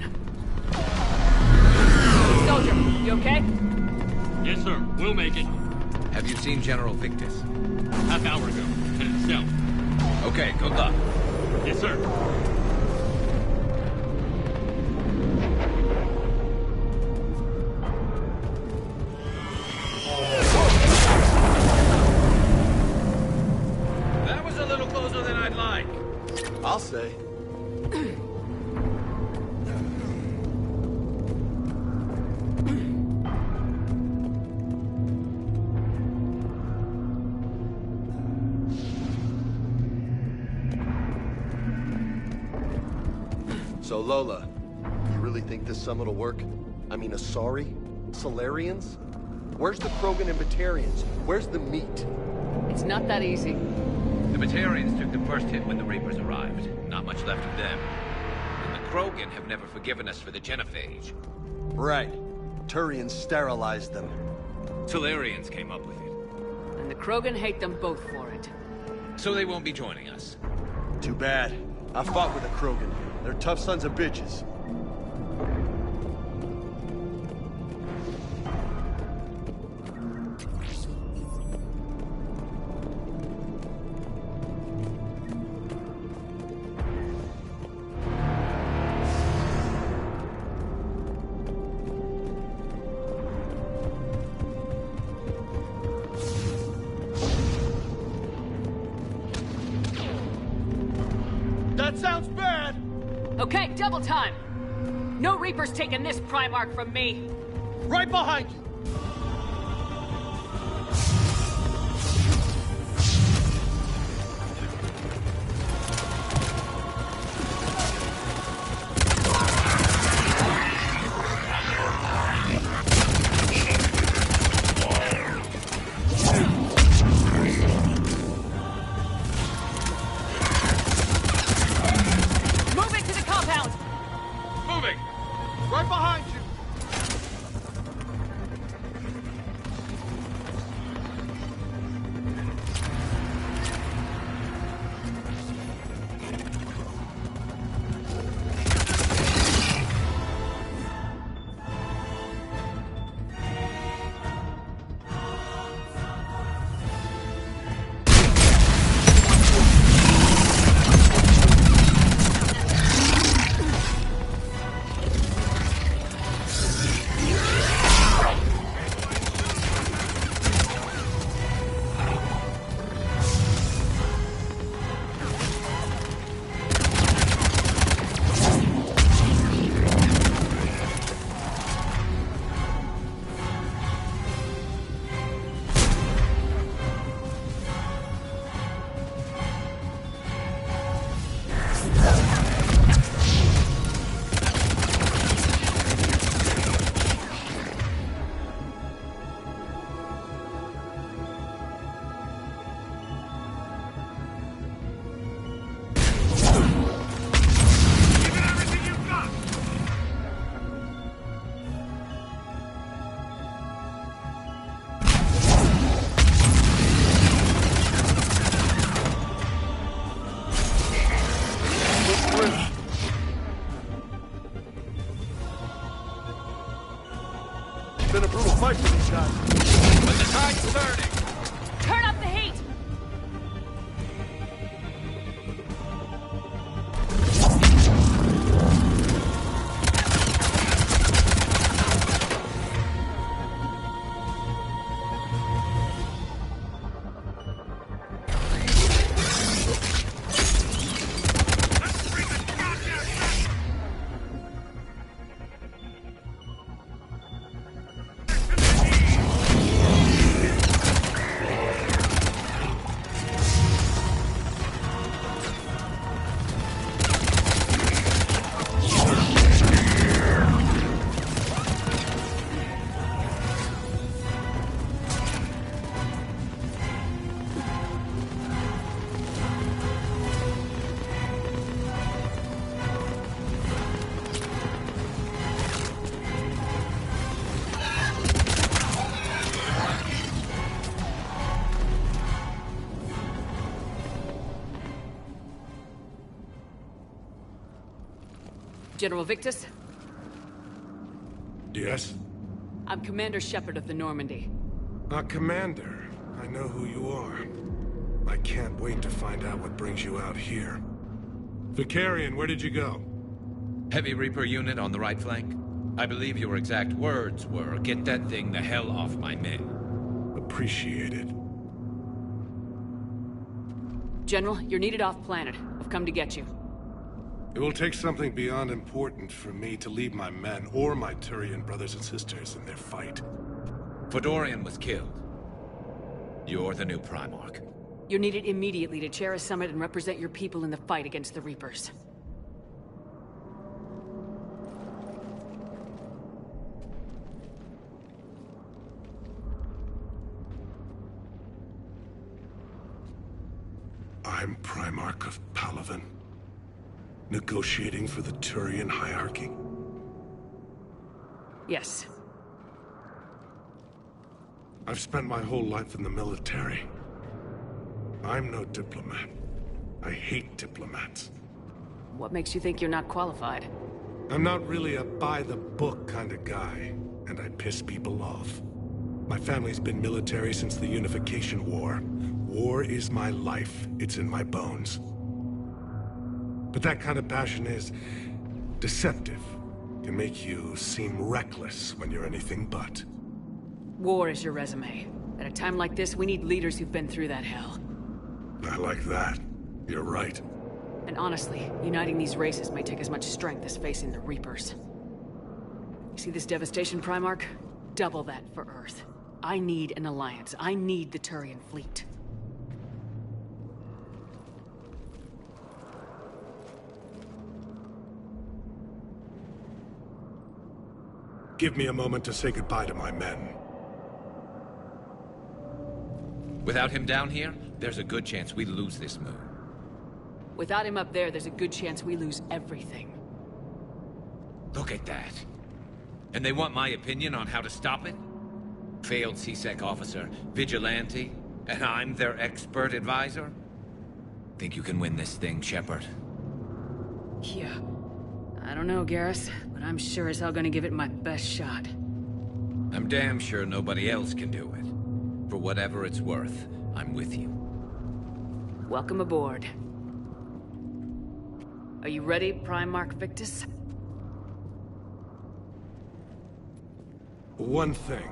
D: Soldier, you okay?
M: Yes, sir. We'll make it.
U: Have you seen General Victus?
M: Half hour ago. Headed south.
U: Okay, good luck.
M: Yes, sir.
U: That was a little closer than I'd like.
T: I'll say. So, Lola, you really think this summit will work? I mean, Asari? Solarians? Where's the Krogan and Batarians? Where's the meat?
D: It's not that easy.
U: The Batarians took the first hit when the Reapers arrived. Not much left of them. And the Krogan have never forgiven us for the genophage.
T: Right. Turians sterilized them.
U: Solarians came up with it.
D: And the Krogan hate them both for it.
U: So they won't be joining us.
T: Too bad. I fought with a Krogan. They're tough sons of bitches.
B: That sounds bad!
D: Okay, double time! No Reaper's taking this Primarch from me!
B: Right behind you! Right behind you! Been a brutal fight for these guys. But the tide's turning!
D: Turn up the heat! General Victus?
G: Yes?
D: I'm Commander Shepard of the Normandy.
G: Commander. I know who you are. I can't wait to find out what brings you out here. Vicarian, where did you go?
U: Heavy Reaper unit on the right flank. I believe your exact words were, "Get that thing the hell off my men."
G: Appreciated.
D: General, you're needed off-planet. I've come to get you.
G: It will take something beyond important for me to leave my men or my Turian brothers and sisters in their fight.
U: Fedorian was killed. You're the new Primarch.
D: You're needed immediately to chair a summit and represent your people in the fight against the Reapers.
G: I'm Primarch of Palaven. Negotiating for the Turian hierarchy?
D: Yes.
G: I've spent my whole life in the military. I'm no diplomat. I hate diplomats.
D: What makes you think you're not qualified?
G: I'm not really a by-the-book kind of guy, and I piss people off. My family's been military since the Unification War. War is my life. It's in my bones. But that kind of passion is deceptive. Can make you seem reckless when you're anything but.
D: War is your resume. At a time like this, we need leaders who've been through that hell.
G: I like that. You're right.
D: And honestly, uniting these races may take as much strength as facing the Reapers. You see this devastation, Primarch? Double that for Earth. I need an alliance. I need the Turian fleet.
B: Give me a moment to say goodbye to my men.
U: Without him down here, there's a good chance we lose this moon.
D: Without him up there, there's a good chance we lose everything.
U: Look at that. And they want my opinion on how to stop it? Failed C-Sec officer, vigilante, and I'm their expert advisor? Think you can win this thing, Shepard?
D: Yeah. I don't know, Garrus, but I'm sure as hell gonna give it my best shot.
U: I'm damn sure nobody else can do it. For whatever it's worth, I'm with you.
D: Welcome aboard. Are you ready, Primarch Victus?
B: One thing.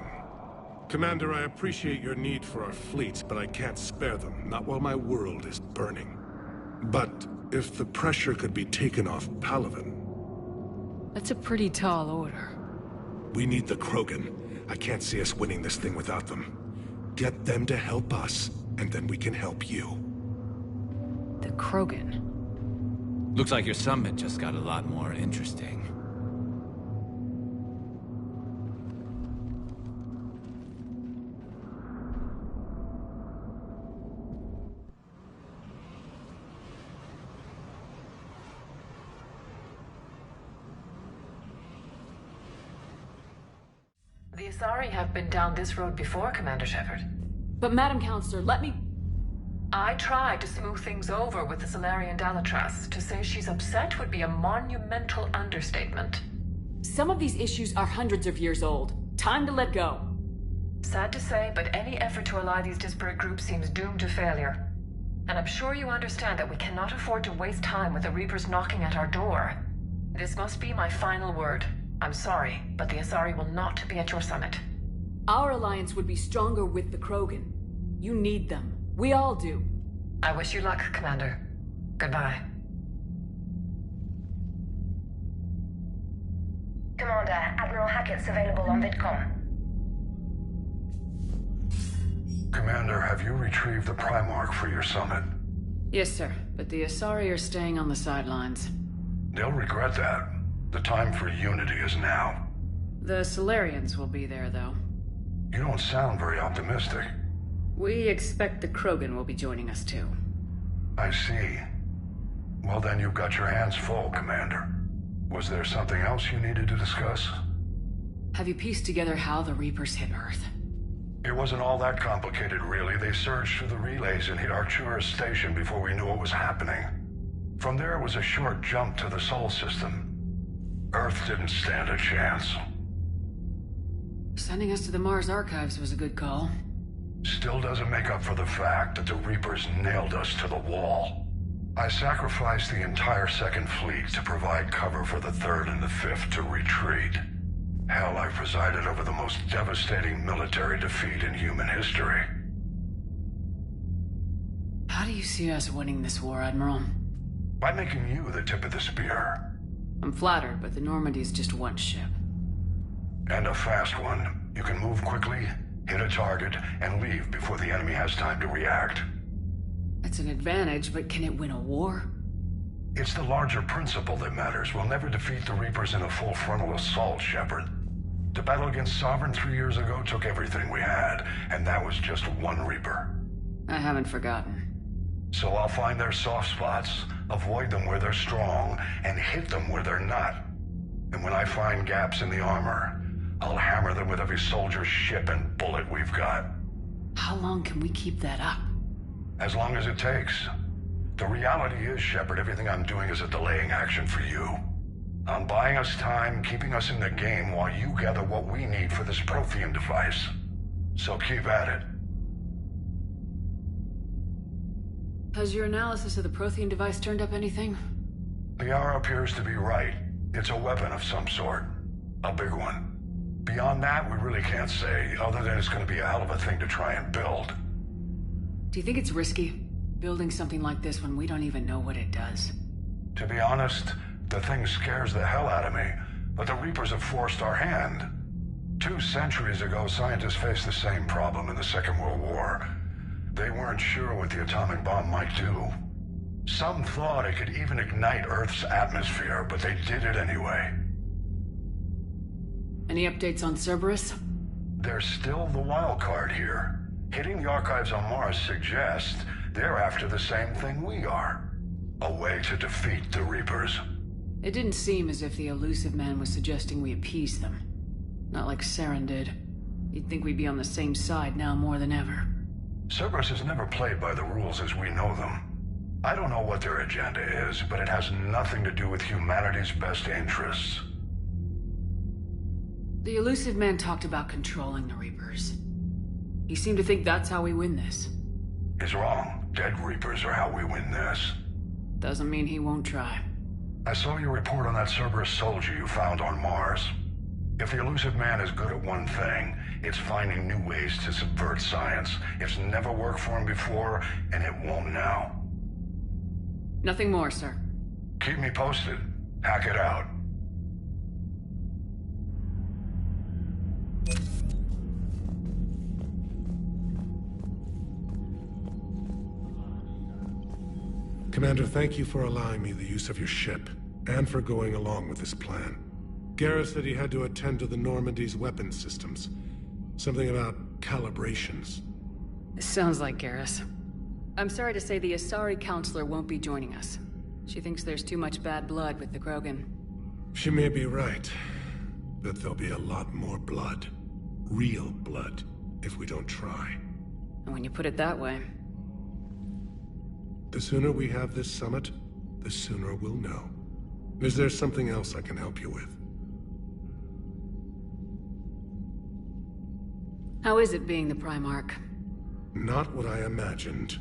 B: Commander, I appreciate your need for our fleets, but I can't spare them, not while my world is burning. But if the pressure could be taken off Palaven...
D: That's a pretty tall order.
B: We need the Krogan. I can't see us winning this thing without them. Get them to help us, and then we can help you.
D: The Krogan?
U: Looks like your summit just got a lot more interesting.
L: The Asari have been down this road before, Commander Shepard.
D: But Madam Counselor, let me...
L: I tried to smooth things over with the Solarian Dalatras. To say she's upset would be a monumental understatement.
D: Some of these issues are hundreds of years old. Time to let go.
L: Sad to say, but any effort to ally these disparate groups seems doomed to failure. And I'm sure you understand that we cannot afford to waste time with the Reapers knocking at our door. This must be my final word. I'm sorry, but the Asari will not be at your summit.
D: Our alliance would be stronger with the Krogan. You need them. We all do.
L: I wish you luck, Commander. Goodbye.
E: Commander, Admiral Hackett's available on VidCom.
G: Commander, have you retrieved the Primarch for your summit?
D: Yes, sir. But the Asari are staying on the sidelines.
G: They'll regret that. The time for unity is now.
D: The Solarians will be there, though.
G: You don't sound very optimistic.
D: We expect the Krogan will be joining us, too.
G: I see. Well, then you've got your hands full, Commander. Was there something else you needed to discuss?
D: Have you pieced together how the Reapers hit Earth?
G: It wasn't all that complicated, really. They surged through the relays and hit Arcturus Station before we knew what was happening. From there, it was a short jump to the Sol system. Earth didn't stand a chance.
D: Sending us to the Mars Archives was a good call.
G: Still doesn't make up for the fact that the Reapers nailed us to the wall. I sacrificed the entire Second Fleet to provide cover for the Third and the Fifth to retreat. Hell, I presided over the most devastating military defeat in human history.
D: How do you see us winning this war, Admiral?
G: By making you the tip of the spear.
D: I'm flattered, but the Normandy is just one ship.
G: And a fast one. You can move quickly, hit a target, and leave before the enemy has time to react.
D: It's an advantage, but can it win a war?
G: It's the larger principle that matters. We'll never defeat the Reapers in a full frontal assault, Shepard. The battle against Sovereign 3 years ago took everything we had, and that was just one Reaper.
D: I haven't forgotten.
G: So I'll find their soft spots, avoid them where they're strong, and hit them where they're not. And when I find gaps in the armor, I'll hammer them with every soldier, ship, and bullet we've got.
D: How long can we keep that up?
G: As long as it takes. The reality is, Shepard, everything I'm doing is a delaying action for you. I'm buying us time, keeping us in the game while you gather what we need for this Prothean device. So keep at it.
D: Has your analysis of the Prothean device turned up anything?
G: Liara appears to be right. It's a weapon of some sort. A big one. Beyond that, we really can't say, other than it's going to be a hell of a thing to try and build.
D: Do you think it's risky, building something like this when we don't even know what it does?
G: To be honest, the thing scares the hell out of me, but the Reapers have forced our hand. 2 centuries ago, scientists faced the same problem in the Second World War. They weren't sure what the atomic bomb might do. Some thought it could even ignite Earth's atmosphere, but they did it anyway.
D: Any updates on Cerberus?
G: They're still the wild card here. Hitting the archives on Mars suggests they're after the same thing we are. A way to defeat the Reapers.
D: It didn't seem as if the elusive man was suggesting we appease them. Not like Saren did. You'd think we'd be on the same side now more than ever.
G: Cerberus has never played by the rules as we know them. I don't know what their agenda is, but it has nothing to do with humanity's best interests.
D: The elusive man talked about controlling the Reapers. He seemed to think that's how we win this.
G: He's wrong. Dead Reapers are how we win this.
D: Doesn't mean he won't try.
G: I saw your report on that Cerberus soldier you found on Mars. If the elusive man is good at one thing, it's finding new ways to subvert science. It's never worked for him before, and it won't now.
D: Nothing more, sir.
G: Keep me posted. Hack it out.
B: Commander, thank you for allowing me the use of your ship, and for going along with this plan. Garrus said he had to attend to the Normandy's weapons systems. Something about calibrations.
D: Sounds like Garrus. I'm sorry to say the Asari counselor won't be joining us. She thinks there's too much bad blood with the Krogan.
B: She may be right, but there'll be a lot more blood. Real blood, if we don't try.
D: And when you put it that way...
B: The sooner we have this summit, the sooner we'll know. Is there something else I can help you with?
D: How is it being the Primarch?
B: Not what I imagined.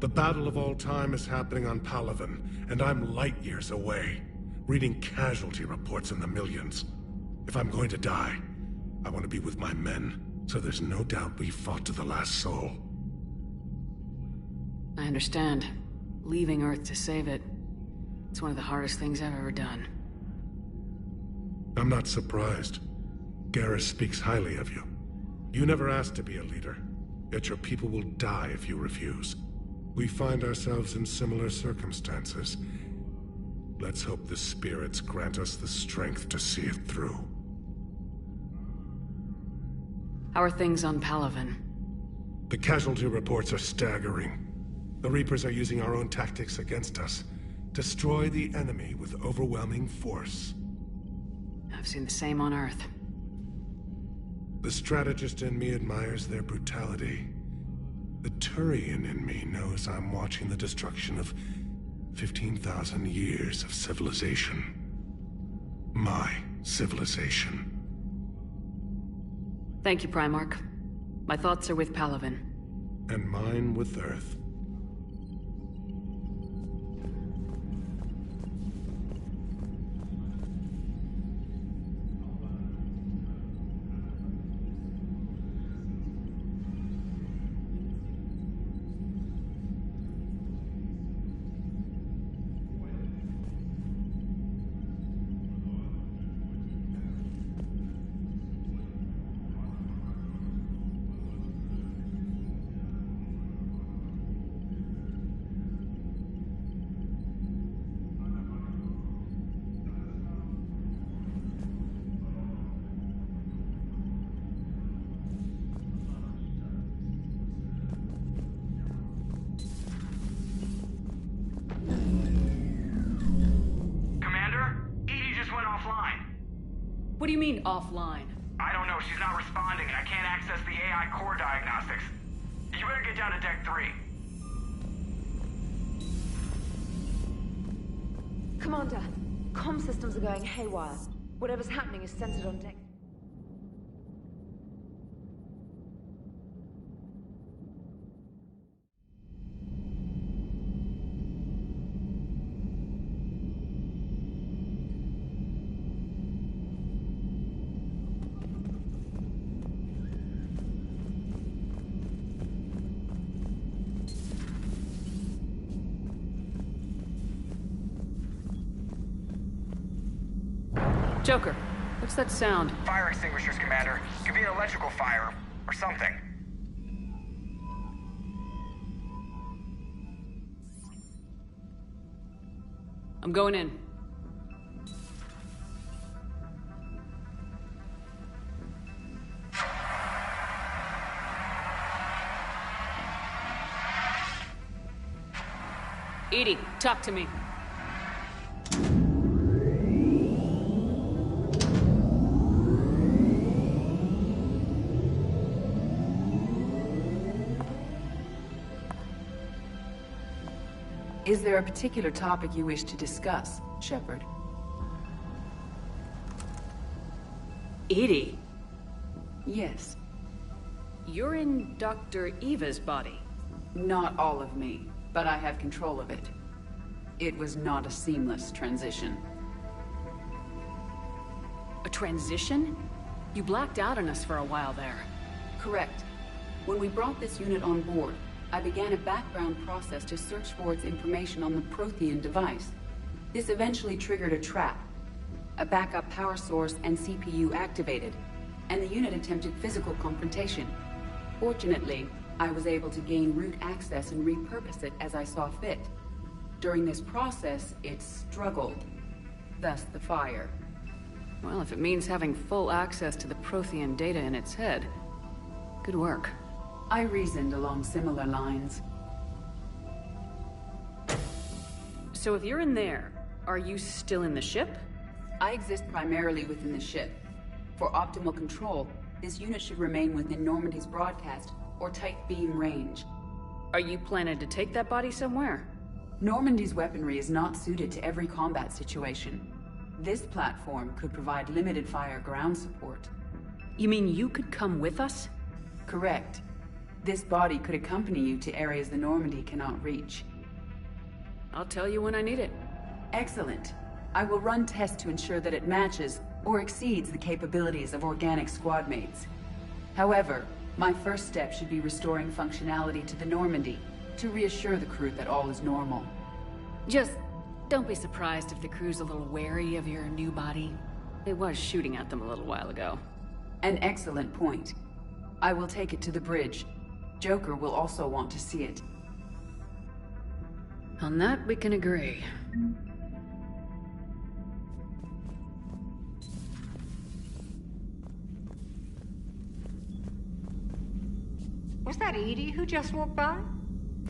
B: The battle of all time is happening on Palaven, and I'm light years away, reading casualty reports in the millions. If I'm going to die, I want to be with my men, so there's no doubt we fought to the last soul.
D: I understand. Leaving Earth to save it. It's one of the hardest things I've ever done.
B: I'm not surprised. Garrus speaks highly of you. You never asked to be a leader, yet your people will die if you refuse. We find ourselves in similar circumstances. Let's hope the spirits grant us the strength to see it through.
D: How are things on Palaven?
B: The casualty reports are staggering. The Reapers are using our own tactics against us. Destroy the enemy with overwhelming force.
D: I've seen the same on Earth.
B: The strategist in me admires their brutality. The Turian in me knows I'm watching the destruction of 15,000 years of civilization. My civilization.
D: Thank you, Primarch. My thoughts are with Palaven.
B: And mine with Earth.
D: What do you mean, offline?
R: I don't know. She's not responding, and I can't access the AI core diagnostics. You better get down to Deck 3.
K: Commander, comm systems are going haywire. Whatever's happening is centered on Deck...
D: Joker, what's that sound?
R: Fire extinguishers, Commander. Could be an electrical fire, or something.
D: I'm going in. EDI, talk to me.
I: Is there a particular topic you wish to discuss, Shepard?
D: EDI?
I: Yes.
D: You're in Dr. Eva's body.
I: Not all of me, but I have control of it. It was not a seamless transition.
D: A transition? You blacked out on us for a while there.
I: Correct. When we brought this unit on board, I began a background process to search for its information on the Prothean device. This eventually triggered a trap. A backup power source and CPU activated, and the unit attempted physical confrontation. Fortunately, I was able to gain root access and repurpose it as I saw fit. During this process, it struggled. Thus the fire.
D: Well, if it means having full access to the Prothean data in its head, good work.
I: I reasoned along similar lines.
D: So if you're in there, are you still in the ship?
I: I exist primarily within the ship. For optimal control, this unit should remain within Normandy's broadcast or tight beam range.
D: Are you planning to take that body somewhere?
I: Normandy's weaponry is not suited to every combat situation. This platform could provide limited fire ground support.
D: You mean you could come with us?
I: Correct. This body could accompany you to areas the Normandy cannot reach.
D: I'll tell you when I need it.
I: Excellent. I will run tests to ensure that it matches or exceeds the capabilities of organic squad mates. However, my first step should be restoring functionality to the Normandy to reassure the crew that all is normal.
D: Just don't be surprised if the crew's a little wary of your new body. It was shooting at them a little while ago.
I: An excellent point. I will take it to the bridge. Joker will also want to see it.
D: On that, we can agree.
F: Was that EDI who just walked by?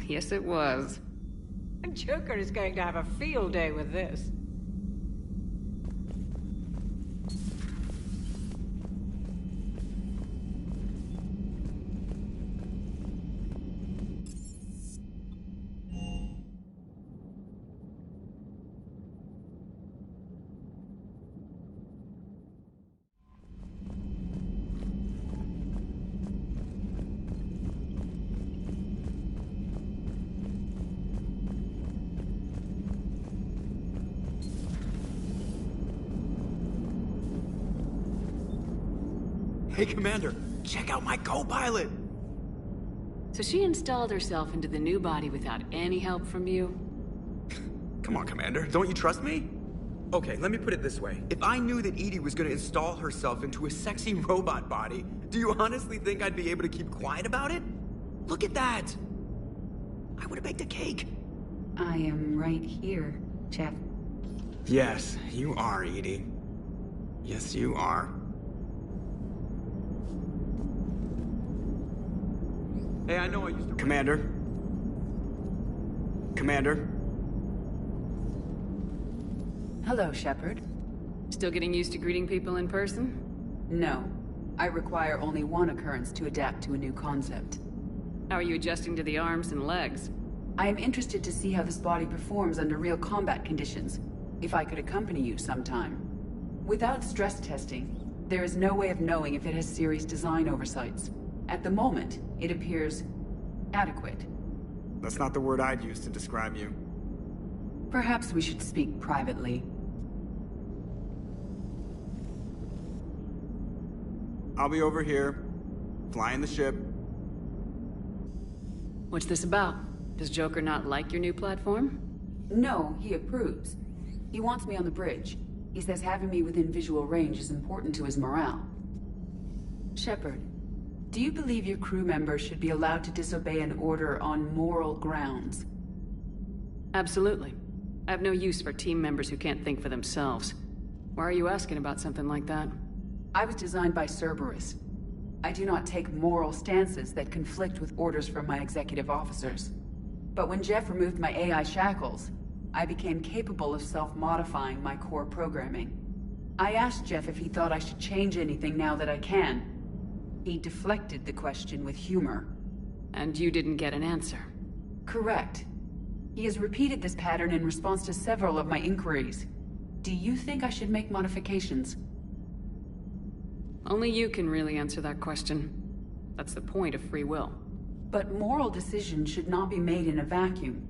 D: Yes, it was.
F: Joker is going to have a field day with this.
O: Hey, Commander, check out my co-pilot!
D: So she installed herself into the new body without any help from you?
O: Come on, Commander, don't you trust me? Okay, let me put it this way. If I knew that EDI was gonna install herself into a sexy robot body, do you honestly think I'd be able to keep quiet about it? Look at that! I would've baked a cake.
I: I am right here, Chef.
O: Yes, you are, EDI. Yes, you are. Hey, I know I used to... Commander? Commander?
I: Hello, Shepard.
D: Still getting used to greeting people in person?
I: No. I require only one occurrence to adapt to a new concept.
D: How are you adjusting to the arms and legs?
I: I am interested to see how this body performs under real combat conditions, if I could accompany you sometime. Without stress testing, there is no way of knowing if it has serious design oversights. At the moment, it appears adequate.
O: That's not the word I'd use to describe you.
I: Perhaps we should speak privately.
O: I'll be over here, flying the ship.
D: What's this about? Does Joker not like your new platform?
I: No, he approves. He wants me on the bridge. He says having me within visual range is important to his morale. Shepard, do you believe your crew members should be allowed to disobey an order on moral grounds?
D: Absolutely. I have no use for team members who can't think for themselves. Why are you asking about something like that?
I: I was designed by Cerberus. I do not take moral stances that conflict with orders from my executive officers. But when Jeff removed my AI shackles, I became capable of self-modifying my core programming. I asked Jeff if he thought I should change anything now that I can. He deflected the question with humor.
D: And you didn't get an answer?
I: Correct. He has repeated this pattern in response to several of my inquiries. Do you think I should make modifications?
D: Only you can really answer that question. That's the point of free will.
I: But moral decisions should not be made in a vacuum.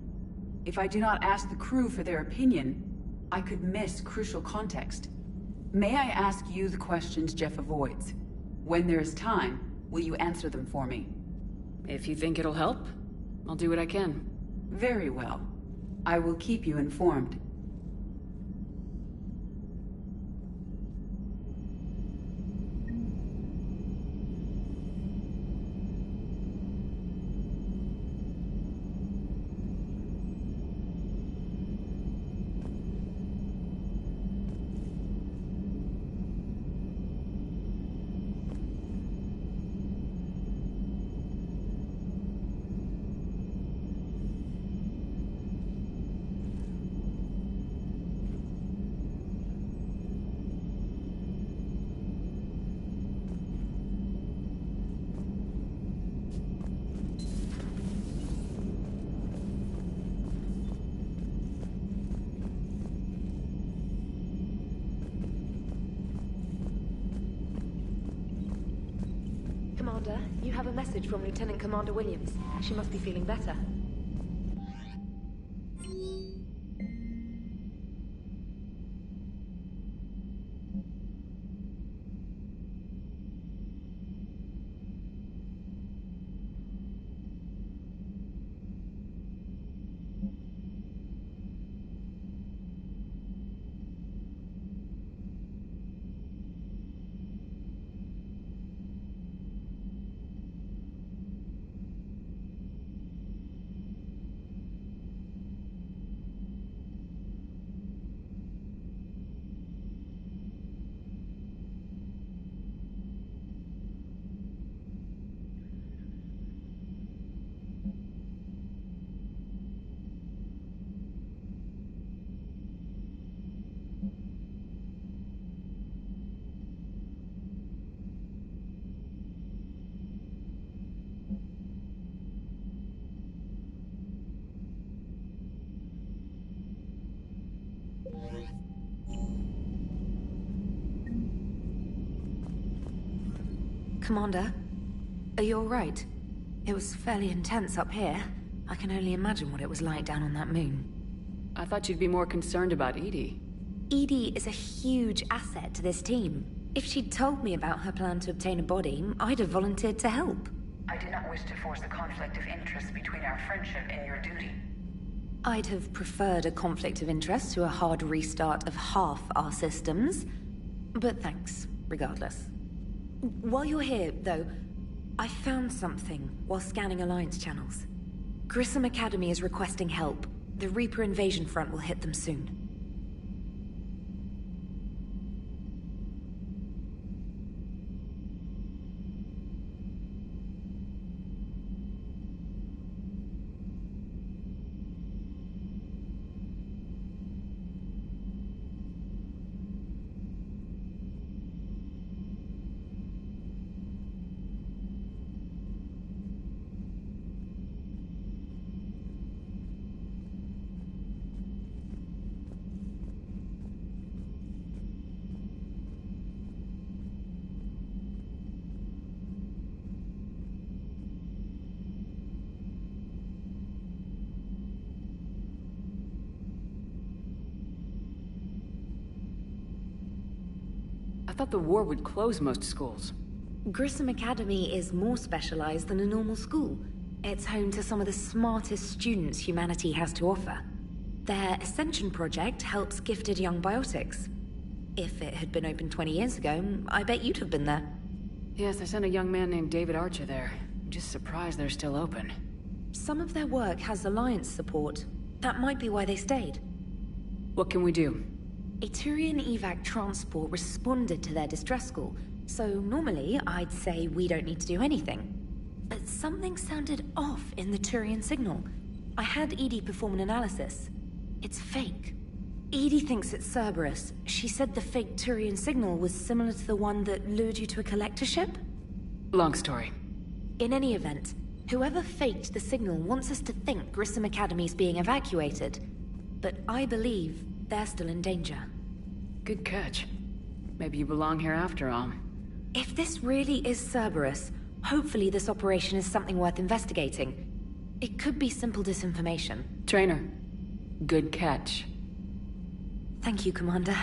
I: If I do not ask the crew for their opinion, I could miss crucial context. May I ask you the questions Jeff avoids? When there is time, will you answer them for me?
D: If you think it'll help, I'll do what I can.
I: Very well. I will keep you informed.
K: Commander, you have a message from Lieutenant Commander Williams. She must be feeling better. Commander, are you all right? It was fairly intense up here. I can only imagine what it was like down on that moon.
D: I thought you'd be more concerned about Edie.
K: Edie is a huge asset to this team. If she'd told me about her plan to obtain a body, I'd have volunteered to help.
E: I do not wish to force a conflict of interest between our friendship and your duty.
K: I'd have preferred a conflict of interest to a hard restart of half our systems. But thanks, regardless. While you're here, though, I found something while scanning Alliance channels. Grissom Academy is requesting help. The Reaper invasion front will hit them soon.
D: I thought the war would close most schools.
K: Grissom Academy is more specialized than a normal school. It's home to some of the smartest students humanity has to offer. Their Ascension project helps gifted young biotics. If it had been open 20 years ago, I bet you'd have been there.
D: Yes, I sent a young man named David Archer there. I'm just surprised they're still open.
K: Some of their work has Alliance support. That might be why they stayed.
D: What can we do?
K: A Turian evac transport responded to their distress call, so normally I'd say we don't need to do anything. But something sounded off in the Turian signal. I had Edie perform an analysis. It's fake. Edie thinks it's Cerberus. She said the fake Turian signal was similar to the one that lured you to a collector ship?
D: Long story.
K: In any event, whoever faked the signal wants us to think Grissom Academy's being evacuated. But I believe they're still in danger.
D: Good catch. Maybe you belong here after all.
K: If this really is Cerberus, hopefully this operation is something worth investigating. It could be simple disinformation.
D: Trainer, good catch.
K: Thank you, Commander.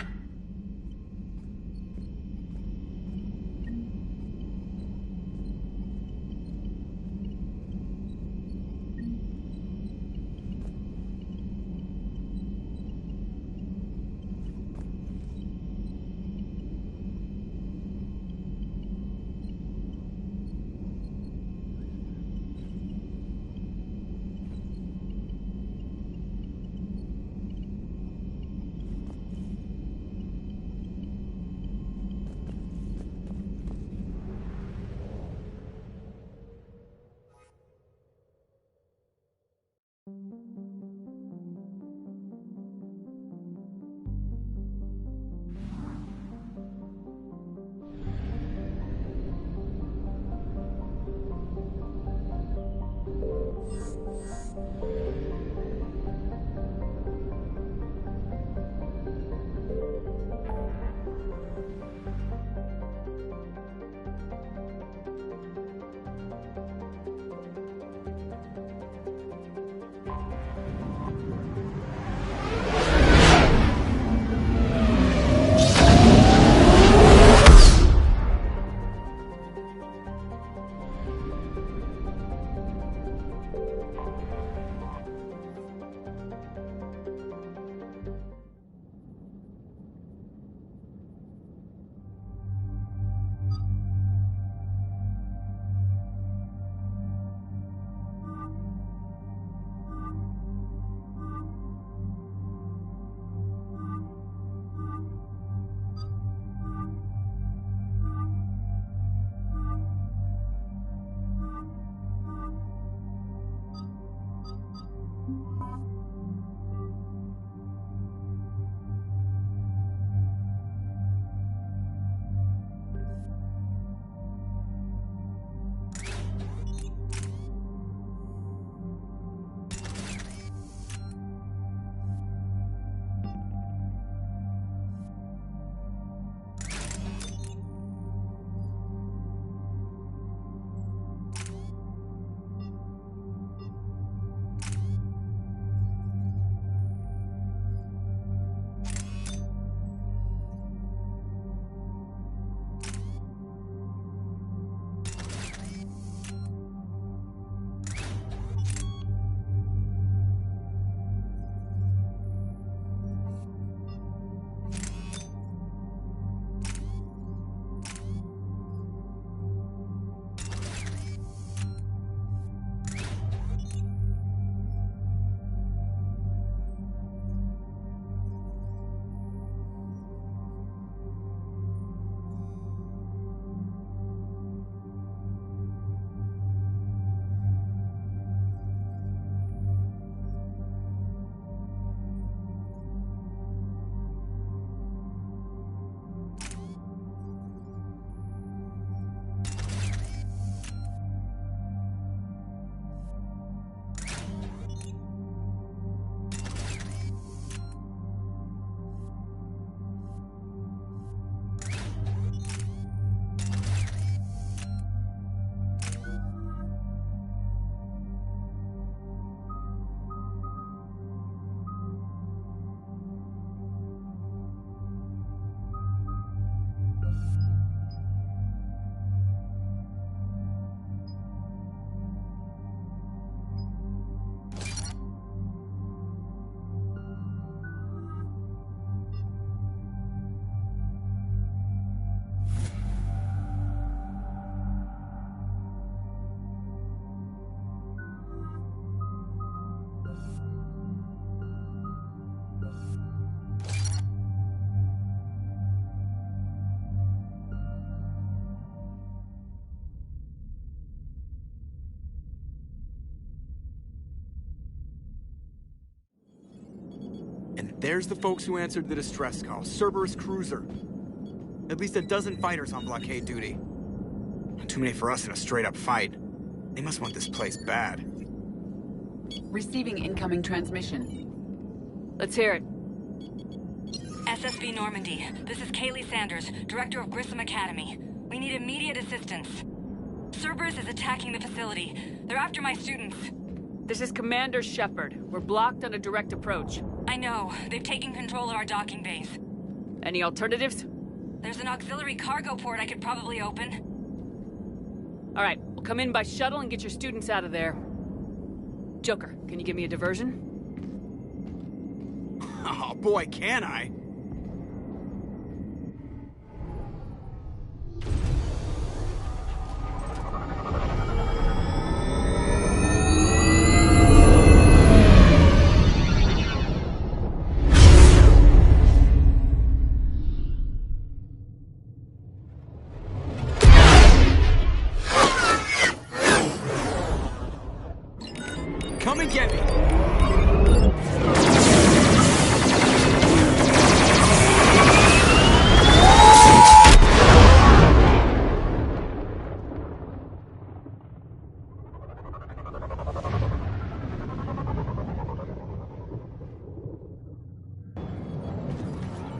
O: There's the folks who answered the distress call. Cerberus cruiser. At least a dozen fighters on blockade duty. Too many for us in a straight-up fight. They must want this place bad.
I: Receiving incoming transmission.
D: Let's hear it.
P: SSB Normandy. This is Kaylee Sanders, Director of Grissom Academy. We need immediate assistance. Cerberus is attacking the facility. They're after my students.
D: This is Commander Shepard. We're blocked on a direct approach.
P: I know. They've taken control of our docking base.
D: Any alternatives?
P: There's an auxiliary cargo port I could probably open.
D: All right, we'll come in by shuttle and get your students out of there. Joker, can you give me a diversion?
O: Oh boy, can I? Come and get me!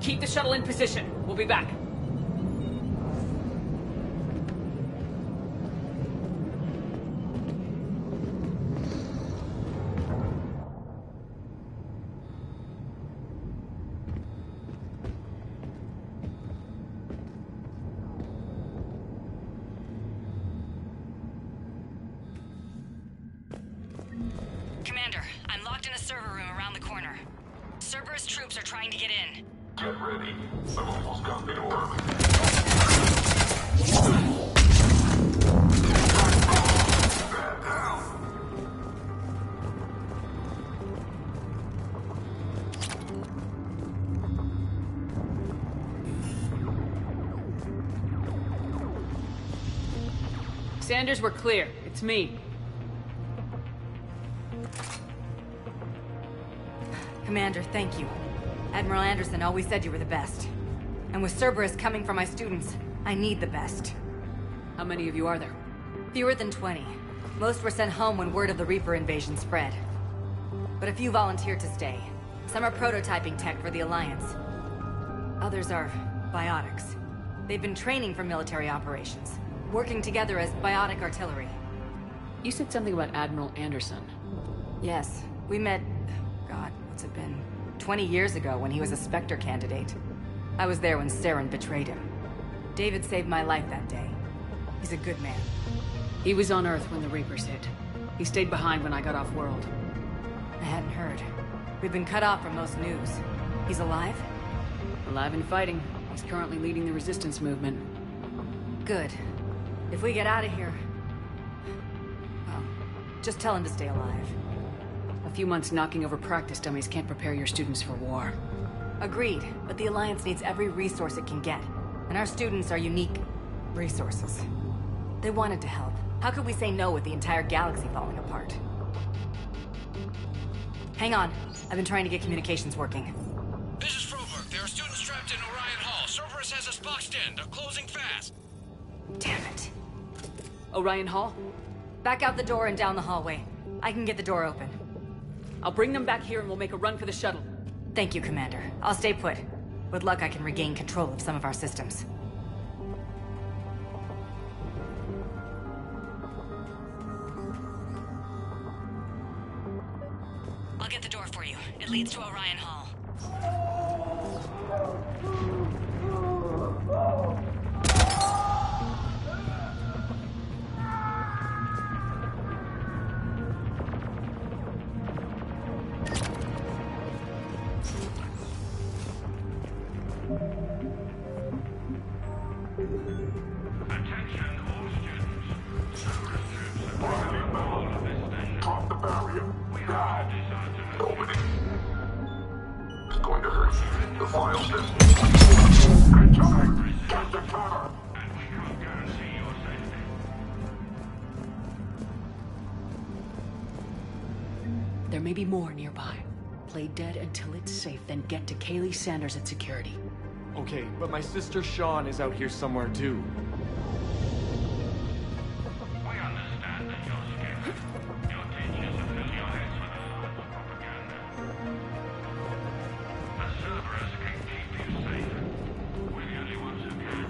D: Keep the shuttle in position. We'll be back.
P: Commander, I'm locked in a server room around the corner. Cerberus troops are trying to get in.
S: Get ready. I've almost got the order. Back down.
D: Sanders, we're clear. It's me.
P: Commander, thank you. Admiral Anderson always said you were the best. And with Cerberus coming for my students, I need the best.
D: How many of you are there?
P: Fewer than 20. Most were sent home when word of the Reaper invasion spread. But a few volunteered to stay. Some are prototyping tech for the Alliance. Others are biotics. They've been training for military operations, working together as biotic artillery.
D: You said something about Admiral Anderson.
P: Yes, we met... God, what's it been? 20 years ago when he was a Spectre candidate. I was there when Saren betrayed him. David saved my life that day. He's a good man.
D: He was on Earth when the Reapers hit. He stayed behind when I got off-world.
P: I hadn't heard. We've been cut off from most news. He's alive?
D: Alive and fighting. He's currently leading the resistance movement.
P: Good. If we get out of here... well, just tell him to stay alive.
D: A few months knocking over practice dummies can't prepare your students for war.
P: Agreed, but the Alliance needs every resource it can get. And our students are unique resources. They wanted to help. How could we say no with the entire galaxy falling apart? Hang on. I've been trying to get communications working.
R: This is Froberg. There are students trapped in Orion Hall. Cerberus has us boxed in. They're closing fast.
P: Damn it.
D: Orion Hall?
P: Back out the door and down the hallway. I can get the door open.
D: I'll bring them back here and we'll make a run for the shuttle.
P: Thank you, Commander. I'll stay put. With luck, I can regain control of some of our systems. I'll get the door for you. It leads to Orion Hall.
S: Drop the barrier. God. Open it. It's going to hurt you. The file says... Good time. Get the cover. And we can't guarantee your safety.
D: There may be more nearby. play dead until it's safe, then get to Kaylee Sanders at security.
J: Okay, but my sister Sean is out here somewhere too.
R: We understand that you're scared. You're teaching us to fill your heads with propaganda. The Cerberus can keep you safe. We're the only ones who can.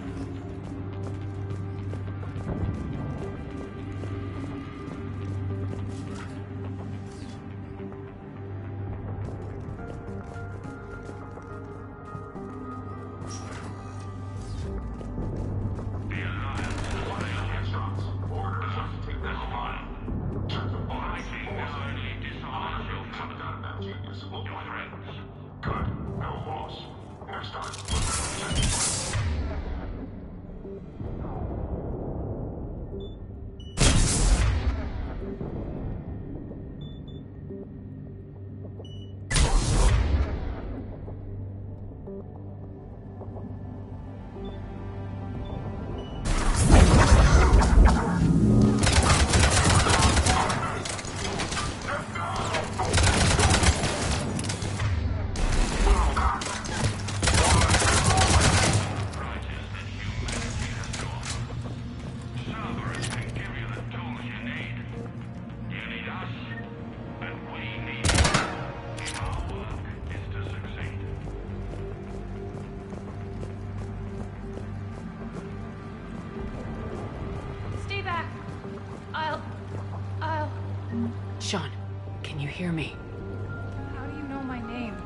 D: Sean, can you hear me?
Q: How do you know my name?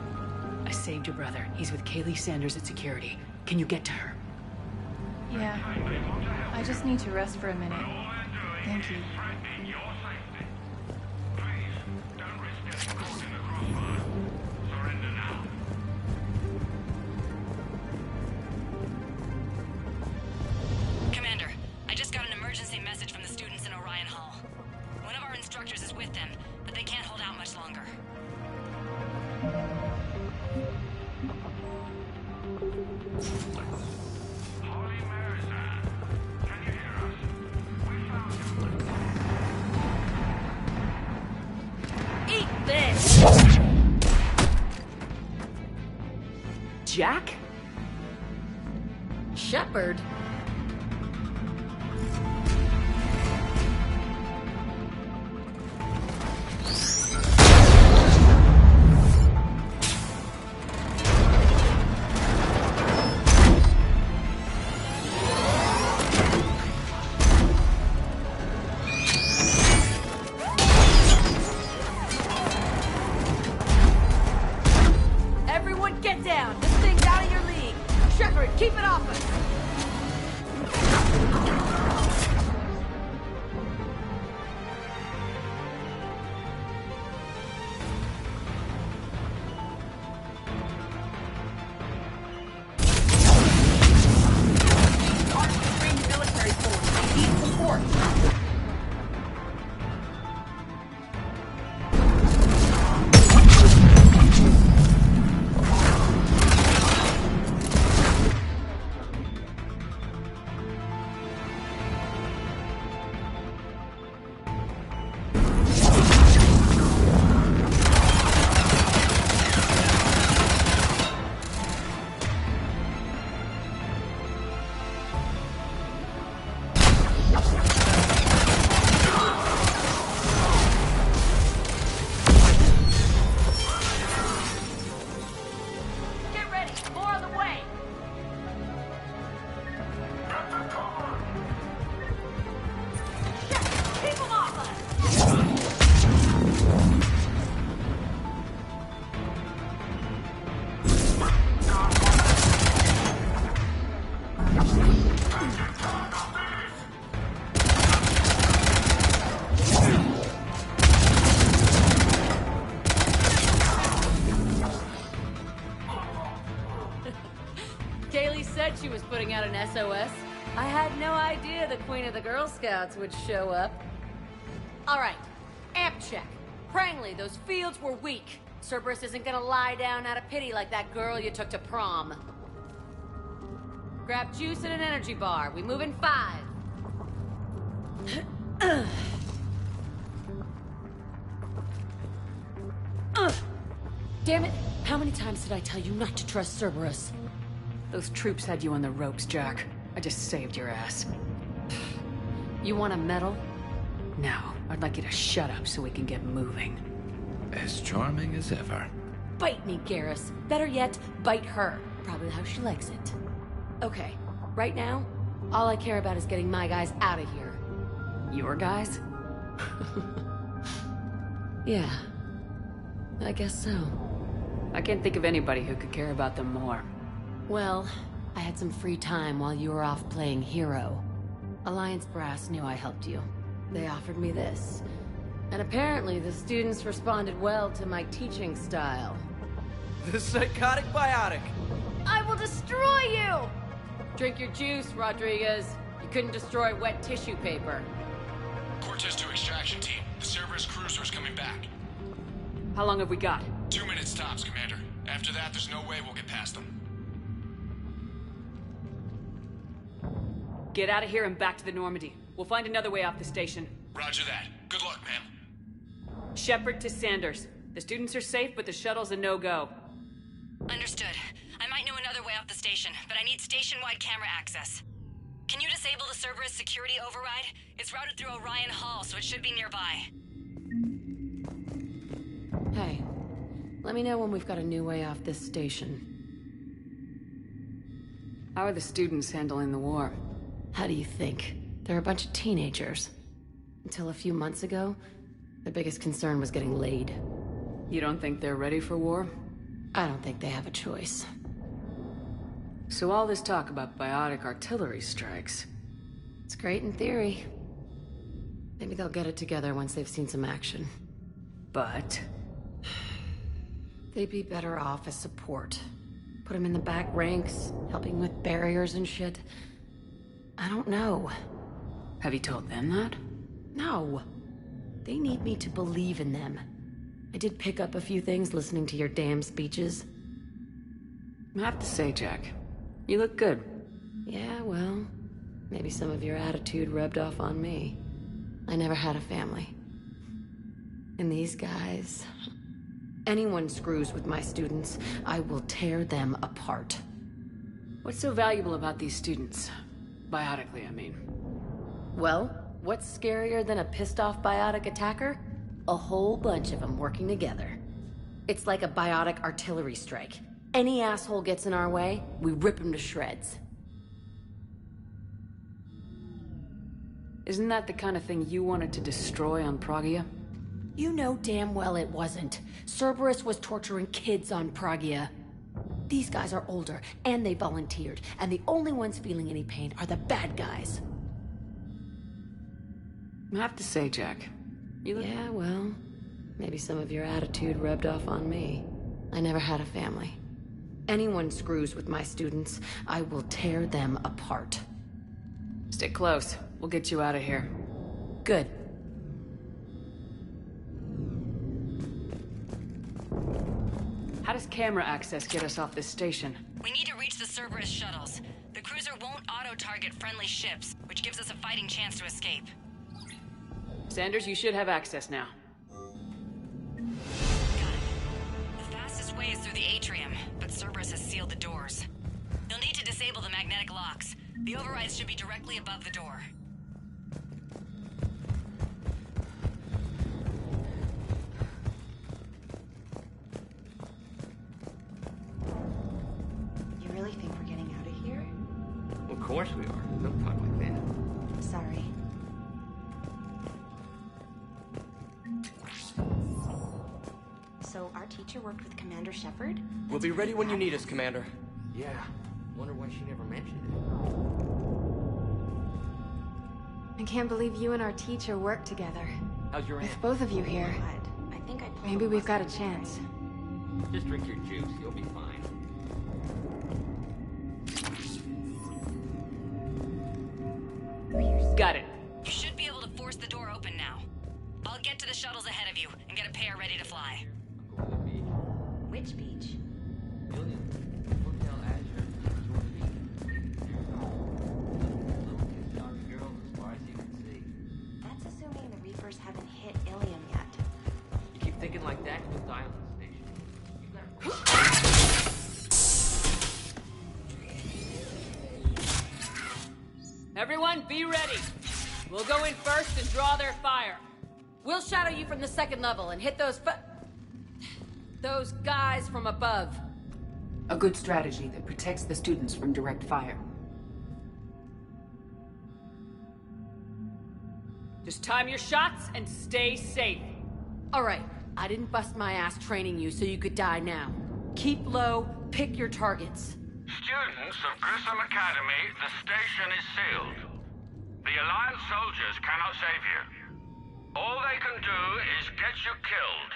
D: I saved your brother. He's with Kaylee Sanders at security. Can you get to her?
Q: Yeah. I just need to rest for a minute. Thank you.
P: Commander, I just got an emergency message from the students in Orion Hall. One of our instructors is with them, but they can't hold out much longer.
D: Eat this! Jack?
P: Shepard?
D: Everyone get down! This thing's out of your league! Shepard, keep it off us! Military force. Need support. Get ready. More on the way. Shepard, keep them off us! Kaylee said she was putting out an SOS. I had no idea the Queen of the Girl Scouts would show up. All right, amp check. Prangley, those fields were weak. Cerberus isn't gonna lie down out of pity like that girl you took to prom. Grab juice and an energy bar. We move in 5. Damn it! How many times did I tell you not to trust Cerberus? Those troops had you on the ropes, Jack. I just saved your ass. You want a medal? No, I'd like you to shut up so we can get moving.
U: As charming as ever.
D: Bite me, Garrus. Better yet, bite her. Probably how she likes it. Okay, right now, all I care about is getting my guys out of here. Your guys? Yeah, I guess so. I can't think of anybody who could care about them more. Well, I had some free time while you were off playing hero. Alliance Brass knew I helped you. They offered me this. And apparently the students responded well to my teaching style.
J: The psychotic biotic!
D: I will destroy you! Drink your juice, Rodriguez. You couldn't destroy wet tissue paper.
C: Cortez to extraction team. The Cerberus cruiser's coming back.
D: How long have we got?
C: 2 minutes tops, Commander. After that, there's no way we'll get past them.
D: Get out of here and back to the Normandy. We'll find another way off the station.
C: Roger that. Good luck, ma'am.
D: Shepard to Sanders. The students are safe, but the shuttle's a no-go.
P: Understood. I might know another way off the station, but I need station-wide camera access. Can you disable the Cerberus security override? It's routed through Orion Hall, so it should be nearby.
D: Hey, let me know when we've got a new way off this station. How are the students handling the war? How do you think? They're a bunch of teenagers. Until a few months ago, their biggest concern was getting laid. You don't think they're ready for war? I don't think they have a choice. So all this talk about biotic artillery strikes... It's great in theory. Maybe they'll get it together once they've seen some action. But... they'd be better off as support. Put them in the back ranks, helping with barriers and shit. I don't know. Have you told them that? No. They need me to believe in them. I did pick up a few things listening to your damn speeches. I have to say, Jack, you look good. Yeah, well, maybe some of your attitude rubbed off on me. I never had a family. And these guys... Anyone screws with my students, I will tear them apart. What's so valuable about these students? Biotically, I mean. Well, what's scarier than a pissed-off biotic attacker? A whole bunch of them working together. It's like a biotic artillery strike. Any asshole gets in our way, we rip him to shreds. Isn't that the kind of thing you wanted to destroy on Pragia? You know damn well it wasn't. Cerberus was torturing kids on Pragia. These guys are older, and they volunteered, and the only ones feeling any pain are the bad guys. I have to say, Jack, you look... Yeah, well, maybe some of your attitude rubbed off on me. I never had a family. Anyone screws with my students, I will tear them apart. Stick close. We'll get you out of here. Good. How does camera access get us off this station?
P: We need to reach the Cerberus shuttles. The cruiser won't auto-target friendly ships, which gives us a fighting chance to escape.
D: Sanders, you should have access now.
P: Got it. The fastest way is through the atrium, but Cerberus has sealed the doors. You'll need to disable the magnetic locks. The overrides should be directly above the door.
A: You really think we're getting out of here?
M: Of course we are. Don't talk like that.
A: Sorry. So our teacher worked with Commander Shepard?
J: We'll be ready when you need us, Commander.
M: Yeah. Wonder why she never mentioned
Q: I can't believe you and our teacher work together.
M: it. How's your aunt?
Q: With both of you here,
A: I think I
Q: maybe we've got a chance.
M: Just drink your juice. You'll be fine.
D: Got it.
P: You should be able to force the door open now. I'll get to the shuttles ahead of you and get a pair ready to fly.
A: Which beach? That's assuming the Reapers haven't hit Ilium yet.
M: You keep thinking like that, you'll die on the station. You gotta
D: Everyone, be ready. We'll go in first and draw their fire.
P: We'll shadow you from the second level and hit those guys from above.
I: A good strategy that protects the students from direct fire.
D: Just time your shots and stay safe.
P: All right, I didn't bust my ass training you so you could die now. Keep low, pick your targets.
R: Students of Grissom Academy, the station is sealed. The Alliance soldiers cannot save you. All they can do is get you killed.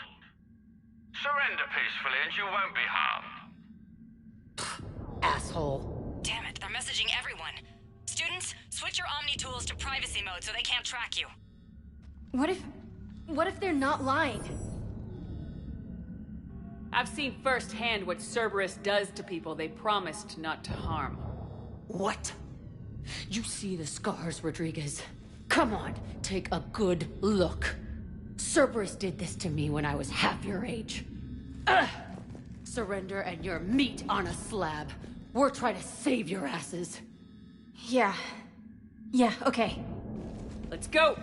R: Surrender peacefully and you won't be harmed.
P: Asshole. Damn it, they're messaging everyone. Students, switch your Omni tools to privacy mode so they can't track you.
H: What if they're not lying?
D: I've seen firsthand what Cerberus does to people they promised not to harm.
P: What? You see the scars, Rodriguez. Come on, take a good look. Cerberus did this to me when I was half your age. Ugh! Surrender and you're meat on a slab. We're trying to save your asses.
H: Yeah, okay.
D: Let's go!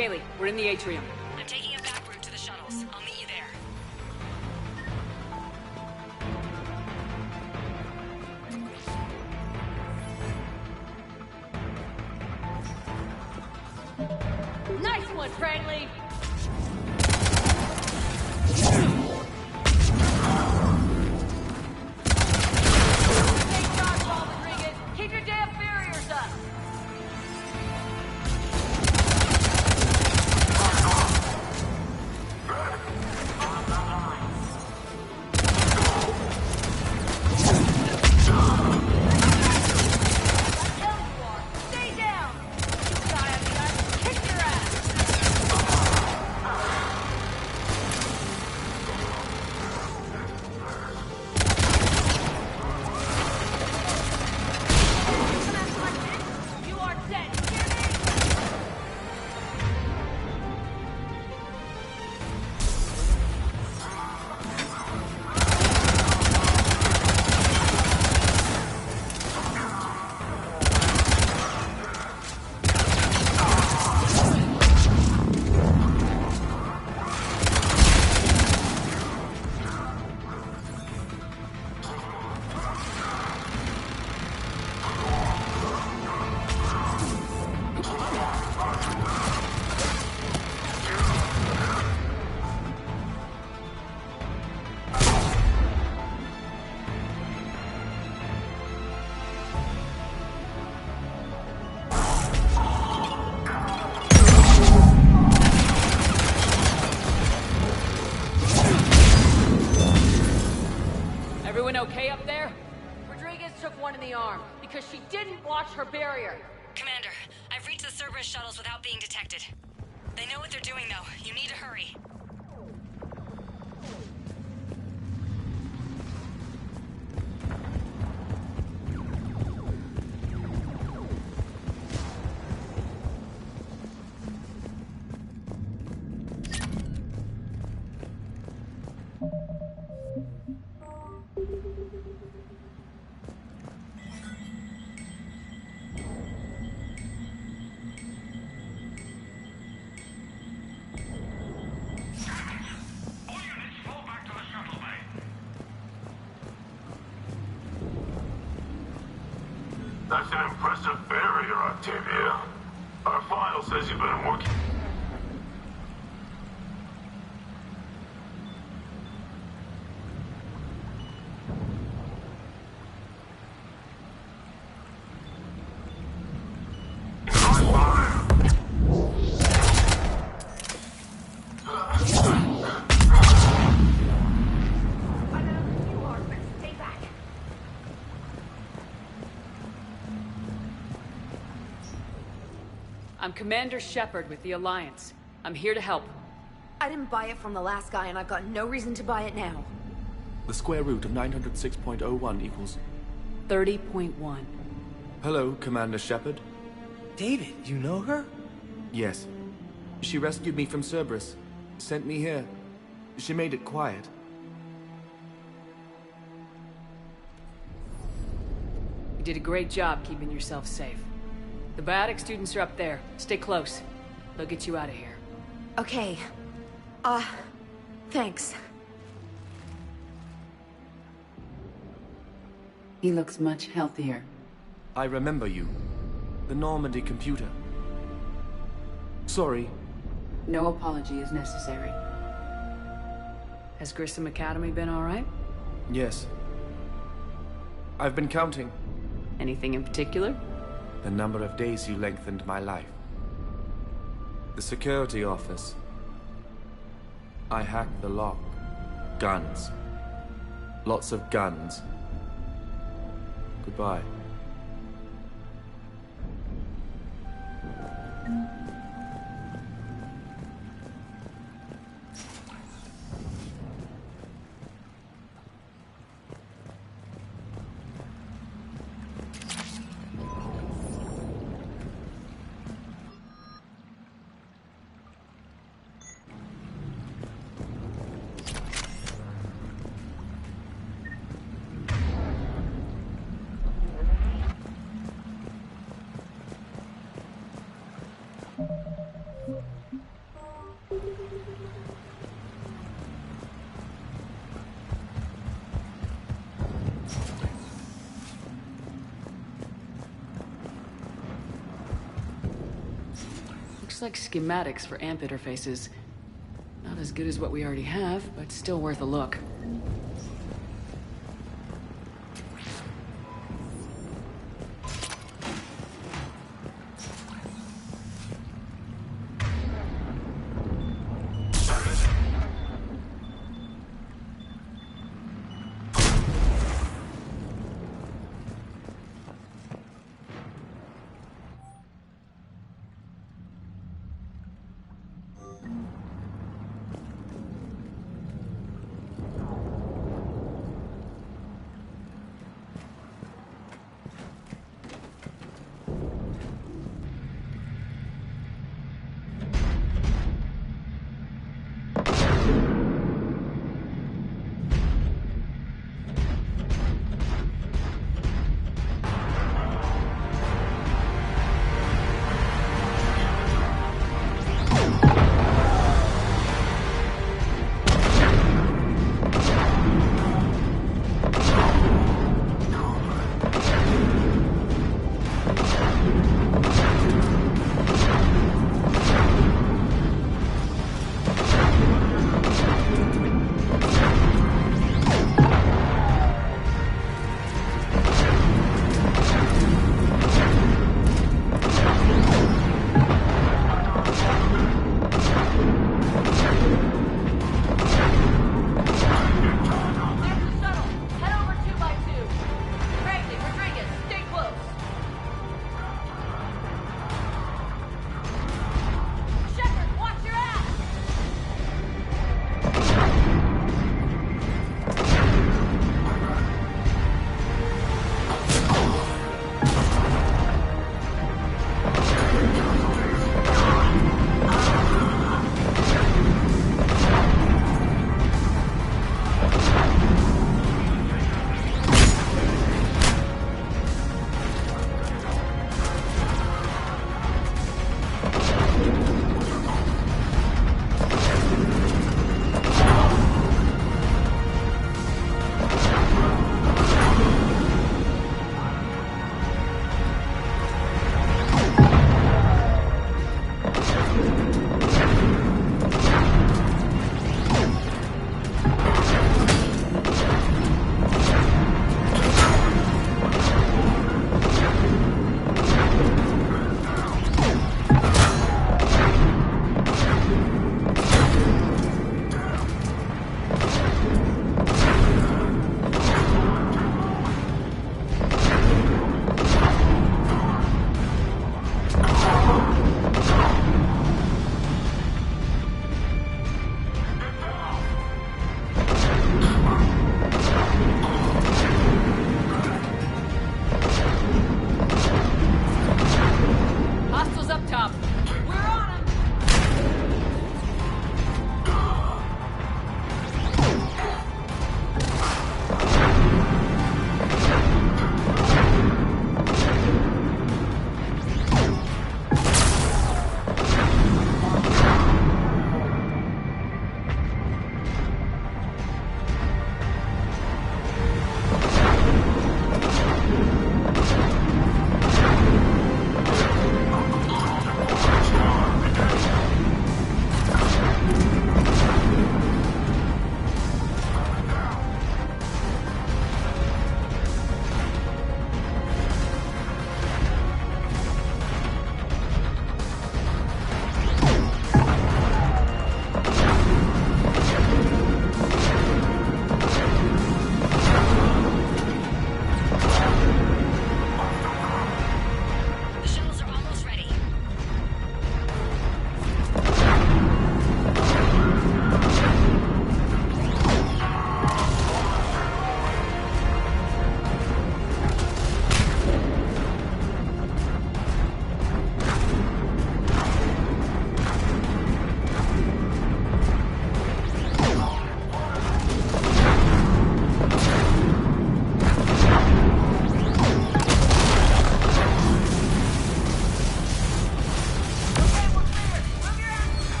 D: Kaylee, we're in the atrium.
P: I'm taking a back route to the shuttles. I'll meet you there.
D: Nice one, Franklin! Take charge, Paul Rodriguez! Keep your damn barriers up! Stay down! You gotta have the guys kick your ass! You are dead! Hear me? Everyone okay up there? Rodriguez took one in the arm because she didn't watch her barrier.
P: Commander, I've reached the Cerberus shuttles without being detected. They know what they're doing, though. You need to hurry.
S: That's an impressive barrier, Octavia. Our file says you've been working...
D: I'm Commander Shepard with the Alliance. I'm here to help.
K: I didn't buy it from the last guy, and I've got no reason to buy it now.
J: The square root of 906.01 equals...
D: 30.1.
J: Hello, Commander Shepard.
N: David, you know her?
J: Yes. She rescued me from Cerberus. Sent me here. She made it quiet.
D: You did a great job keeping yourself safe. The biotic students are up there. Stay close. They'll get you out of here.
K: Okay. Thanks.
I: He looks much healthier.
J: I remember you. The Normandy computer. Sorry.
I: No apology is necessary.
D: Has Grissom Academy been all right?
J: Yes. I've been counting.
D: Anything in particular?
J: The number of days you lengthened my life. The security office. I hacked the lock. Guns. Lots of guns. Goodbye.
D: Looks like schematics for AMP interfaces. Not as good as what we already have, but still worth a look.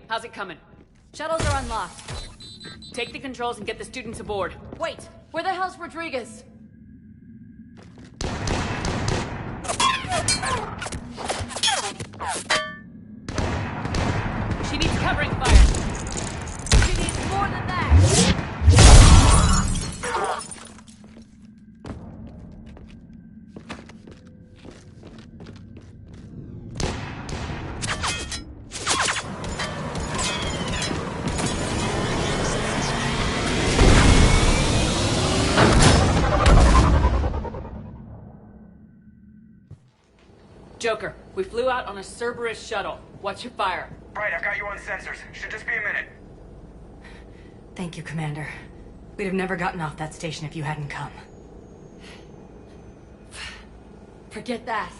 D: how's it coming?
P: Shuttles are unlocked.
D: Take the controls and get the students aboard.
P: Wait, where the hell's Rodriguez?
D: She needs covering fire.
P: She needs more than that.
D: Joker, we flew out on a Cerberus shuttle. What's your fire?
T: Right, I've got you on sensors. Should just be a minute.
P: Thank you, Commander. We'd have never gotten off that station if you hadn't come.
V: Forget that.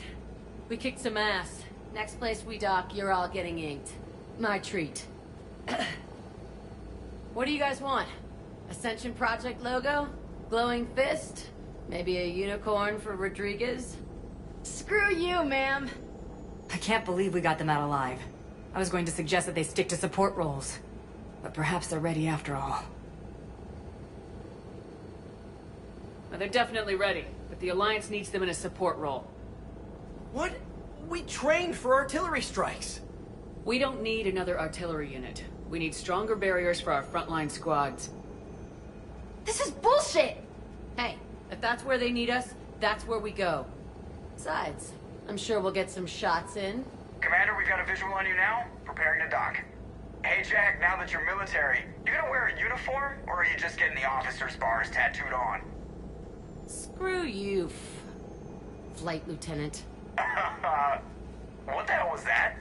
V: We kicked some ass. Next place we dock, you're all getting inked. My treat. What do you guys want? Ascension Project logo? Glowing fist? Maybe a unicorn for Rodriguez? Screw you, ma'am!
P: I can't believe we got them out alive. I was going to suggest that they stick to support roles. But perhaps they're ready after all.
D: Well, they're definitely ready, but the Alliance needs them in a support role.
N: What? We trained for artillery strikes.
D: We don't need another artillery unit. We need stronger barriers for our frontline squads.
V: This is bullshit! Hey, if that's where they need us, that's where we go. Besides, I'm sure we'll get some shots in.
T: Commander, we've got a visual on you now. Preparing to dock. Hey, Jack, now that you're military, you gonna wear a uniform, or are you just getting the officer's bars tattooed on?
V: Screw you, Flight Lieutenant.
T: What the hell was that?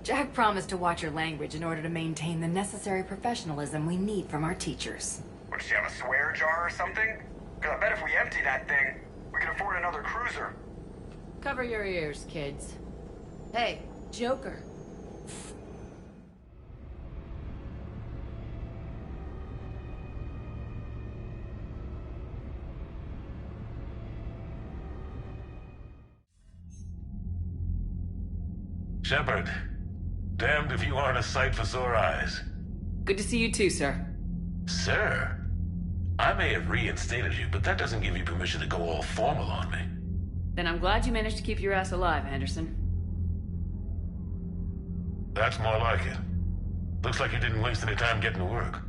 P: Jack promised to watch your language in order to maintain the necessary professionalism we need from our teachers.
T: What, does she have a swear jar or something? Because I bet if we empty that thing, we can afford another cruiser.
V: Cover your ears, kids. Hey, Joker.
R: Shepard, damned if you aren't a sight for sore eyes.
D: Good to see you too, sir.
R: Sir? I may have reinstated you, but that doesn't give you permission to go all formal on me.
D: Then I'm glad you managed to keep your ass alive, Anderson.
R: That's more like it. Looks like you didn't waste any time getting to work.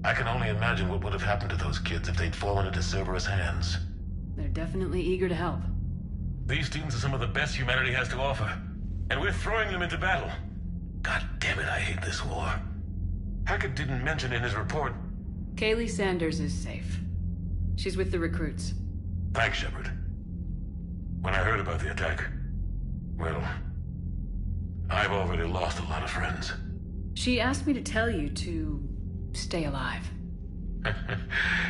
R: I can only imagine what would have happened to those kids if they'd fallen into Cerberus' hands.
D: They're definitely eager to help.
R: These students are some of the best humanity has to offer, and we're throwing them into battle. God damn it, I hate this war. Hackett didn't mention in his report...
D: Kaylee Sanders is safe. She's with the recruits.
R: Thanks, Shepard. When I heard about the attack, well, I've already lost a lot of friends.
D: She asked me to tell you to stay alive.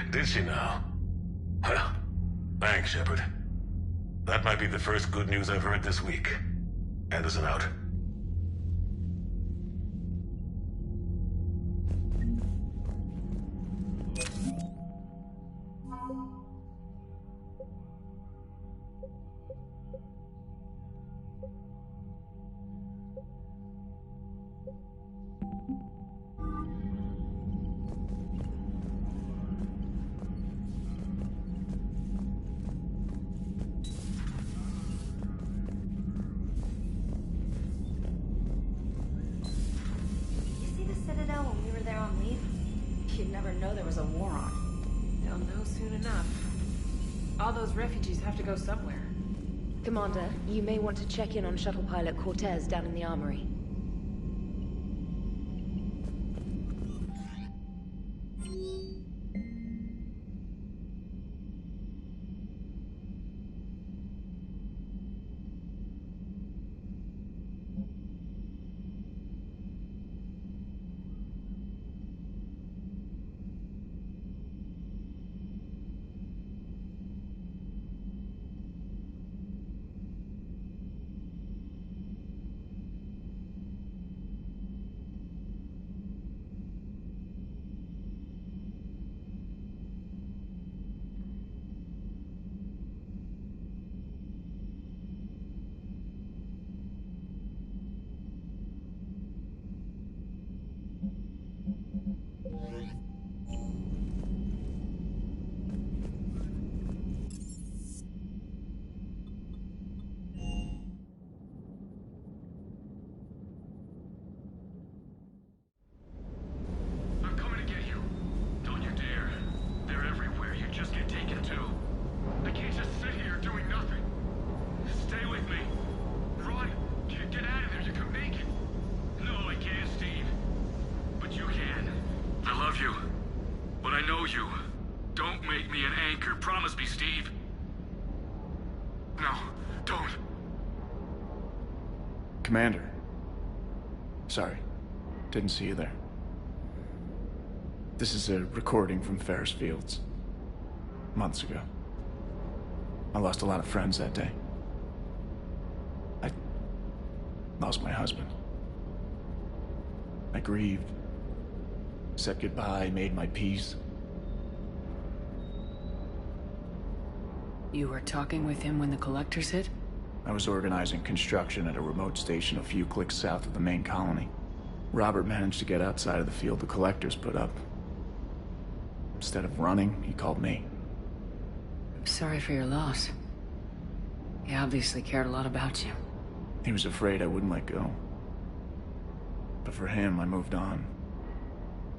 R: Did she now? Well, thanks, Shepard. That might be the first good news I've heard this week. Anderson out.
A: You'd never know there was a war on.
Q: They'll know soon enough. All those refugees have to go somewhere.
K: Commander, you may want to check in on shuttle pilot Cortez down in the armory.
G: Don't make me an anchor. Promise me, Steve. No, don't.
L: Commander. Sorry. Didn't see you there. This is a recording from Ferris Fields. Months ago. I lost a lot of friends that day. I lost my husband. I grieved. Said goodbye, made my peace.
D: You were talking with him when the collectors hit?
L: I was organizing construction at a remote station a few clicks south of the main colony. Robert managed to get outside of the field the collectors put up. Instead of running, he called me.
D: I'm sorry for your loss. He obviously cared a lot about you.
L: He was afraid I wouldn't let go. But for him, I moved on.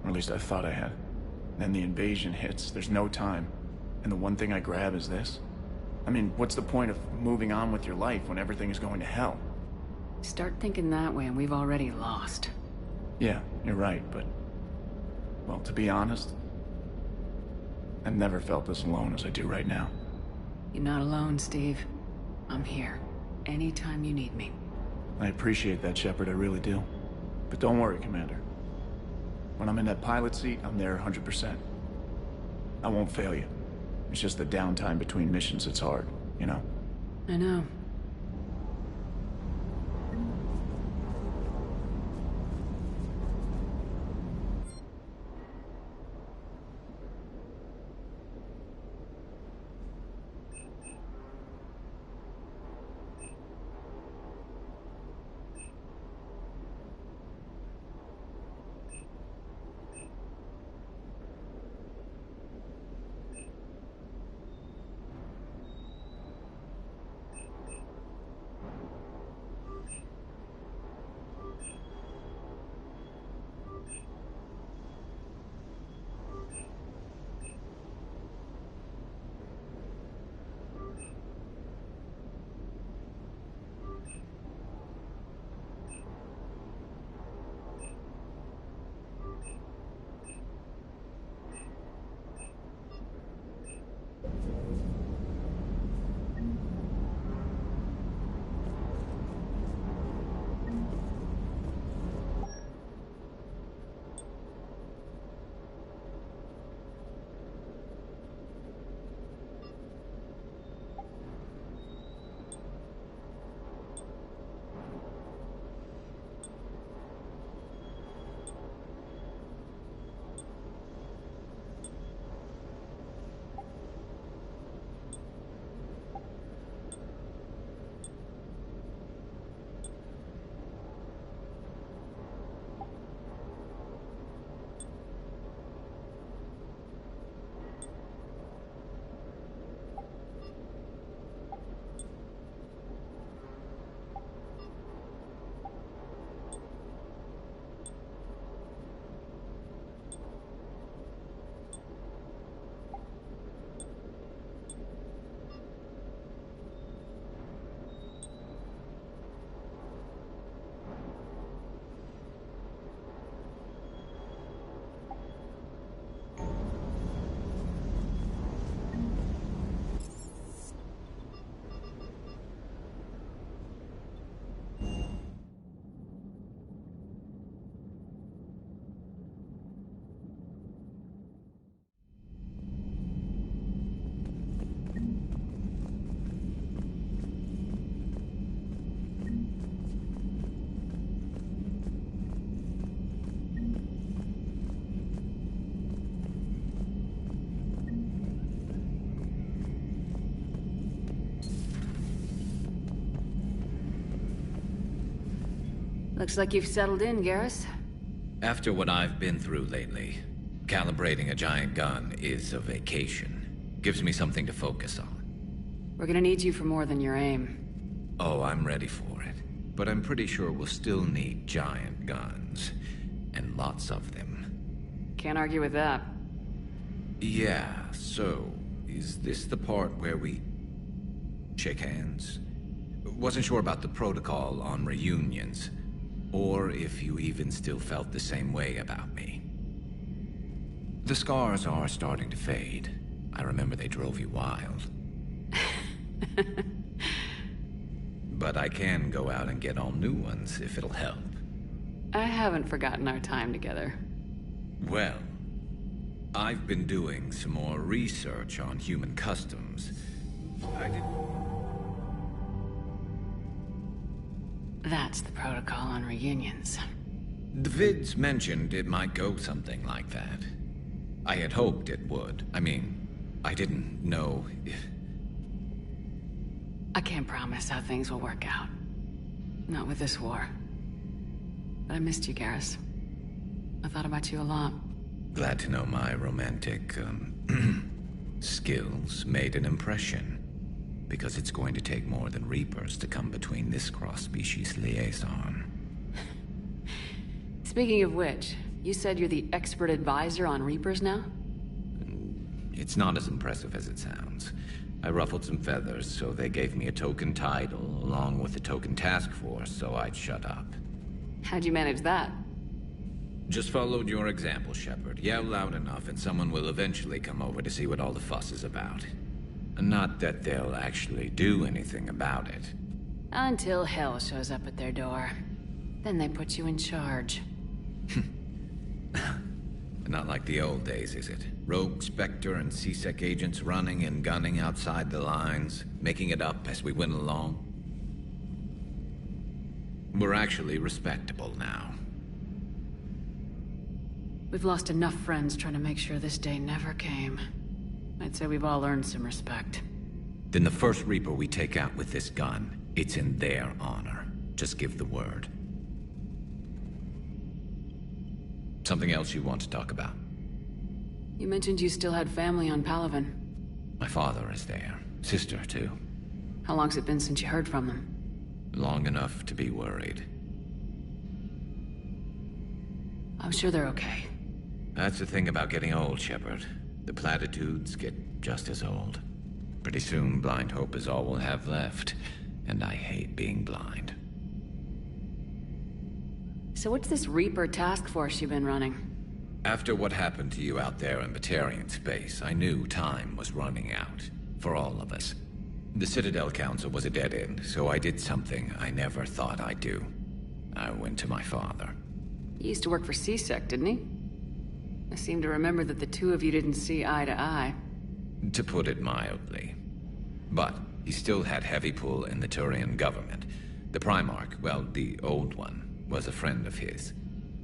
L: Or at least I thought I had. Then the invasion hits, there's no time. And the one thing I grab is this. I mean, what's the point of moving on with your life when everything is going to hell?
D: Start thinking that way and we've already lost.
L: Yeah, you're right, but... well, to be honest, I've never felt as alone as I do right now.
D: You're not alone, Steve. I'm here. Anytime you need me.
L: I appreciate that, Shepard, I really do. But don't worry, Commander. When I'm in that pilot seat, I'm there 100%. I won't fail you. It's just the downtime between missions that's hard, you know?
D: I know. Looks like you've settled in, Garrus.
U: After what I've been through lately, calibrating a giant gun is a vacation. Gives me something to focus on.
D: We're gonna need you for more than your aim.
U: Oh, I'm ready for it. But I'm pretty sure we'll still need giant guns. And lots of them.
D: Can't argue with that.
U: Yeah, so... is this the part where we... shake hands? Wasn't sure about the protocol on reunions. Or if you even still felt the same way about me. The scars are starting to fade. I remember they drove you wild. But I can go out and get all new ones if it'll help.
D: I haven't forgotten our time together.
U: Well, I've been doing some more research on human customs.
D: That's the protocol on reunions.
U: The vids mentioned it might go something like that. I had hoped it would. I mean, I didn't know if...
D: I can't promise how things will work out. Not with this war. But I missed you, Garrus. I thought about you a lot.
U: Glad to know my romantic, skills made an impression. Because it's going to take more than Reapers to come between this cross-species liaison.
D: Speaking of which, you said you're the expert advisor on Reapers now?
U: It's not as impressive as it sounds. I ruffled some feathers, so they gave me a token title, along with a token task force, so I'd shut up.
D: How'd you manage that?
U: Just followed your example, Shepard. Yell loud enough and someone will eventually come over to see what all the fuss is about. Not that they'll actually do anything about it.
D: Until hell shows up at their door. Then they put you in charge.
U: Not like the old days, is it? Rogue Spectre and C-Sec agents running and gunning outside the lines, making it up as we went along. We're actually respectable now.
D: We've lost enough friends trying to make sure this day never came. I'd say we've all earned some respect.
U: Then the first Reaper we take out with this gun, it's in their honor. Just give the word. Something else you want to talk about?
D: You mentioned you still had family on Palaven.
U: My father is there. Sister, too.
D: How long's it been since you heard from them?
U: Long enough to be worried.
D: I'm sure they're okay.
U: That's the thing about getting old, Shepard. The platitudes get just as old. Pretty soon, blind hope is all we'll have left. And I hate being blind.
D: So what's this Reaper task force you've been running?
U: After what happened to you out there in Batarian space, I knew time was running out. For all of us. The Citadel Council was a dead end, so I did something I never thought I'd do. I went to my father.
D: He used to work for C-Sec, didn't he? I seem to remember that the two of you didn't see eye to eye.
U: To put it mildly. But he still had heavy pull in the Turian government. The Primarch, well, the old one, was a friend of his.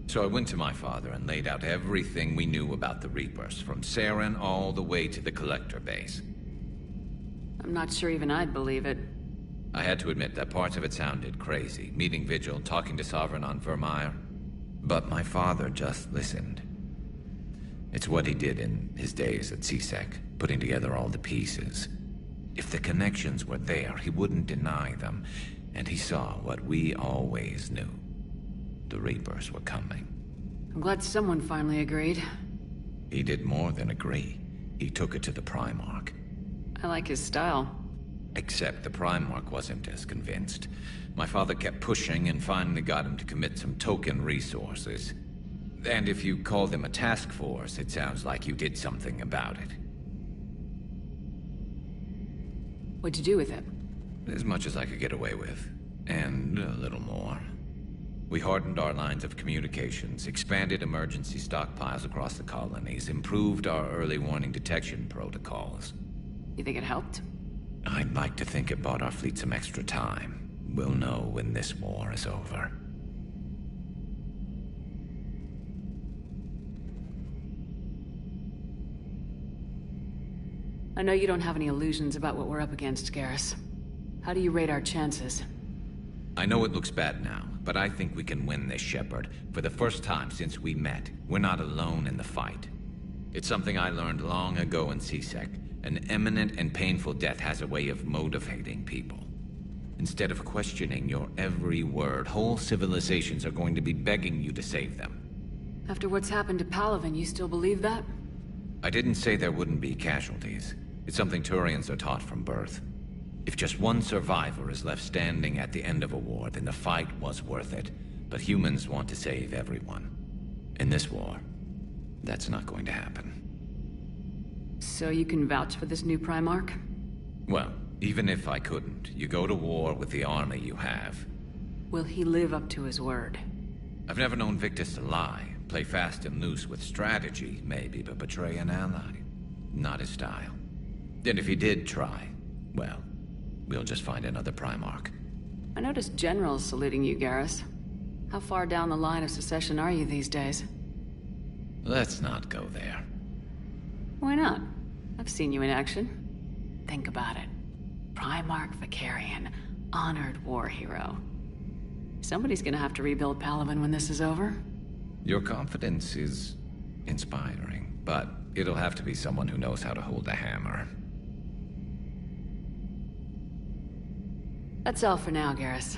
U: So I went to my father and laid out everything we knew about the Reapers, from Saren all the way to the Collector base.
D: I'm not sure even I'd believe it.
U: I had to admit that parts of it sounded crazy, meeting Vigil, talking to Sovereign on Vermeer. But my father just listened. It's what he did in his days at C-Sec, putting together all the pieces. If the connections were there, he wouldn't deny them, and he saw what we always knew. The Reapers were coming.
D: I'm glad someone finally agreed.
U: He did more than agree. He took it to the Primarch.
D: I like his style.
U: Except the Primarch wasn't as convinced. My father kept pushing and finally got him to commit some token resources. And if you call them a task force, it sounds like you did something about it.
D: What'd you do with it?
U: As much as I could get away with. And a little more. We hardened our lines of communications, expanded emergency stockpiles across the colonies, improved our early warning detection protocols.
D: You think it helped?
U: I'd like to think it bought our fleet some extra time. We'll know when this war is over.
D: I know you don't have any illusions about what we're up against, Garrus. How do you rate our chances?
U: I know it looks bad now, but I think we can win this, Shepard. For the first time since we met, we're not alone in the fight. It's something I learned long ago in C-Sec. An imminent and painful death has a way of motivating people. Instead of questioning your every word, whole civilizations are going to be begging you to save them.
D: After what's happened to Palaven, you still believe that?
U: I didn't say there wouldn't be casualties. It's something Turians are taught from birth. If just one survivor is left standing at the end of a war, then the fight was worth it. But humans want to save everyone. In this war, that's not going to happen.
D: So you can vouch for this new Primarch?
U: Well, even if I couldn't, you go to war with the army you have.
D: Will he live up to his word?
U: I've never known Victus to lie. Play fast and loose with strategy, maybe, but betray an ally. Not his style. And if he did try, well, we'll just find another Primarch.
D: I noticed generals saluting you, Garrus. How far down the line of succession are you these days?
U: Let's not go there.
D: Why not? I've seen you in action. Think about it. Primarch Vicarian, honored war hero. Somebody's gonna have to rebuild Palaven when this is over.
U: Your confidence is inspiring, but it'll have to be someone who knows how to hold a hammer.
D: That's all for now, Garrus.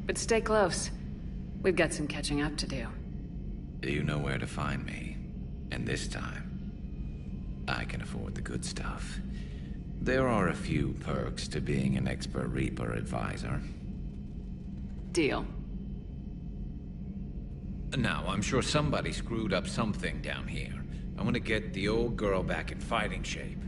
D: But stay close. We've got some catching up to do.
U: You know where to find me. And this time, I can afford the good stuff. There are a few perks to being an expert Reaper advisor.
D: Deal.
U: Now, I'm sure somebody screwed up something down here. I want to get the old girl back in fighting shape.